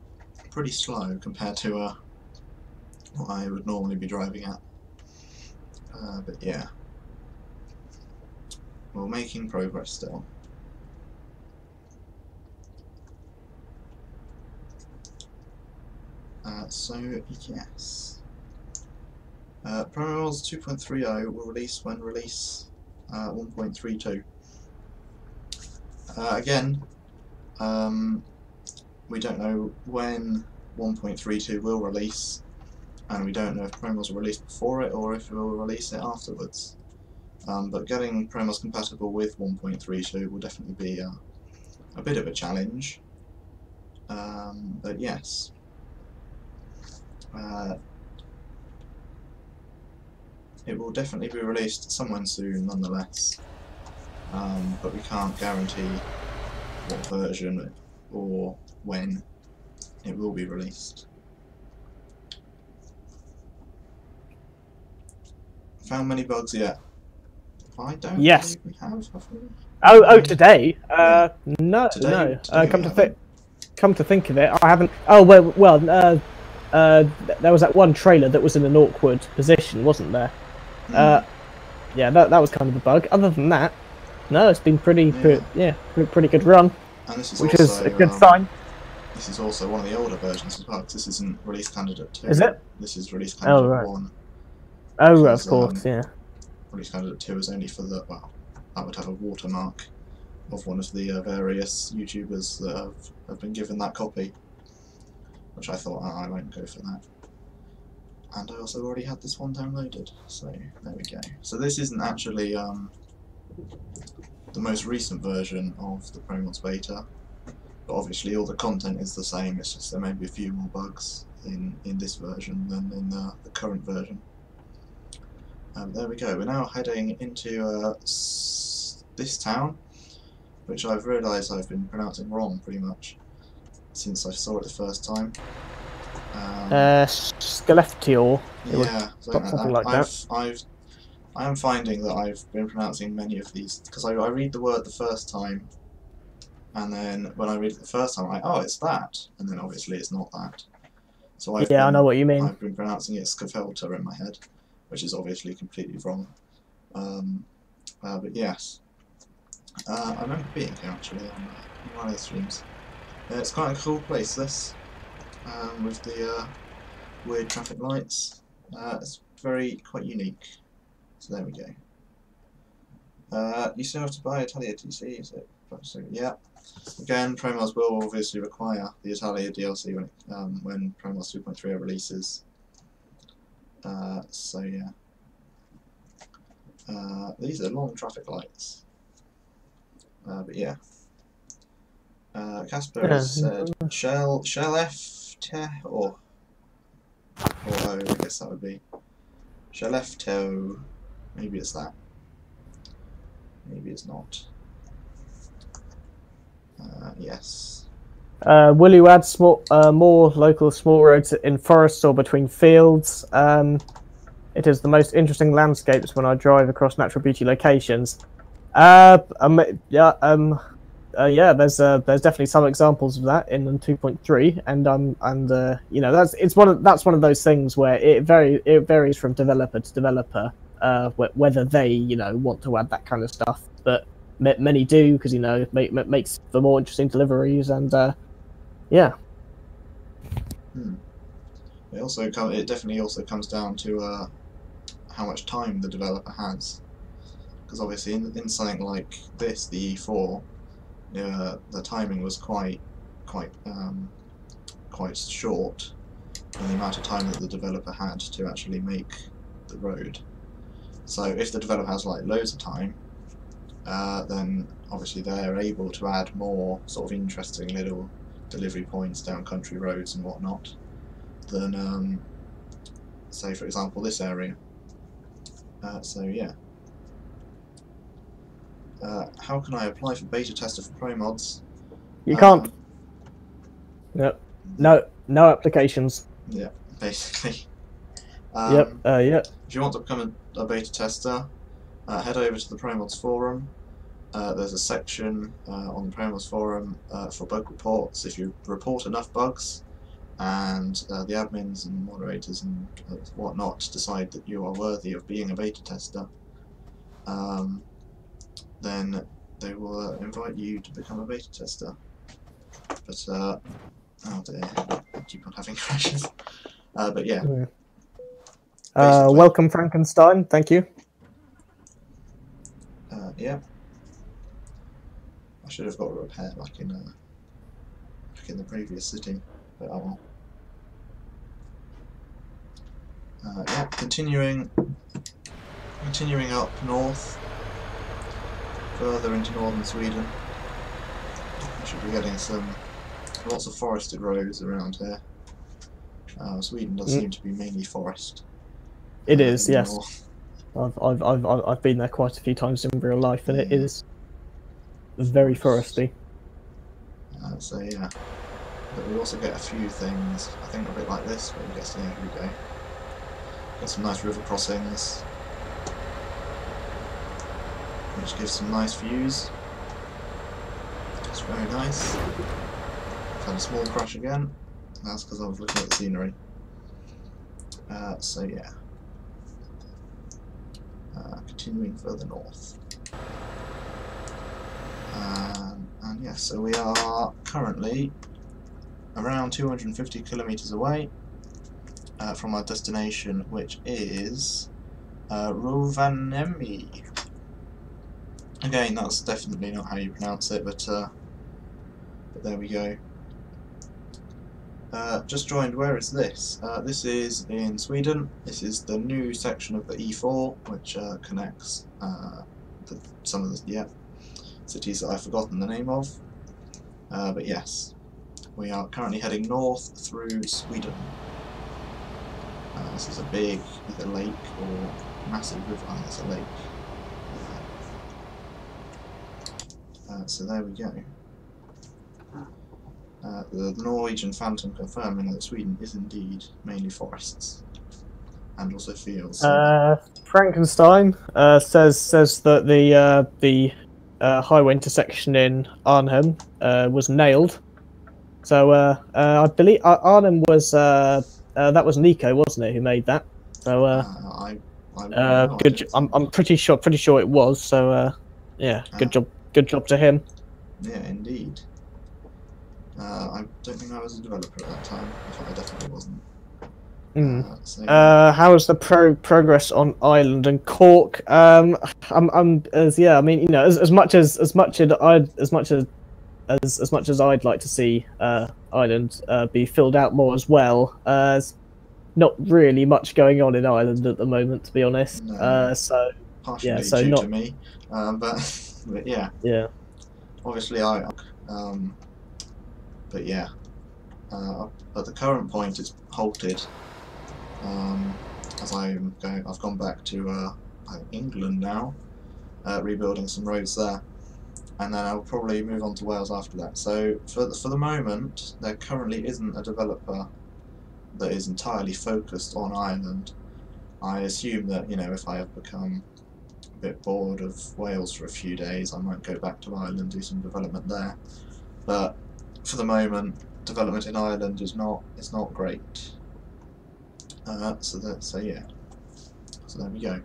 pretty slow compared to what I would normally be driving at. But yeah, we're making progress still. So yes, ProMods 2.30 will release when release 1.32. Again, we don't know when 1.32 will release, and we don't know if ProMods will release before it or if it will release it afterwards. But getting ProMods compatible with 1.32 will definitely be a bit of a challenge. But yes. It will definitely be released sometime soon nonetheless. But we can't guarantee what version or when it will be released. Found many bugs yet? I don't Yes. believe we have we? Oh, today? Yeah. No, Today, no. today Come to think of it, I haven't. Oh well. There was that one trailer that was in an awkward position, wasn't there? Yeah, that was kind of a bug. Other than that, no, it's been pretty good run, and this is which also, is a good sign. This is also one of the older versions as well, because this isn't release candidate 2. Is it? This is release candidate 1. Oh, of course, yeah. Release candidate 2 is only for the, well, that would have a watermark of one of the various YouTubers that have been given that copy, which I thought, I won't go for that. And I also already had this one downloaded, so there we go. So this isn't actually the most recent version of the ProMods beta, but obviously all the content is the same, it's just there may be a few more bugs in this version than in the current version. There we go, we're now heading into this town, which I've realised I've been pronouncing wrong pretty much since I saw it the first time. Skellefteor. Yeah, something like that. I am finding that I've been pronouncing many of these, because I read the word the first time, and then when I read it the first time, I'm like, oh, it's that, and then obviously it's not that. So I know what you mean. I've been pronouncing it Skellefteor in my head, which is obviously completely wrong. But yes, I remember being here actually on one of the streams. It's quite a cool place, this, with the weird traffic lights. It's quite unique. So there we go. You still have to buy Italia TC, is it? So, yeah. Again, ProMods will obviously require the Italia DLC when ProMods 2.3 releases. So yeah. These are long traffic lights. But yeah. Casper has said Shell F or O, I guess that would be. Skellefteå. Maybe it's that. Maybe it's not. Yes. Will you add more local small roads in forests or between fields? It is the most interesting landscapes when I drive across natural beauty locations. Yeah, there's definitely some examples of that in 2.3, and you know, that's one of those things where it varies from developer to developer, whether they want to add that kind of stuff, but many do, because makes for more interesting deliveries, and yeah. It definitely also comes down to how much time the developer has, because obviously in something like this, the E4. The timing was quite short in the amount of time that the developer had to actually make the road. So if the developer has like loads of time, then obviously they're able to add more sort of interesting little delivery points down country roads and whatnot than say for example this area. So yeah. How can I apply for beta tester for ProMods? You can't. No applications. Yeah, basically. Yep. If you want to become a beta tester, head over to the ProMods forum. There's a section on the ProMods forum for bug reports. If you report enough bugs, and the admins and moderators and whatnot decide that you are worthy of being a beta tester, then they will invite you to become a beta tester. But oh dear, I keep on having crashes. But yeah. Welcome Frankenstein, thank you. Yep. I should have got a repair like in the previous city, but oh well. Yeah, continuing up north, further into northern Sweden. I should be getting lots of forested roads around here. Sweden does seem to be mainly forest. It is, yes. North. I've been there quite a few times in real life, and it is very foresty. So yeah, but we also get a few things. I think a bit like this, but I guess here we go. Got some nice river crossings, which gives some nice views. It's very nice. I've had a small crash again. That's because I was looking at the scenery. So yeah. Continuing further north. And yeah, so we are currently around 250 kilometers away from our destination, which is Rovaniemi. Again, that's definitely not how you pronounce it, but there we go. Just joined. Where is this? This is in Sweden. This is the new section of the E4, which connects some of the cities that I've forgotten the name of. But yes, we are currently heading north through Sweden. This is a big either lake or massive river. Oh, it's a lake. So there we go. The Norwegian Phantom confirming that Sweden is indeed mainly forests and also fields. Frankenstein says that the highway intersection in Arnhem was nailed. So I believe Arnhem was that was Nico, wasn't it, who made that? So good. I'm pretty sure it was. So yeah, good job to him. Yeah, indeed. I don't think I was a developer at that time. In fact, I definitely wasn't. So, how is the progress on Ireland and Cork? I mean, as much as I'd like to see Ireland be filled out more as well. There's not really much going on in Ireland at the moment, to be honest. No, so partially yeah, so due not to me, but yeah. Obviously, but yeah, at the current point, it's halted. As I've gone back to England now, rebuilding some roads there, and then I'll probably move on to Wales after that. So for the moment, there currently isn't a developer that is entirely focused on Ireland. I assume that if I have become a bit bored of Wales for a few days, I might go back to Ireland and do some development there. But for the moment, development in Ireland is not great. So yeah. So there we go.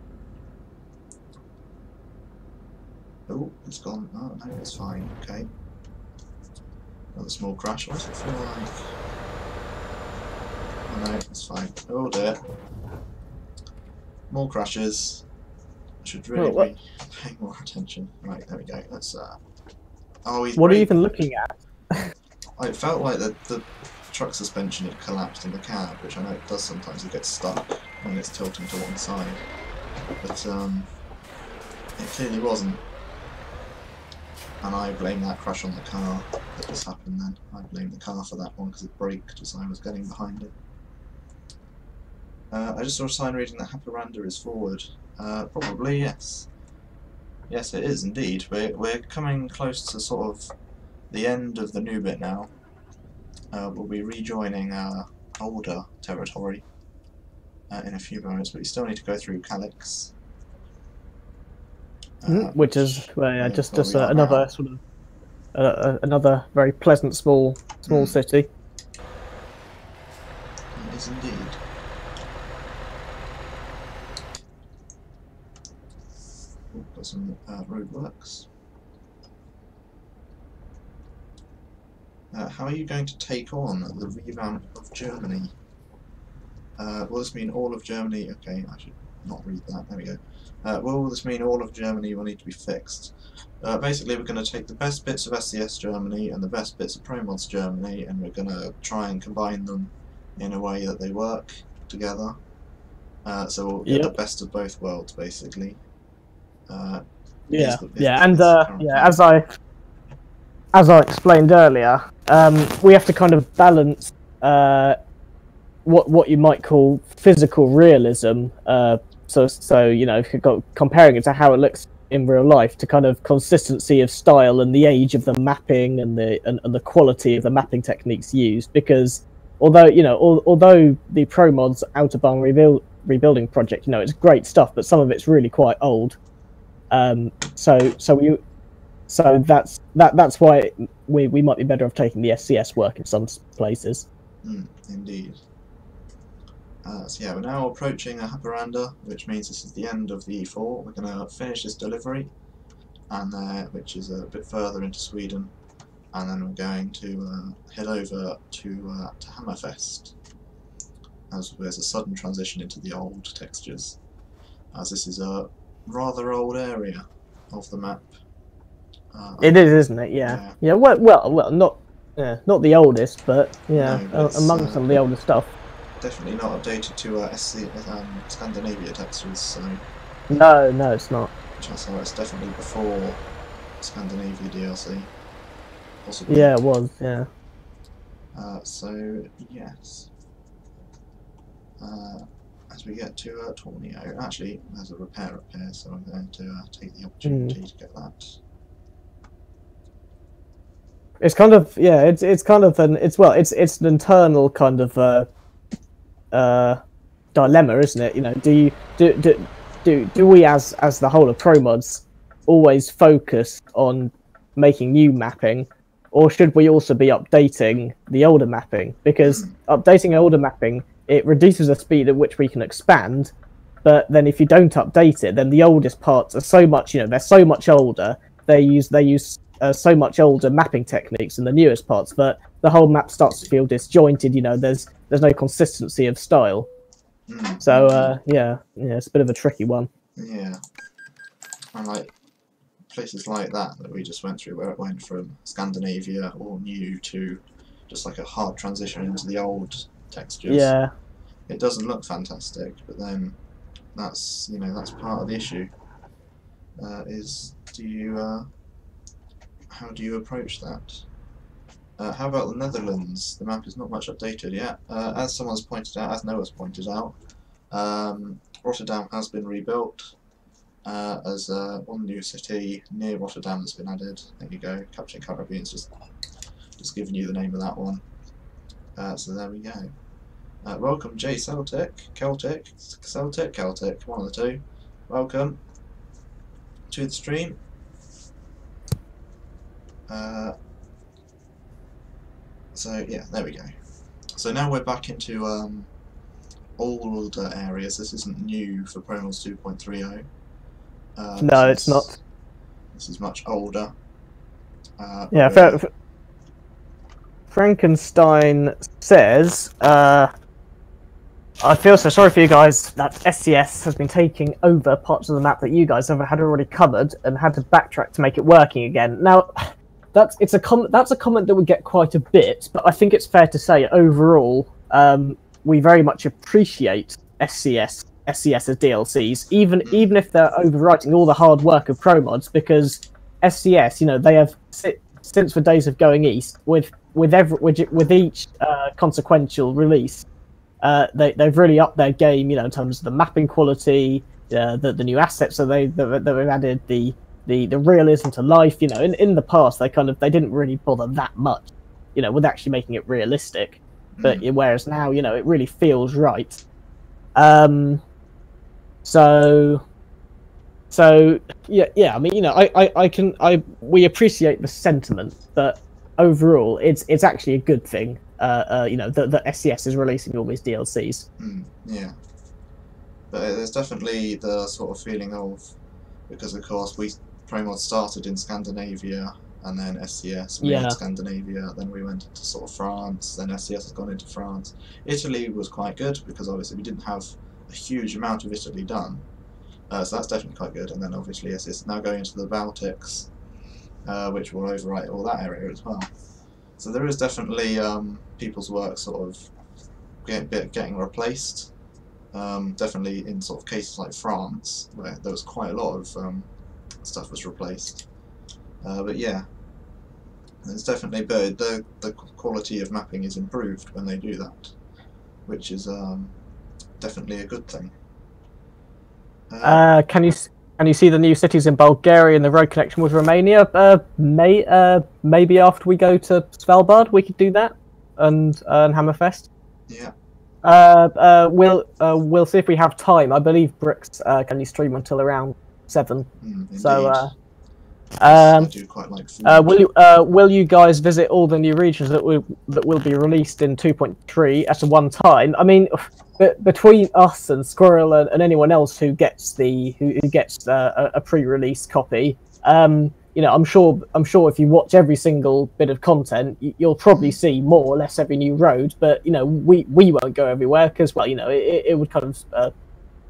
Oh, it's gone. Oh no, it's fine. Okay. Another small crash. What does it feel like? Oh no, it's fine. Oh dear. More crashes. I should really be paying more attention. Right, there we go. Let's. Oh, he's. What are you even looking at? It felt like the truck suspension had collapsed in the cab, which I know it does sometimes. It gets stuck when it's tilting to one side, but it clearly wasn't. And I blame that crash on the car that just happened then. I blame the car for that one because it braked as I was getting behind it. I just saw a sign reading that Haparanda is forward. Probably, yes. Yes, it is indeed. We're coming close to sort of the end of the new bit now. We'll be rejoining our older territory in a few moments, but we still need to go through Calix. Which is just another sort of another very pleasant small city. It is indeed. Got some roadworks. How are you going to take on the revamp of Germany? Will this mean all of Germany? Okay, not read that. There we go. Will this mean all of Germany will need to be fixed? Basically, we're going to take the best bits of SCS Germany and the best bits of ProMods Germany, and we're going to try and combine them in a way that they work together. So we'll get the best of both worlds, basically. Yeah, as I explained earlier, we have to kind of balance what you might call physical realism. So you know, comparing it to how it looks in real life, to kind of consistency of style and the age of the mapping and the quality of the mapping techniques used. Because although the ProMods Autobahn rebuilding project, you know, it's great stuff, but some of it's really quite old. So that's why we might be better off taking the SCS work in some places. Indeed. So yeah, we're now approaching a Haparanda, which means this is the end of the E4. We're going to finish this delivery, and which is a bit further into Sweden, and then we're going to head over to Hammerfest, as there's a sudden transition into the old textures, as this is a rather old area of the map. It is, isn't it? Yeah. Well, not the oldest, but yeah, no, but amongst some of the older stuff. Definitely not updated to Scandinavia textures, so... No, it's not. So it's definitely before Scandinavia DLC, possibly. Yeah, it was, yeah. So, yes. As we get to Tornio, actually, there's a repair up here, so I'm going to take the opportunity to get that. It's kind of, yeah, it's kind of it's an internal kind of dilemma, isn't it? You know, do we as the whole of ProMods always focus on making new mapping, or should we also be updating the older mapping? Because updating older mapping, it reduces the speed at which we can expand, but then if you don't update it, then the oldest parts are so much, you know, they're so much older. They use so much older mapping techniques than the newest parts, but the whole map starts to feel disjointed. You know, there's no consistency of style. So yeah, it's a bit of a tricky one. Yeah, and like places like that we just went through, where it went from Scandinavia all new to just like a hard transition into the old textures. Yeah, it doesn't look fantastic, but then that's part of the issue. How do you approach that? How about the Netherlands? The map is not much updated yet. As someone's pointed out, as Noah's pointed out, Rotterdam has been rebuilt as one new city near Rotterdam that's been added. There you go. Captain Caribbean's just giving you the name of that one. So there we go. Welcome, Jay Celtic, one of the two. Welcome to the stream. So yeah, there we go. So now we're back into older areas. This isn't new for ProMods 2.30. No, it's not. This is much older. Yeah, Frankenstein says, I feel so sorry for you guys that SCS has been taking over parts of the map that you guys had already covered and had to backtrack to make it working again. Now, that's a comment that we get quite a bit, but I think it's fair to say overall we very much appreciate SCS as DLCs, even if they're overwriting all the hard work of ProMods, because SCS, you know, they have since the days of Going East, with each consequential release, they've really upped their game, you know, in terms of the mapping quality, the new assets that they've added, the realism to life. You know, in the past they didn't really bother that much, you know, with actually making it realistic. But whereas now, you know, it really feels right. So yeah. I mean, you know, we appreciate the sentiment, but overall, it's actually a good thing. You know, that SCS is releasing all these DLCs. Yeah, but there's definitely the sort of feeling of, because of course ProMods started in Scandinavia, and then SCS made Scandinavia, then we went into sort of France, then SCS has gone into France. Italy was quite good because obviously we didn't have a huge amount of Italy done. So that's definitely quite good. And then obviously, yes, it's now going into the Baltics, which will overwrite all that area as well. So there is definitely people's work sort of getting replaced. Definitely in sort of cases like France, where there was quite a lot of stuff was replaced. But yeah, it's definitely the quality of mapping is improved when they do that, which is definitely a good thing. Can you see the new cities in Bulgaria and the road connection with Romania? Maybe after we go to Svalbard, we could do that and Hammerfest. Yeah. We'll see if we have time. I believe Brooks can only stream until around 7. So I do quite like food. will you guys visit all the new regions that will be released in 2.3 at one time? I mean, between us and Squirrel and anyone else who gets a pre-release copy, you know, I'm sure if you watch every single bit of content, you'll probably see more or less every new road. But you know, we won't go everywhere because, well, you know, it would kind of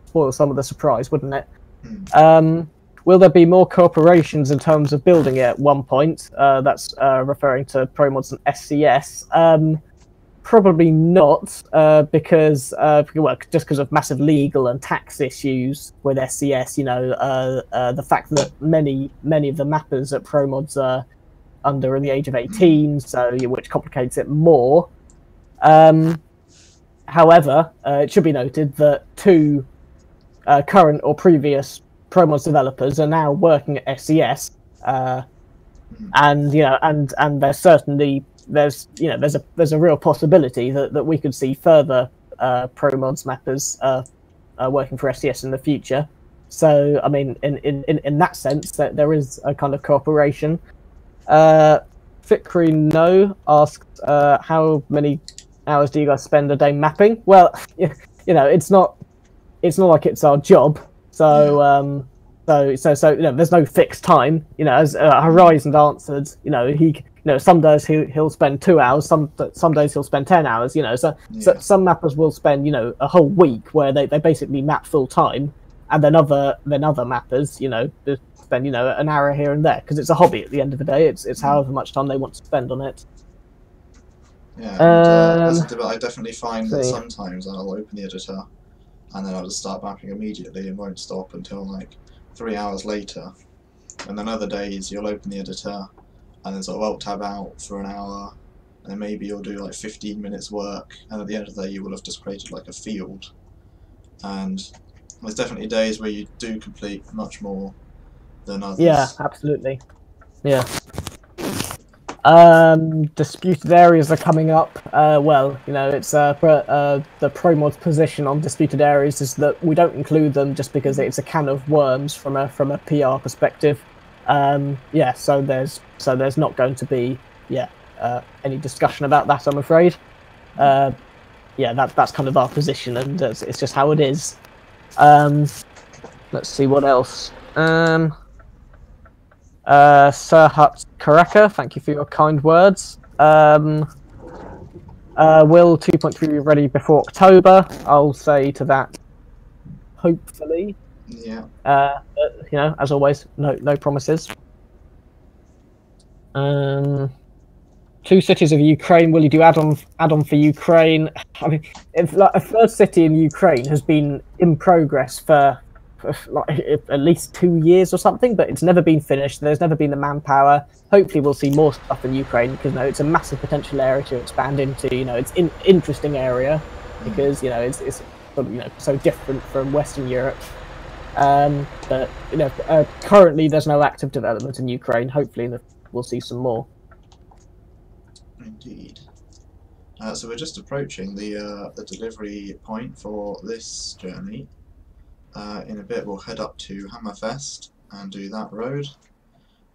spoil some of the surprise, wouldn't it? Will there be more cooperations in terms of building it at one point? That's referring to ProMods and SCS. Probably not, because well, just because of massive legal and tax issues with SCS. You know, the fact that many of the mappers at ProMods are under the age of 18, so which complicates it more. However, it should be noted that 2 current or previous ProMods developers are now working at SCS, and you know, and there's certainly there's a real possibility that we could see further ProMods mappers working for SCS in the future. So I mean, in that sense, that there is a kind of cooperation. Fikri No asks, how many hours do you guys spend a day mapping? Well, you know, it's not like it's our job. So so you know, there's no fixed time. You know, as Horizon answered, you know, some days he'll spend 2 hours, some days he'll spend 10 hours. You know, so some mappers will spend, you know, a whole week where they basically map full time, and then other mappers, you know, just spend, you know, an hour here and there because it's a hobby at the end of the day. It's however much time they want to spend on it. Yeah, and I definitely find that sometimes I'll open the editor and then I'll just start mapping immediately and won't stop until like 3 hours later. And then other days you'll open the editor and then sort of alt tab out for an hour, and then maybe you'll do like 15 minutes work, and at the end of the day you will have just created like a field. And there's definitely days where you do complete much more than others. Yeah, absolutely. Yeah. Disputed areas are coming up. Well, you know, it's the ProMods position on disputed areas is that we don't include them just because it's a can of worms from a PR perspective. Yeah, so there's not going to be any discussion about that, I'm afraid. Yeah, that's kind of our position, and it's just how it is. Let's see what else. Serhat Karaka, thank you for your kind words. Will 2.3 be ready before October? I'll say to that, hopefully. Yeah. But, you know, as always, no promises. 2 cities of Ukraine. Will you do add-on for Ukraine? I mean, if like a first city in Ukraine has been in progress for like at least 2 years or something, but it's never been finished. There's never been the manpower. Hopefully we'll see more stuff in Ukraine because, you know, it's a massive potential area to expand into. You know, it's an interesting area because, you know, it's sort of, you know, so different from Western Europe. But you know, currently there's no active development in Ukraine. Hopefully we'll see some more. Indeed. So we're just approaching the delivery point for this journey. In a bit we'll head up to Hammerfest and do that road,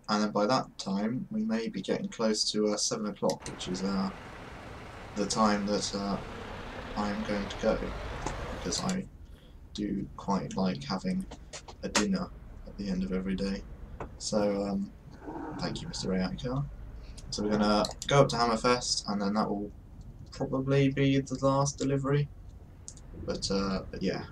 and then by that time we may be getting close to 7 o'clock, which is the time that I'm going to go, because I do quite like having a dinner at the end of every day. So thank you, Mr. Rayaka. So we're going to go up to Hammerfest, and then that will probably be the last delivery, but yeah.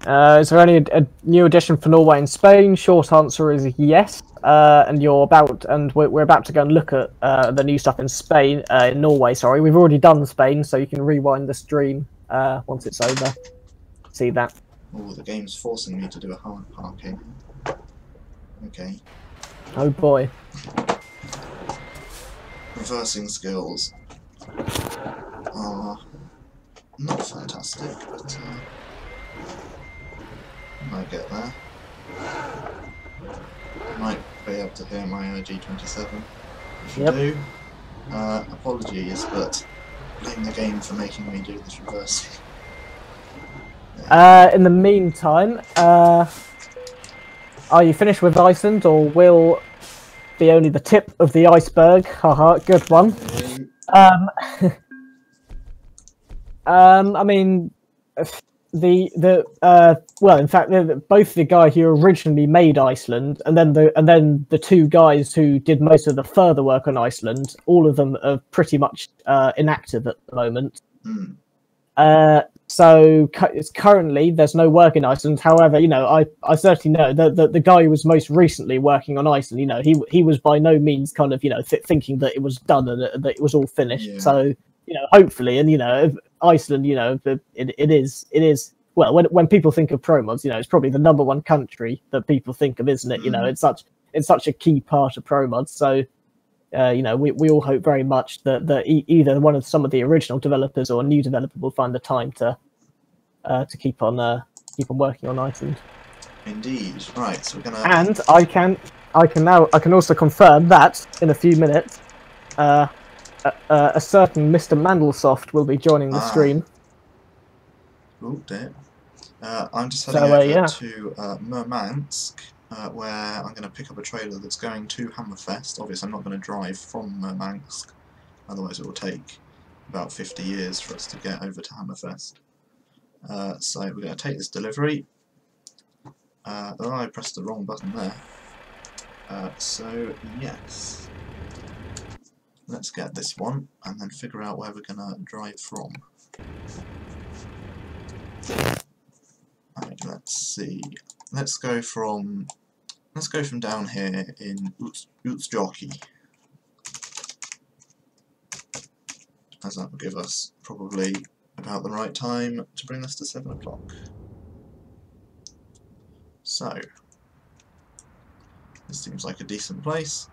Is there any a new addition for Norway and Spain? Short answer is yes. And we're about to go and look at the new stuff in Spain, in Norway. Sorry, we've already done Spain, so you can rewind the stream once it's over. See that? Oh, the game's forcing me to do a hard parking. Okay. Oh boy. Reversing skills are not fantastic, but I might get there. Might be able to hear my G27. If you do, apologies, but blame the game for making me do this reversing. In the meantime, are you finished with Iceland, or will be only the tip of the iceberg? Haha, good one. I mean, well, in fact, both the guy who originally made Iceland and then the two guys who did most of the further work on Iceland, all of them are pretty much inactive at the moment. So currently there's no work in Iceland. However, you know, I certainly know that the guy who was most recently working on Iceland, you know, he was by no means kind of, you know, thinking that it was done and that it was all finished. Yeah. So, you know, hopefully, and you know, Iceland, you know, it is well, when people think of ProMods, you know, it's probably the #1 country that people think of, isn't it? You know, it's such a key part of ProMods. So, you know, we all hope very much that either one of some of the original developers or a new developer will find the time to keep on working on Iceland. Indeed. Right. So we're gonna. And I can also confirm that in a few minutes, a certain Mr. Mandelsoft will be joining the stream. Oh dear. I'm just heading over to Murmansk, where I'm going to pick up a trailer that's going to Hammerfest. Obviously, I'm not going to drive from Murmansk, otherwise it will take about 50 years for us to get over to Hammerfest. So we're going to take this delivery. Oh, I pressed the wrong button there. So yes. Let's get this one, and then figure out where we're going to drive from. Right, let's see. Let's go from down here in Utsjoki, as that will give us probably about the right time to bring us to 7 o'clock. So this seems like a decent place.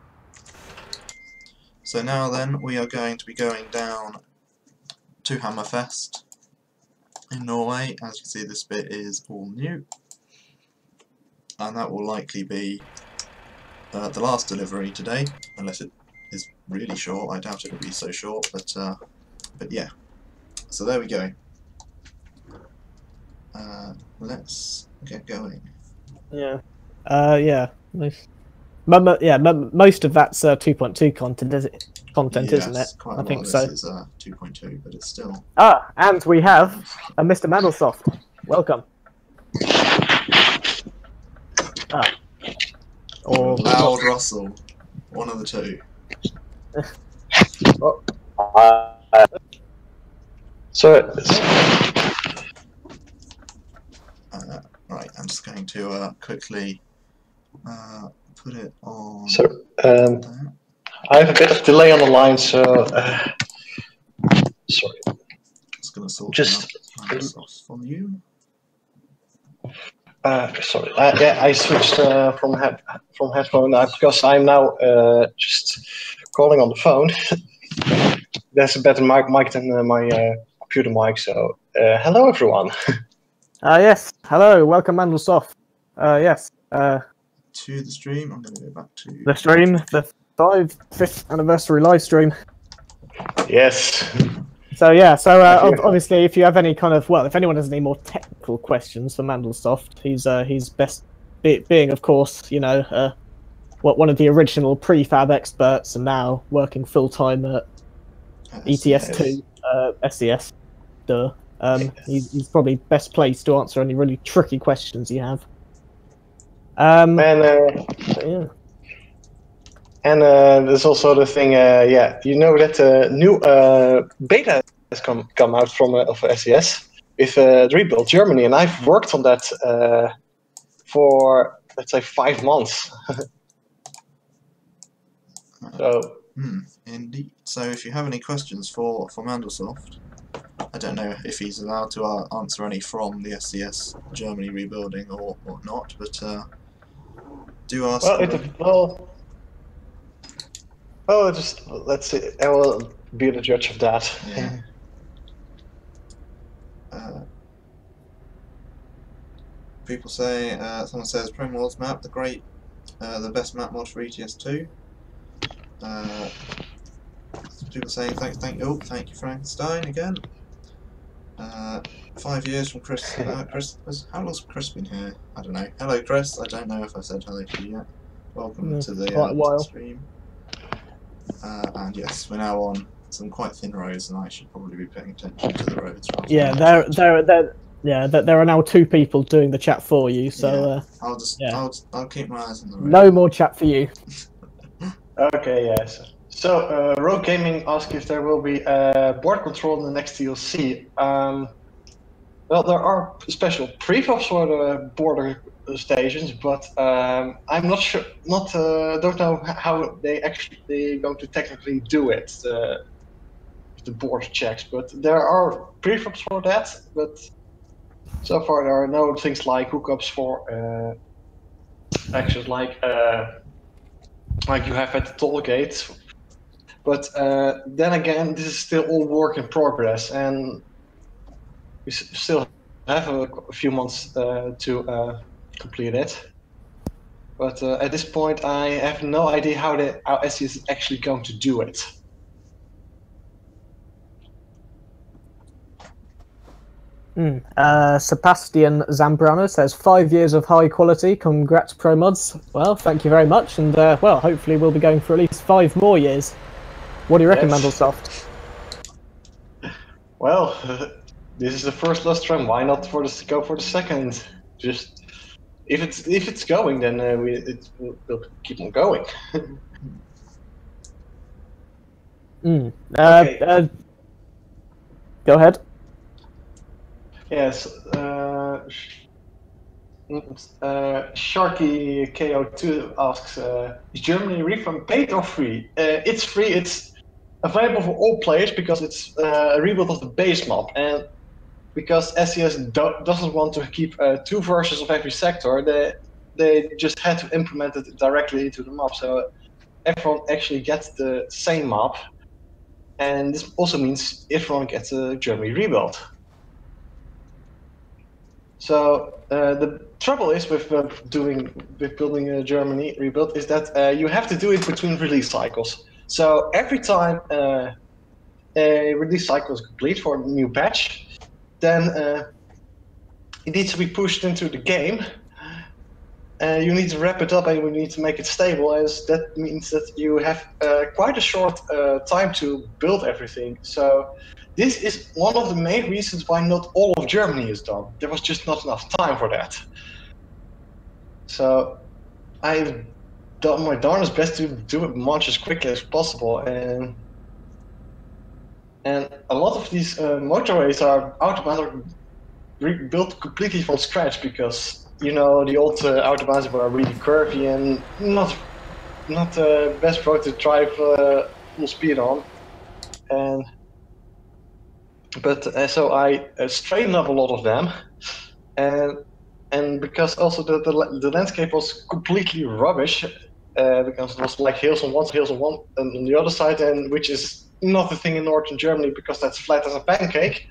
So now then, we are going to be going down to Hammerfest in Norway. As you can see, this bit is all new, and that will likely be the last delivery today, unless it is really short. I doubt it will be so short, but yeah. So there we go. Let's get going. Yeah. Yeah. Nice. Yeah, most of that's 2.2 content, isn't it? Quite I think so. This is 2.2, but it's still. Ah, and we have a Mr. Mandelsoft. Welcome. Or Loud Russell, one of the two. Right, I'm just going to quickly put it on. So I have a bit of delay on the line, so sorry. It's going to sort just from you. Sorry. Yeah, I switched from headphone because I'm now just calling on the phone. There's a better mic than my computer mic. So hello everyone. Yes. Hello. Welcome, Mandelsoft. Yes. To the stream. I'm going to go back to the stream. The 5th anniversary live stream. Yes. So yeah, so obviously, if you have any kind of, well, if anyone has any more technical questions for Mandelsoft, he's best being, of course, you know, one of the original prefab experts, and now working full time at ETS2 SES. He's probably best placed to answer any really tricky questions you have. Yeah. And there's also the thing, yeah, you know that new beta has come out from of SES. with Rebuild Germany, and I've worked on that for, let's say, 5 months. So. Indeed. So if you have any questions for Mandelsoft, I don't know if he's allowed to answer any from the SCS Germany rebuilding or not, but do ask. Just let's see. I will be the judge of that. Yeah. People say, someone says, ProMods map, the best map mod for ETS2. People saying, thank you, Frankenstein again. 5 years from Chris. How long's Chris been here? I don't know. Hello, Chris. I don't know if I said hello to you yet. Welcome to the stream. And yes, we're now on some quite thin roads, and I should probably be paying attention to the roads. Yeah, there are now 2 people doing the chat for you. So I'll keep my eyes on the road. No more chat for you. Okay, yes. So, Rogue Gaming asked if there will be board control in the next DLC. Well, there are special prefabs for the border stations, but I'm not sure. Don't know how they actually going to technically do it. The border checks, but there are prefabs for that. But so far, there are no things like hookups for actions like you have at the toll gate. But then again, this is still all work in progress, and we still have a few months to complete it. But at this point, I have no idea how SCS is actually going to do it. Sebastian Zambrano says 5 years of high quality. Congrats, ProMods. Well, thank you very much, and well, hopefully we'll be going for at least 5 more years. What do you reckon, Mandelsoft? Well, this is the first Livestream. Why not go for the second? Just if it's going, then we'll keep on going. Okay. Go ahead. Yes. Sharky KO2 asks, is Germany refund paid or free? It's free. It's available for all players because it's a rebuild of the base map, and because SCS doesn't want to keep 2 versions of every sector, they just had to implement it directly into the map, so everyone actually gets the same map, and this also means everyone gets a Germany rebuild. So the trouble is with building a Germany rebuild is that you have to do it between release cycles. So every time a release cycle is complete for a new patch, then it needs to be pushed into the game. You need to wrap it up and you need to make it stable, as that means that you have quite a short time to build everything. So this is one of the main reasons why not all of Germany is done. There was just not enough time for that. So I've done my darnest best to do it much as quickly as possible, and a lot of these motorways are automatically rebuilt completely from scratch because, you know, the old autobahns were really curvy and not the best road to drive full speed on. But so I straightened up a lot of them, and because also the landscape was completely rubbish, because it was like hills on one and on the other side, and which is not the thing in northern Germany because that's flat as a pancake.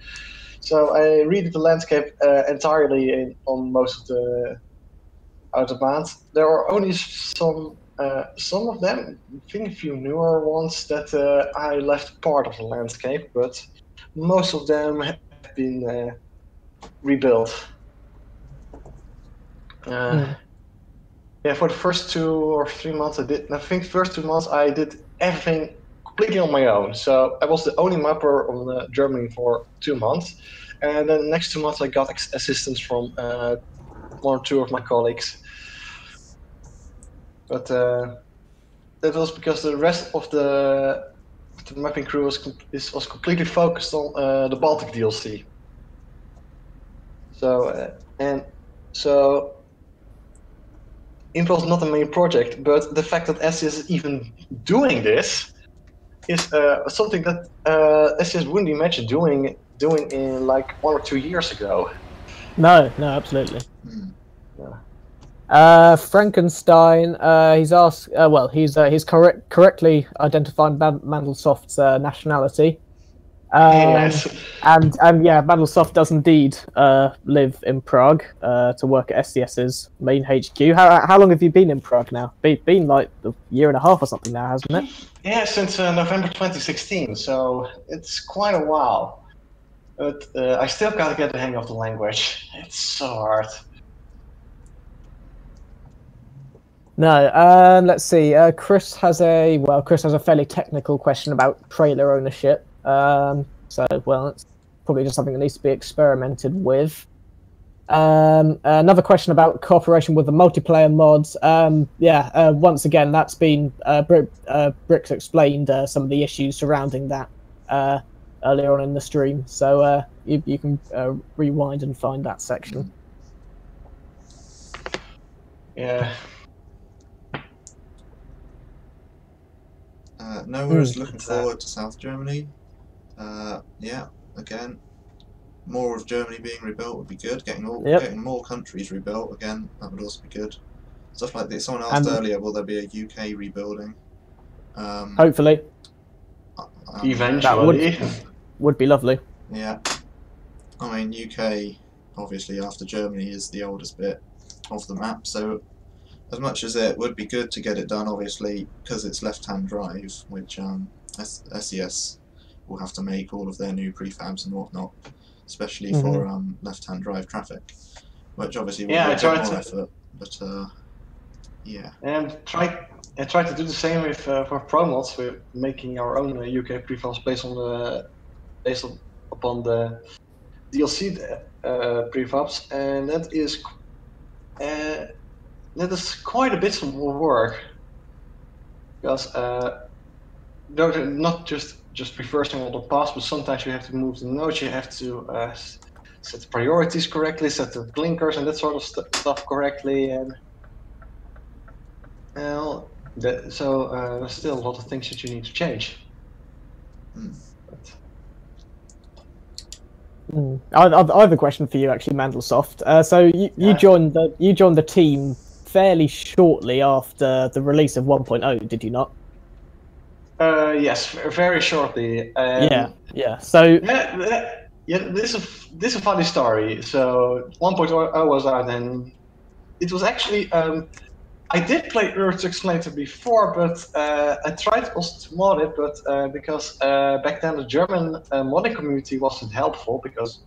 So I redid the landscape entirely on most of the autobahns. There are only some of them, I think a few newer ones that I left part of the landscape, but most of them have been rebuilt. Yeah, for the first 2 or 3 months I think the first 2 months I did everything completely on my own. So I was the only mapper on Germany for 2 months. And then the next 2 months I got assistance from 1 or 2 of my colleagues. But that was because the rest of the mapping crew was completely focused on the Baltic DLC. So Impulse is not the main project, but the fact that SCS is even doing this is something that SCS wouldn't imagine doing in like 1 or 2 years ago. No, absolutely. Hmm. Frankenstein. He's asked. Well, he's correctly identified Mandelsoft's nationality. Yes. And yeah, Mandelsoft does indeed live in Prague to work at SCS's main HQ. How long have you been in Prague now? Been like a year and a half or something now, hasn't it? Yeah, since November 2016, so it's quite a while. But I still gotta get the hang of the language. It's so hard. No, let's see. Chris has a fairly technical question about trailer ownership. So it's probably just something that needs to be experimented with. Another question about cooperation with the multiplayer mods. Once again, that's been Bricks explained some of the issues surrounding that earlier on in the stream. So you can rewind and find that section. Yeah. Noah is looking forward to South Germany. Yeah, again, more of Germany being rebuilt would be good. Getting more countries rebuilt again, that would also be good. Stuff like this. Someone asked earlier, will there be a UK rebuilding? Hopefully. Eventually. That would be lovely. Yeah. I mean, UK, obviously, after Germany, is the oldest bit of the map, so as much as it would be good to get it done, obviously, because it's left-hand drive, which SES will have to make all of their new prefabs and whatnot, especially for left-hand drive traffic, which obviously will be a bit more effort, but yeah. And try to do the same with for ProMods. We're making our own UK prefabs based upon the DLC prefabs, and that is quite a bit of work, because not just reversing all the paths, but sometimes you have to move the nodes, you have to set the priorities correctly, set the blinkers and that sort of stuff correctly, and there's still a lot of things that you need to change. I have a question for you, actually, Mandelsoft. So you joined the team fairly shortly after the release of 1.0, did you not? Yes, very shortly. Yeah. So this is a funny story. So 1.0 was out, and it was actually I did play Earth Explainer before, but I tried also to mod it, but because back then the German modding community wasn't helpful, because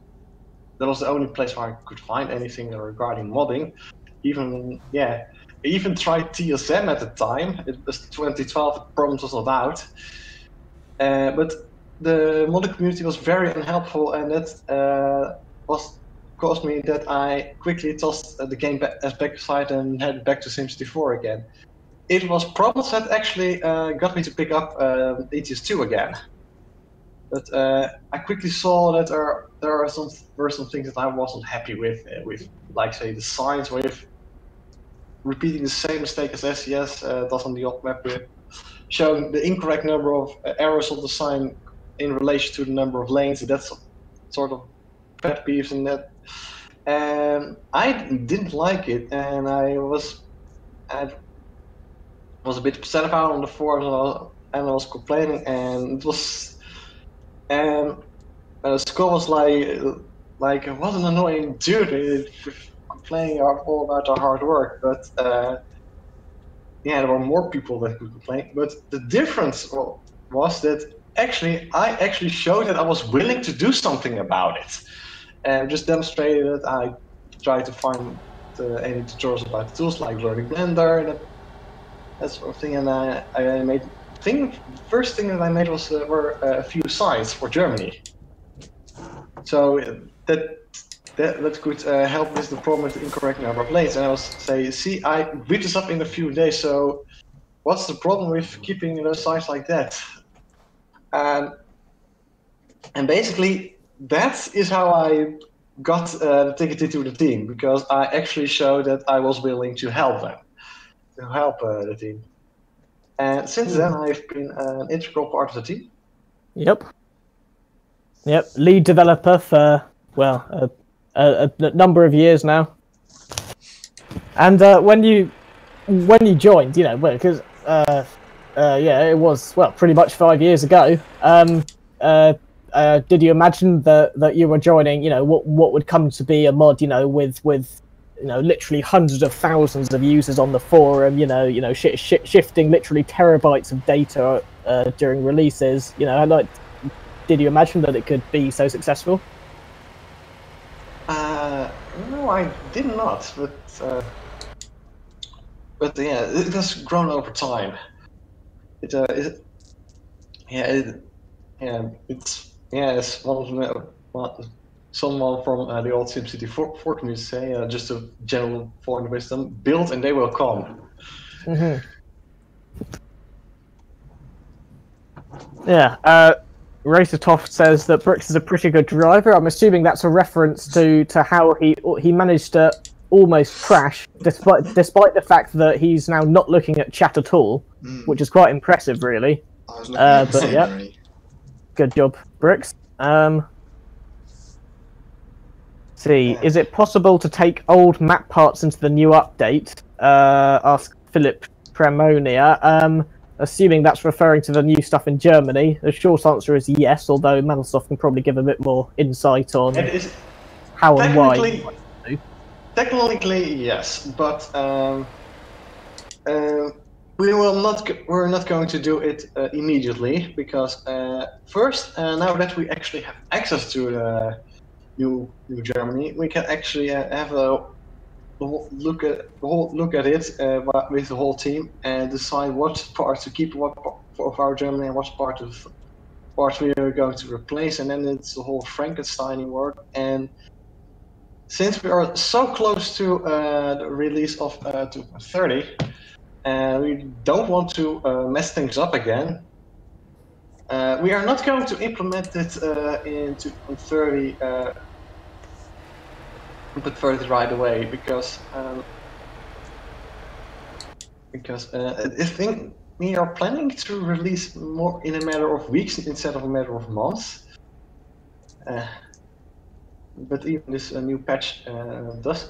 that was the only place where I could find anything regarding modding. I even tried TSM at the time. It was 2012, ProMods was not out. But the modding community was very unhelpful, and that caused me that I quickly tossed the game back aside and headed back to SimCity4 again. It was ProMods that actually got me to pick up ETS2 again. But I quickly saw that there were some things that I wasn't happy with, like say the signs, with repeating the same mistake as SES does on the op map, with showing the incorrect number of errors of the sign in relation to the number of lanes. That's sort of pet peeves in that. And I didn't like it, and I was a bit upset about it on the forums, and I was complaining, and it was. Scott was like, what an annoying dude, complaining all about our hard work. But there were more people that could complain. But the difference was that I actually showed that I was willing to do something about it, and just demonstrated that I tried to find any tutorials about the tools, like learning Blender and that sort of thing. And I made the first thing that I made were a few sites for Germany. So that could help with the problem with the incorrect number of lanes. And I was say, see, I beat this up in a few days. So what's the problem with keeping those sites like that? And basically, that is how I got the ticket into the team because I actually showed that I was willing to help them, to help the team. And since then, I've been an integral part of the team. Yep. Yep. Lead developer for well a number of years now. And when you joined, you know, because yeah, it was pretty much 5 years ago. Did you imagine that you were joining, you know, what would come to be a mod, you know, with you know, literally hundreds of thousands of users on the forum, you know, shifting literally terabytes of data during releases, you know, like, did you imagine that it could be so successful? No, I did not, but yeah, it has grown over time. It's one of someone from the old SimCity 4 community say, just a general point of wisdom: build and they will come. Mm-hmm. Yeah. Racertoft says that Brooks is a pretty good driver. I'm assuming that's a reference to how he managed to almost crash, despite the fact that he's now not looking at chat at all, which is quite impressive, really. I was looking at the scenery. Yeah, good job, Brooks. See, is it possible to take old map parts into the new update? Asked Philip Tremonia. Assuming that's referring to the new stuff in Germany. The short answer is yes, although Mandelsoft can probably give a bit more insight on how and why. Technically, yes, but we're not going to do it immediately because first, now that we actually have access to New Germany, we can actually have a look at it with the whole team and decide what part to keep of our Germany and what part we are going to replace, and then it's the whole Frankensteining work. And since we are so close to the release of 2.30, and we don't want to mess things up again, we are not going to implement it in 2.30. Right away because I think we are planning to release more in a matter of weeks instead of a matter of months. But even this new patch does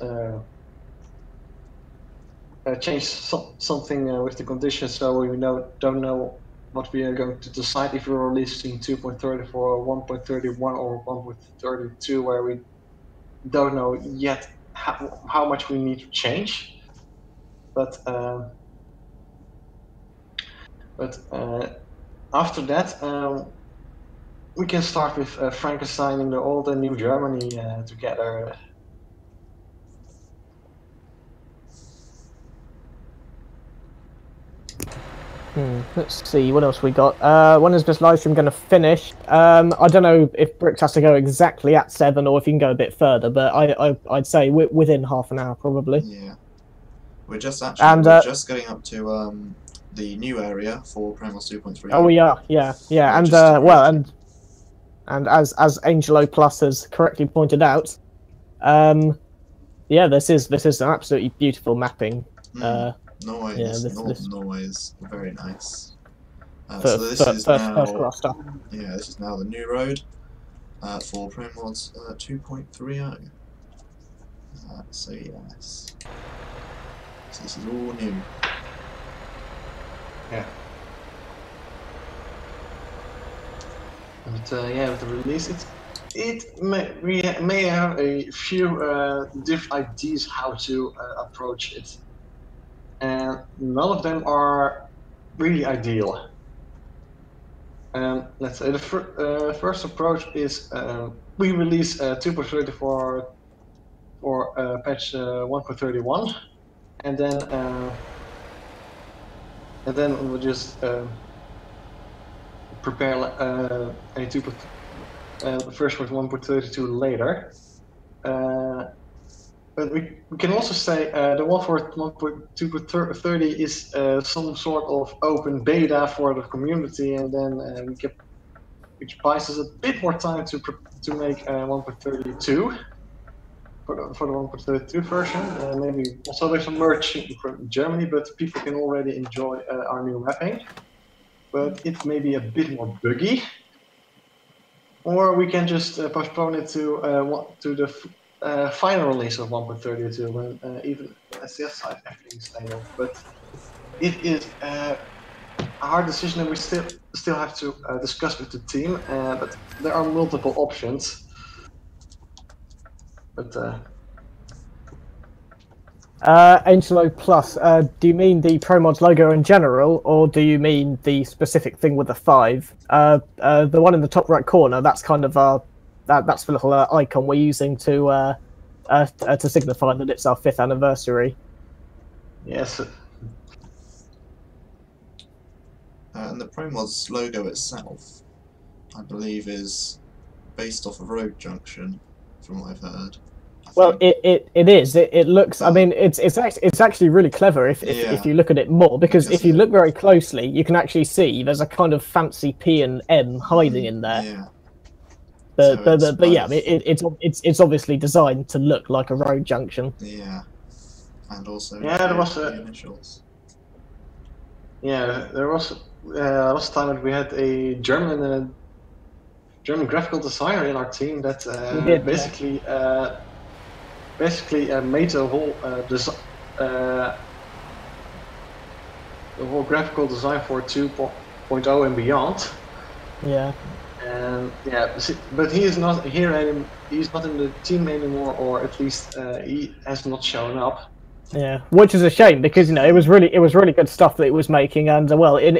change something with the conditions, so we don't know what we are going to decide if we're releasing 2.34 or 1.31 or 1.32, where we don't know yet how much we need to change, but after that we can start with Frankensteining the old and New Germany together. Let's see, what else we got? When is this live stream going to finish? I don't know if Brooks has to go exactly at 7 or if you can go a bit further, but I'd say within half an hour, probably. Yeah. We're just we're just getting up to the new area for ProMods 2.3. Oh, we are, yeah. And as Angelo Plus has correctly pointed out, yeah, this is an absolutely beautiful mapping. Norway, Norway is very nice. So this is now, yeah, this is now the new road for ProMods 2.30. So yes, so this is all new. Yeah. But yeah, with the release, we may have a few different ideas how to approach it, and none of them are really ideal. Let's say the first approach is we release 2.30 for patch 1.31, and then we'll just prepare a first with 1.32 later. But we can also say the one for 1.2.30 is some sort of open beta for the community, and then which buys us a bit more time to make 1.32. for the 1.32 version. Maybe also with some merch from Germany, but people can already enjoy our new mapping. But it may be a bit more buggy, or we can just postpone it to the final release of 1.32 when even the SCS side everything is stable. But it is a hard decision, and we still have to discuss with the team. But there are multiple options. But Angelo Plus, do you mean the ProMods logo in general, or do you mean the specific thing with the 5? The one in the top right corner, that's kind of that's the little icon we're using to signify that it's our 5th anniversary. yes. And the ProMods logo itself, I believe, is based off of Road Junction, from what I've heard. Well, it is. It looks. I mean, it's actually really clever if you look at it more, because if you look very closely, you can actually see there's a kind of fancy P and M hiding in there. Yeah. But yeah, it's obviously designed to look like a road junction. Yeah. And also there was the initials. Yeah, there was last time that we had a German graphical designer in our team that basically made the whole graphical design for 2.0 and beyond. Yeah. And yeah, but he is not here anymore. He's not in the team anymore, or at least he has not shown up. Yeah, which is a shame, because it was really good stuff that it was making, and well, in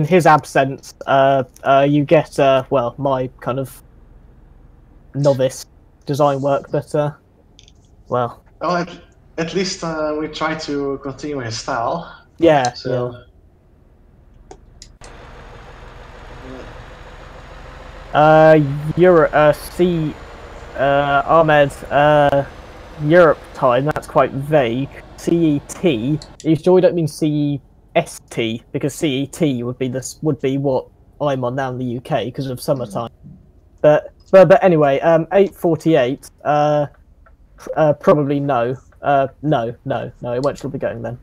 his absence, you get well, my kind of novice design work, but well. Well, at least we try to continue his style. Yeah. So. Yeah. Europe, Ahmed, Europe time, that's quite vague. CET, you sure we don't mean CEST, because CET would be what I'm on now in the UK because of summertime. But anyway, 8:48, probably no. No, it won't still be going then.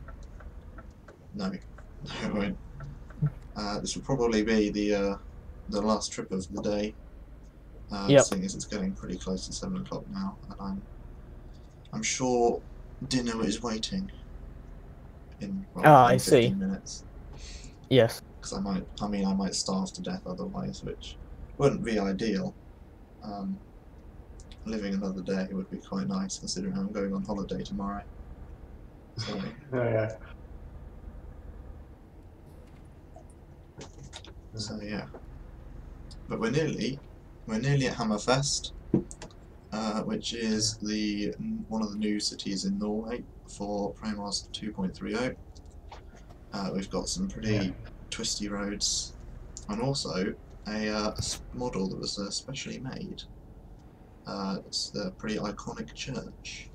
No, it won't. This will probably be the last trip of the day, seeing as it's getting pretty close to 7 o'clock now, and I'm sure dinner is waiting in 15 minutes. Yes. Because I might starve to death otherwise, which wouldn't be ideal. Living another day would be quite nice, considering I'm going on holiday tomorrow. So, yeah. So yeah. But we're nearly at Hammerfest, which is one of the new cities in Norway for ProMods 2.30. We've got some pretty twisty roads, and also a model that was specially made. It's the pretty iconic church.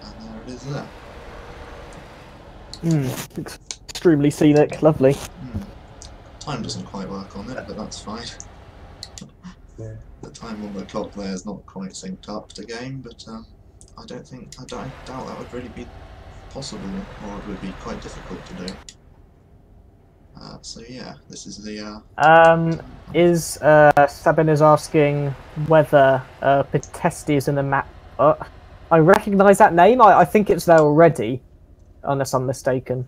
And there it is there. Extremely scenic, lovely. Time doesn't quite work on it, but that's fine. Yeah. The time on the clock there is not quite synced up to game, but I doubt that would really be possible, or it would be quite difficult to do. So yeah, this is the. Sabin is asking whether Petesti is in the map. I recognise that name. I think it's there already, unless I'm mistaken.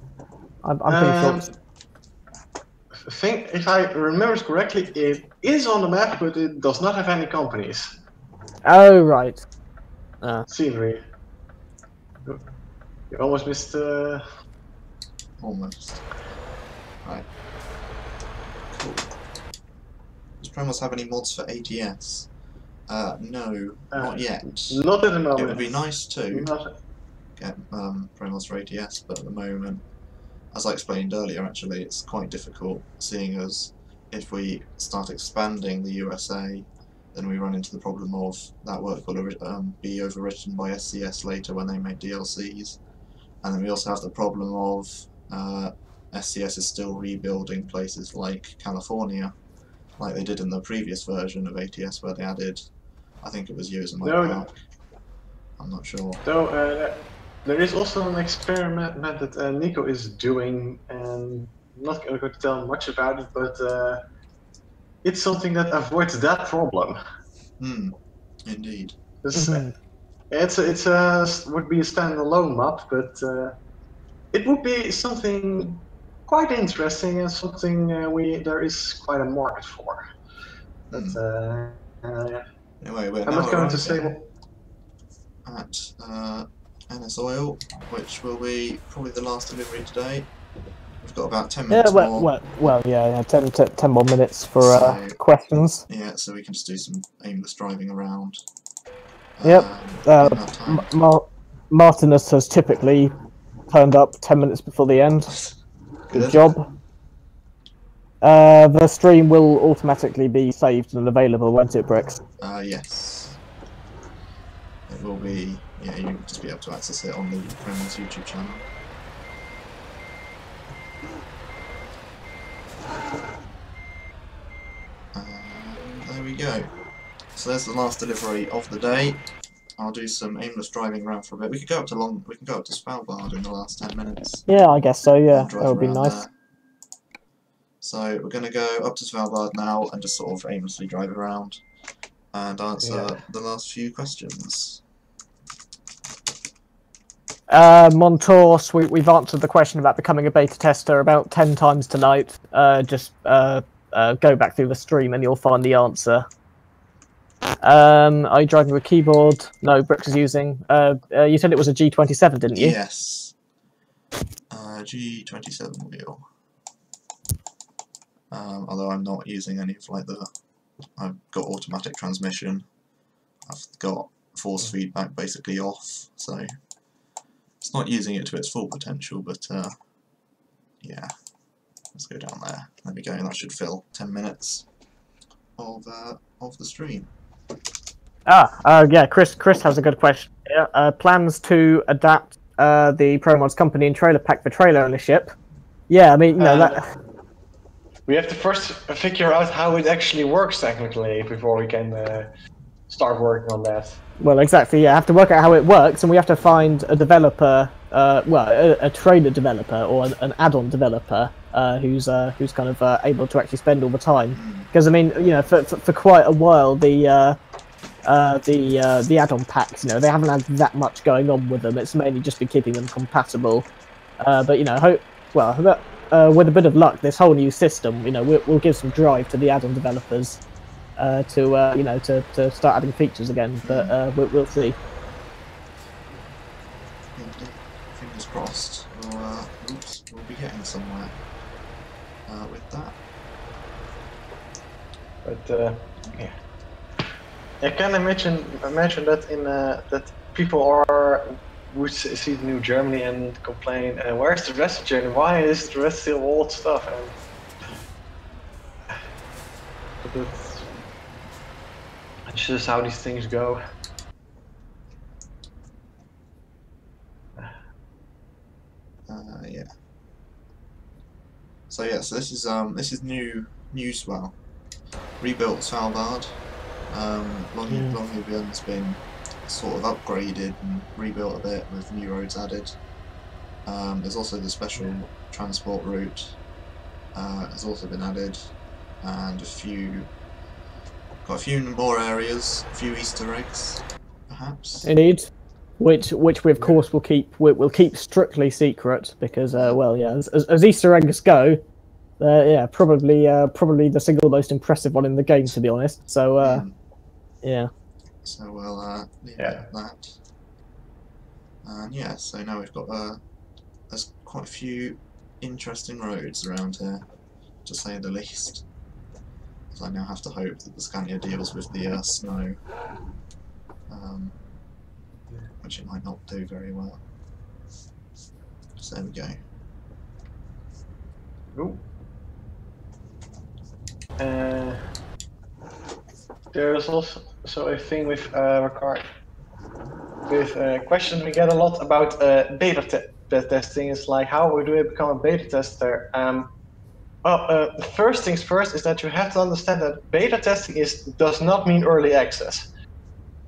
I'm pretty sure. I think, if I remember correctly, it is on the map, but it does not have any companies. Oh right. Scenery. You almost missed. Almost. Right. Cool. Does ProMods have any mods for ATS? No, not yet. Not at the moment. It would be nice to get ProMods for ATS, but at the moment, as I explained earlier, actually, it's quite difficult, seeing as if we start expanding the USA, then we run into the problem of that work will be overwritten by SCS later when they make DLCs, and then we also have the problem of SCS is still rebuilding places like California, like they did in the previous version of ATS, where they added, I think it was Yosemite Park. I'm not sure. Though there is also an experiment that Nico is doing, and I'm not going to tell much about it, but it's something that avoids that problem. Indeed. It's would be a standalone map, but it would be something quite interesting and something there is quite a market for. But anyway, we're I'm now not going to arriving say at NS Oil, which will be probably the last delivery today. We've got about 10 minutes more. Well, yeah, 10 more minutes for questions. Yeah, so we can just do some aimless driving around. Yep. Martinus has typically turned up 10 minutes before the end. Good job. The stream will automatically be saved and available, won't it, Bricks? Yes. It will be, yeah, you'll just be able to access it on the ProMods YouTube channel. There we go. So there's the last delivery of the day. I'll do some aimless driving around for a bit. We could go up to Svalbard in the last 10 minutes. Yeah, I guess so. Yeah, that would be nice. There. So we're going to go up to Svalbard now and just sort of aimlessly drive around and answer the last few questions. Montours, we've answered the question about becoming a beta tester about 10 times tonight. Just go back through the stream and you'll find the answer. Are you driving with a keyboard? No, Brooks is using. You said it was a G27, didn't you? Yes. G27 wheel. Although I'm not using any of like I've got automatic transmission. I've got force feedback basically off, so it's not using it to its full potential. But yeah, let's go down there. There we go. That should fill 10 minutes of the stream. Yeah, Chris has a good question here. Plans to adapt the ProMods company and trailer pack for trailer ownership. Yeah, I mean, you know, that... We have to first figure out how it actually works technically before we can start working on that. Well, exactly, yeah, I have to work out how it works, and we have to find a developer, a trailer developer or an add-on developer who's kind of able to actually spend all the time. Because I mean, you know, for quite a while, the add-on packs, you know, they haven't had that much going on with them. It's mainly just been keeping them compatible. But you know, with a bit of luck, this whole new system, you know, we'll give some drive to the add-on developers to start adding features again. But we'll see. Fingers crossed. We'll be getting somewhere with that. But yeah, I can imagine that that people would see the new Germany and complain, where's the rest of Germany? Why is the rest still old stuff? But that's just how these things go. Yeah. So yeah, so this is new Swell, rebuilt Svalbard. Longyearbyen's been sort of upgraded and rebuilt a bit with new roads added. There's also the special transport route has also been added, and got a few more areas, a few Easter eggs, perhaps. Indeed, which we of course will keep strictly secret because well, yeah, as Easter eggs go, yeah, probably the single most impressive one in the game, to be honest. So yeah. So we'll leave it at that. And yeah, so now we've got there's quite a few interesting roads around here, to say the least. So I now have to hope that the Scania deals with the snow, which it might not do very well. So there we go. Ooh. There's also a thing with questions we get a lot about beta beta testing is like, how do I become a beta tester? The first things first is that you have to understand that beta testing does not mean early access.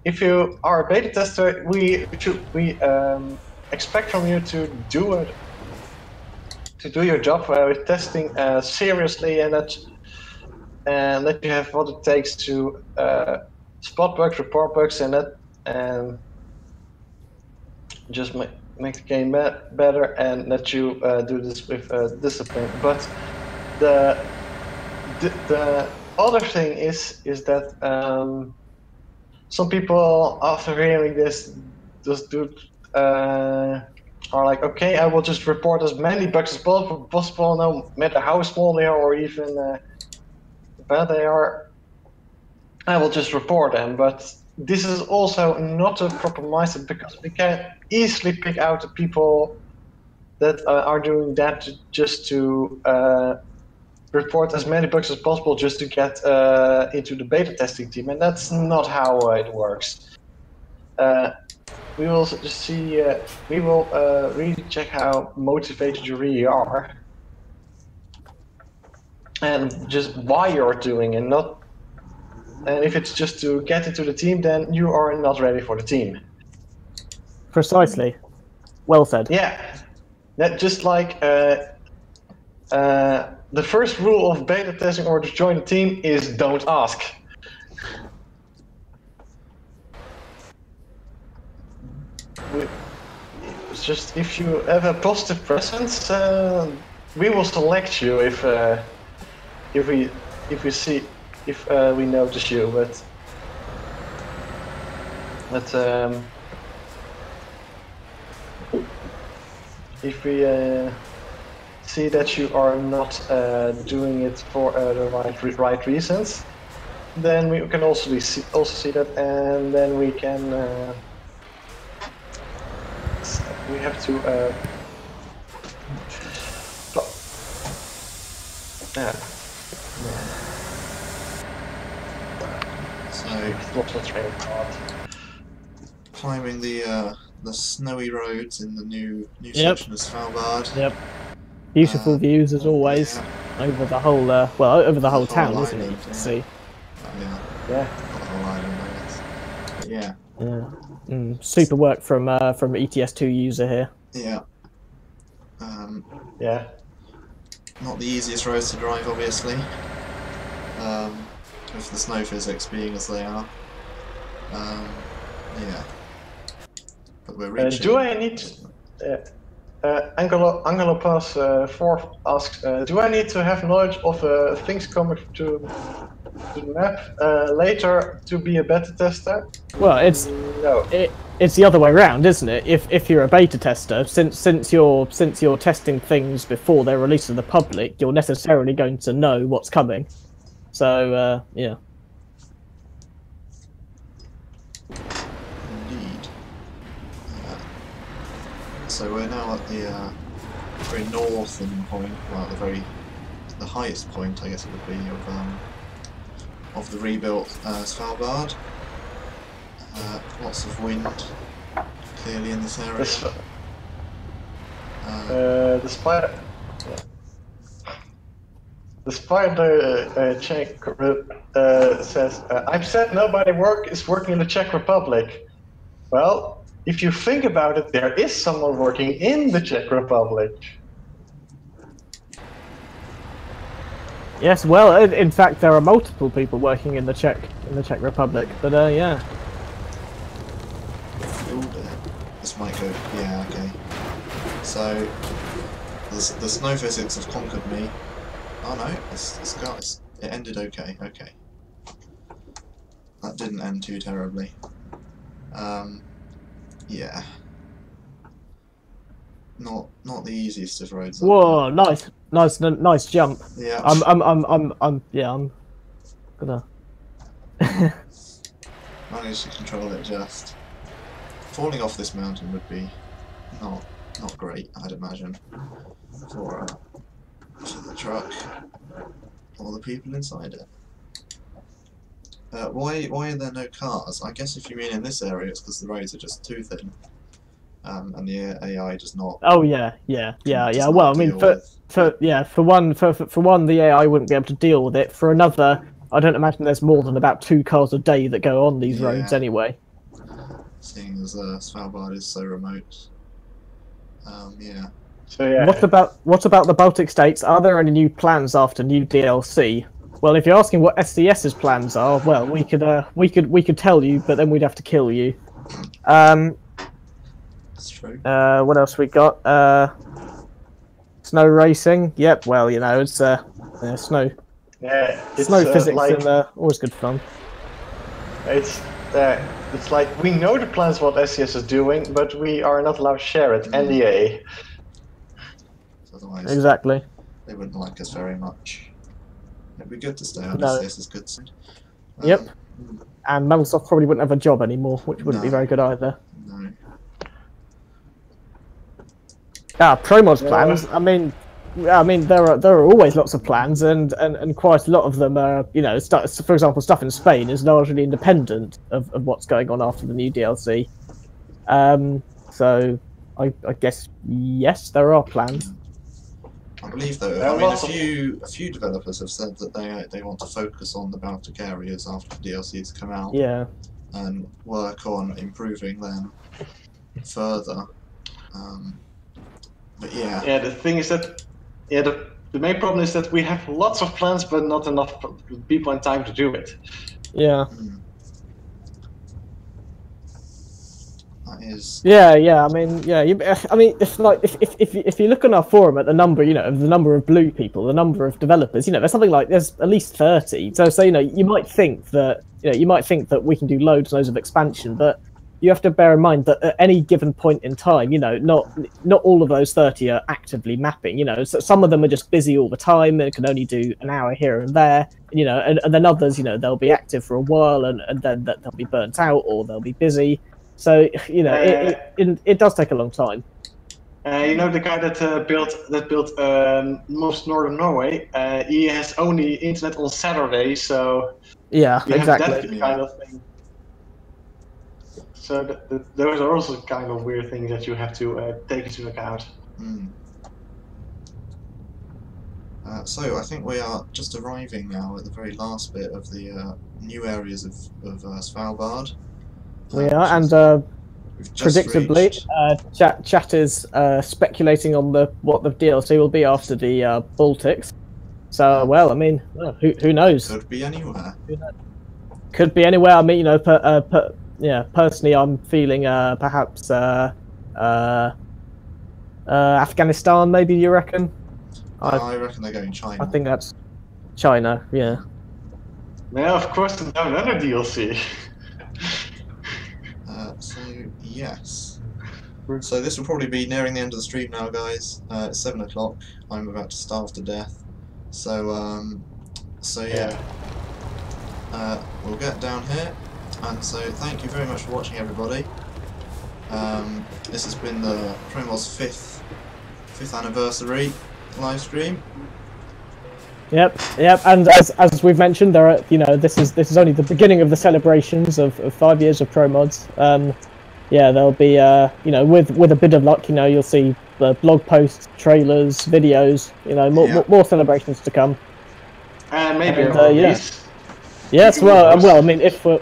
If you are a beta tester, we expect from you to do your job with testing seriously, and that you have what it takes to spot bugs, report bugs, and just make the game better, and that you do this with discipline. But the other thing is that some people, after hearing this, are like, okay, I will just report as many bugs as possible, no matter how small they are or even bad they are. I will just report them. But this is also not a proper mindset, because we can easily pick out the people that are doing that just to report as many bugs as possible, just to get into the beta testing team, and that's not how it works. We will just see. We will really check how motivated you really are, and just why you're doing it. Not, and if it's just to get into the team, then you are not ready for the team. Precisely. Well said. Yeah, that just like the first rule of beta testing or to join the team is don't ask. It's just, if you have a positive presence, we will select you if we notice you. But if we see that you are not doing it for the right reasons, then we can also see that, and then we can. We have to. Yeah. So lots of train climbing the snowy roads in the new section of Svalbard. Yep. Beautiful views as always, yeah. over the whole over the whole town, whole isn't it? You island, can yeah. see. Yeah. Not the whole island, I guess. But yeah. Super work from ETS2 user here. Yeah. Yeah. Not the easiest roads to drive, obviously. With the snow physics being as they are. Yeah. But we're reaching. Do I need to, Angelo Pass 4 asks, do I need to have knowledge of things coming to the map later to be a beta tester? Well, it's the other way around, isn't it? If you're a beta tester, since you're testing things before they're released to the public, you're necessarily going to know what's coming. So yeah. Indeed. So we're now at the very northern point, well, the highest point, I guess it would be, of the rebuilt Svalbard. Lots of wind, clearly in this area. The spider Czech says, I'm sad nobody is working in the Czech Republic. Well, if you think about it, there is someone working in the Czech Republic. Yes, well, in fact, there are multiple people working in the Czech Republic. But yeah. This might go. Yeah, okay. So the snow physics have conquered me. Oh no, it ended okay. Okay, that didn't end too terribly. Yeah. Not the easiest of roads. Whoa, nice jump. Yeah. I'm gonna manage to control it just. Falling off this mountain would be not great, I'd imagine, for the truck or the people inside it. Why are there no cars? I guess if you mean in this area, it's because the roads are just too thin. and the AI does not. Oh yeah, yeah. does Well, not I mean, deal for with. for one, the AI wouldn't be able to deal with it. For another, I don't imagine there's more than about 2 cars a day that go on these roads Yeah. anyway. Seeing as Svalbard is so remote. Yeah. So yeah. What about the Baltic states? Are there any new plans after new DLC? Well, if you're asking what SCS's plans are, well, we could tell you, but then we'd have to kill you. It's true. What else we got? Snow racing. Yep. Well, you know, it's snow. Yeah, it's Snow physics like and always good fun. it's like we know the plans what SCS is doing, but we are not allowed to share it. NDA. Otherwise, Exactly. they wouldn't like us very much. It'd be good to stay on No. SCS's good side. Yep. And Microsoft probably wouldn't have a job anymore, which wouldn't be No. very good either. No. ProMods plans. I mean, there are always lots of plans, and quite a lot of them are, you know, for example, stuff in Spain is largely independent of what's going on after the new DLC. So I guess yes, there are plans. I believe though. I mean, a few developers have said that they want to focus on the Baltic areas after the DLCs come out. Yeah. And work on improving them further. But yeah. Yeah, the thing is that the main problem is that we have lots of plans, but not enough people and time to do it. Yeah. That is. Yeah. I mean, yeah. If you look on our forum at the number, you know, of the number of blue people, the number of developers, you know, there's at least 30. So you know, you might think that we can do loads and loads of expansion, but you have to bear in mind that at any given point in time, you know, not all of those 30 are actively mapping. You know, so some of them are just busy all the time and can only do an hour here and there. You know, and then others, you know, they'll be active for a while and then they'll be burnt out or they'll be busy. So you know, it does take a long time. You know, the guy that built most northern Norway. He has only internet on Saturday, so yeah, exactly. Have that kind of thing. So those are also kind of weird things that you have to take into account. So I think we are just arriving now at the very last bit of the new areas of Svalbard. We are, and predictably, chat is speculating on what the DLC will be after the Baltics. So, well, I mean, who knows? Could be anywhere. Could be anywhere. I mean, you know, yeah, personally, I'm feeling perhaps Afghanistan. Maybe you reckon? I reckon they're going China. I think that's China. Yeah. Yeah, of course, another DLC. So yes. So this will probably be nearing the end of the stream now, guys. It's 7 o'clock. I'm about to starve to death. So yeah. We'll get down here. And so thank you very much for watching, everybody. This has been the ProMods 5th anniversary live stream. Yep, and as we've mentioned, there are, you know, this is only the beginning of the celebrations of 5 years of ProMods. Yeah, there'll be you know, with a bit of luck, you know, you'll see blog posts, trailers, videos, you know, more celebrations to come. And maybe yes, well, I mean, if the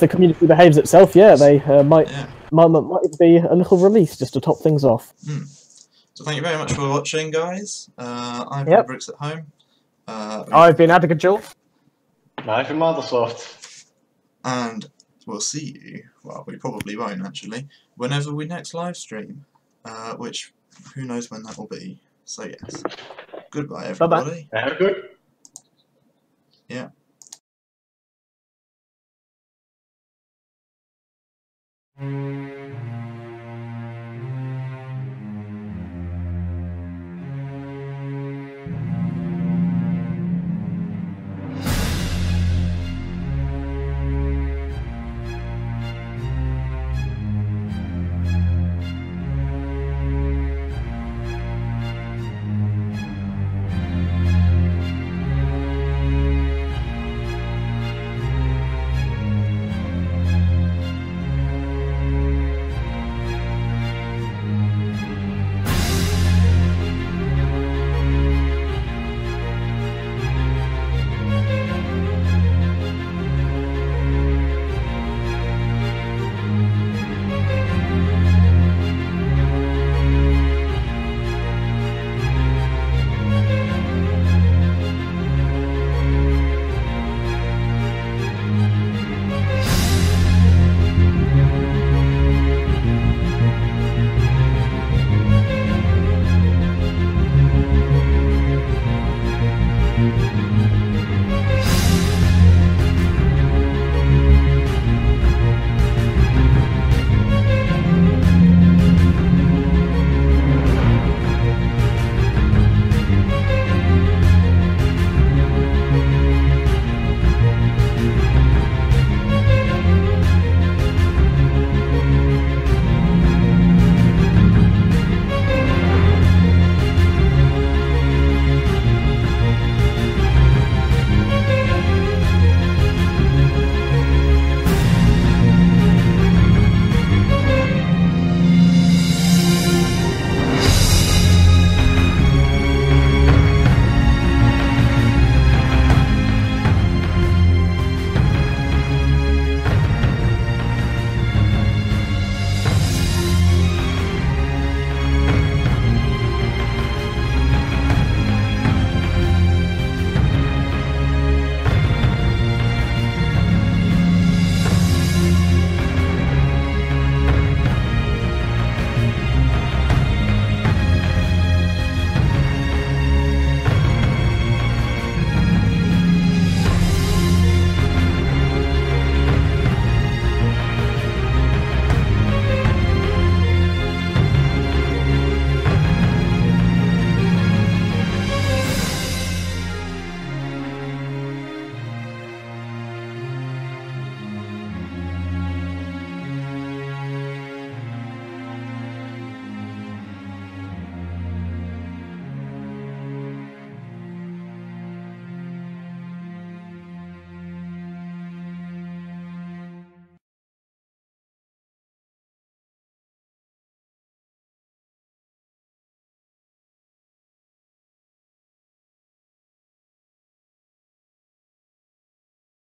community behaves itself, yeah, they might be a little release just to top things off. So thank you very much for watching, guys. I've been Bricks at Home. I've been Adagajul. I've been Microsoft. And we'll see you, well, we probably won't actually, whenever we next live stream, which, who knows when that will be. So yes, goodbye everybody. Bye-bye. Have a good. Yeah.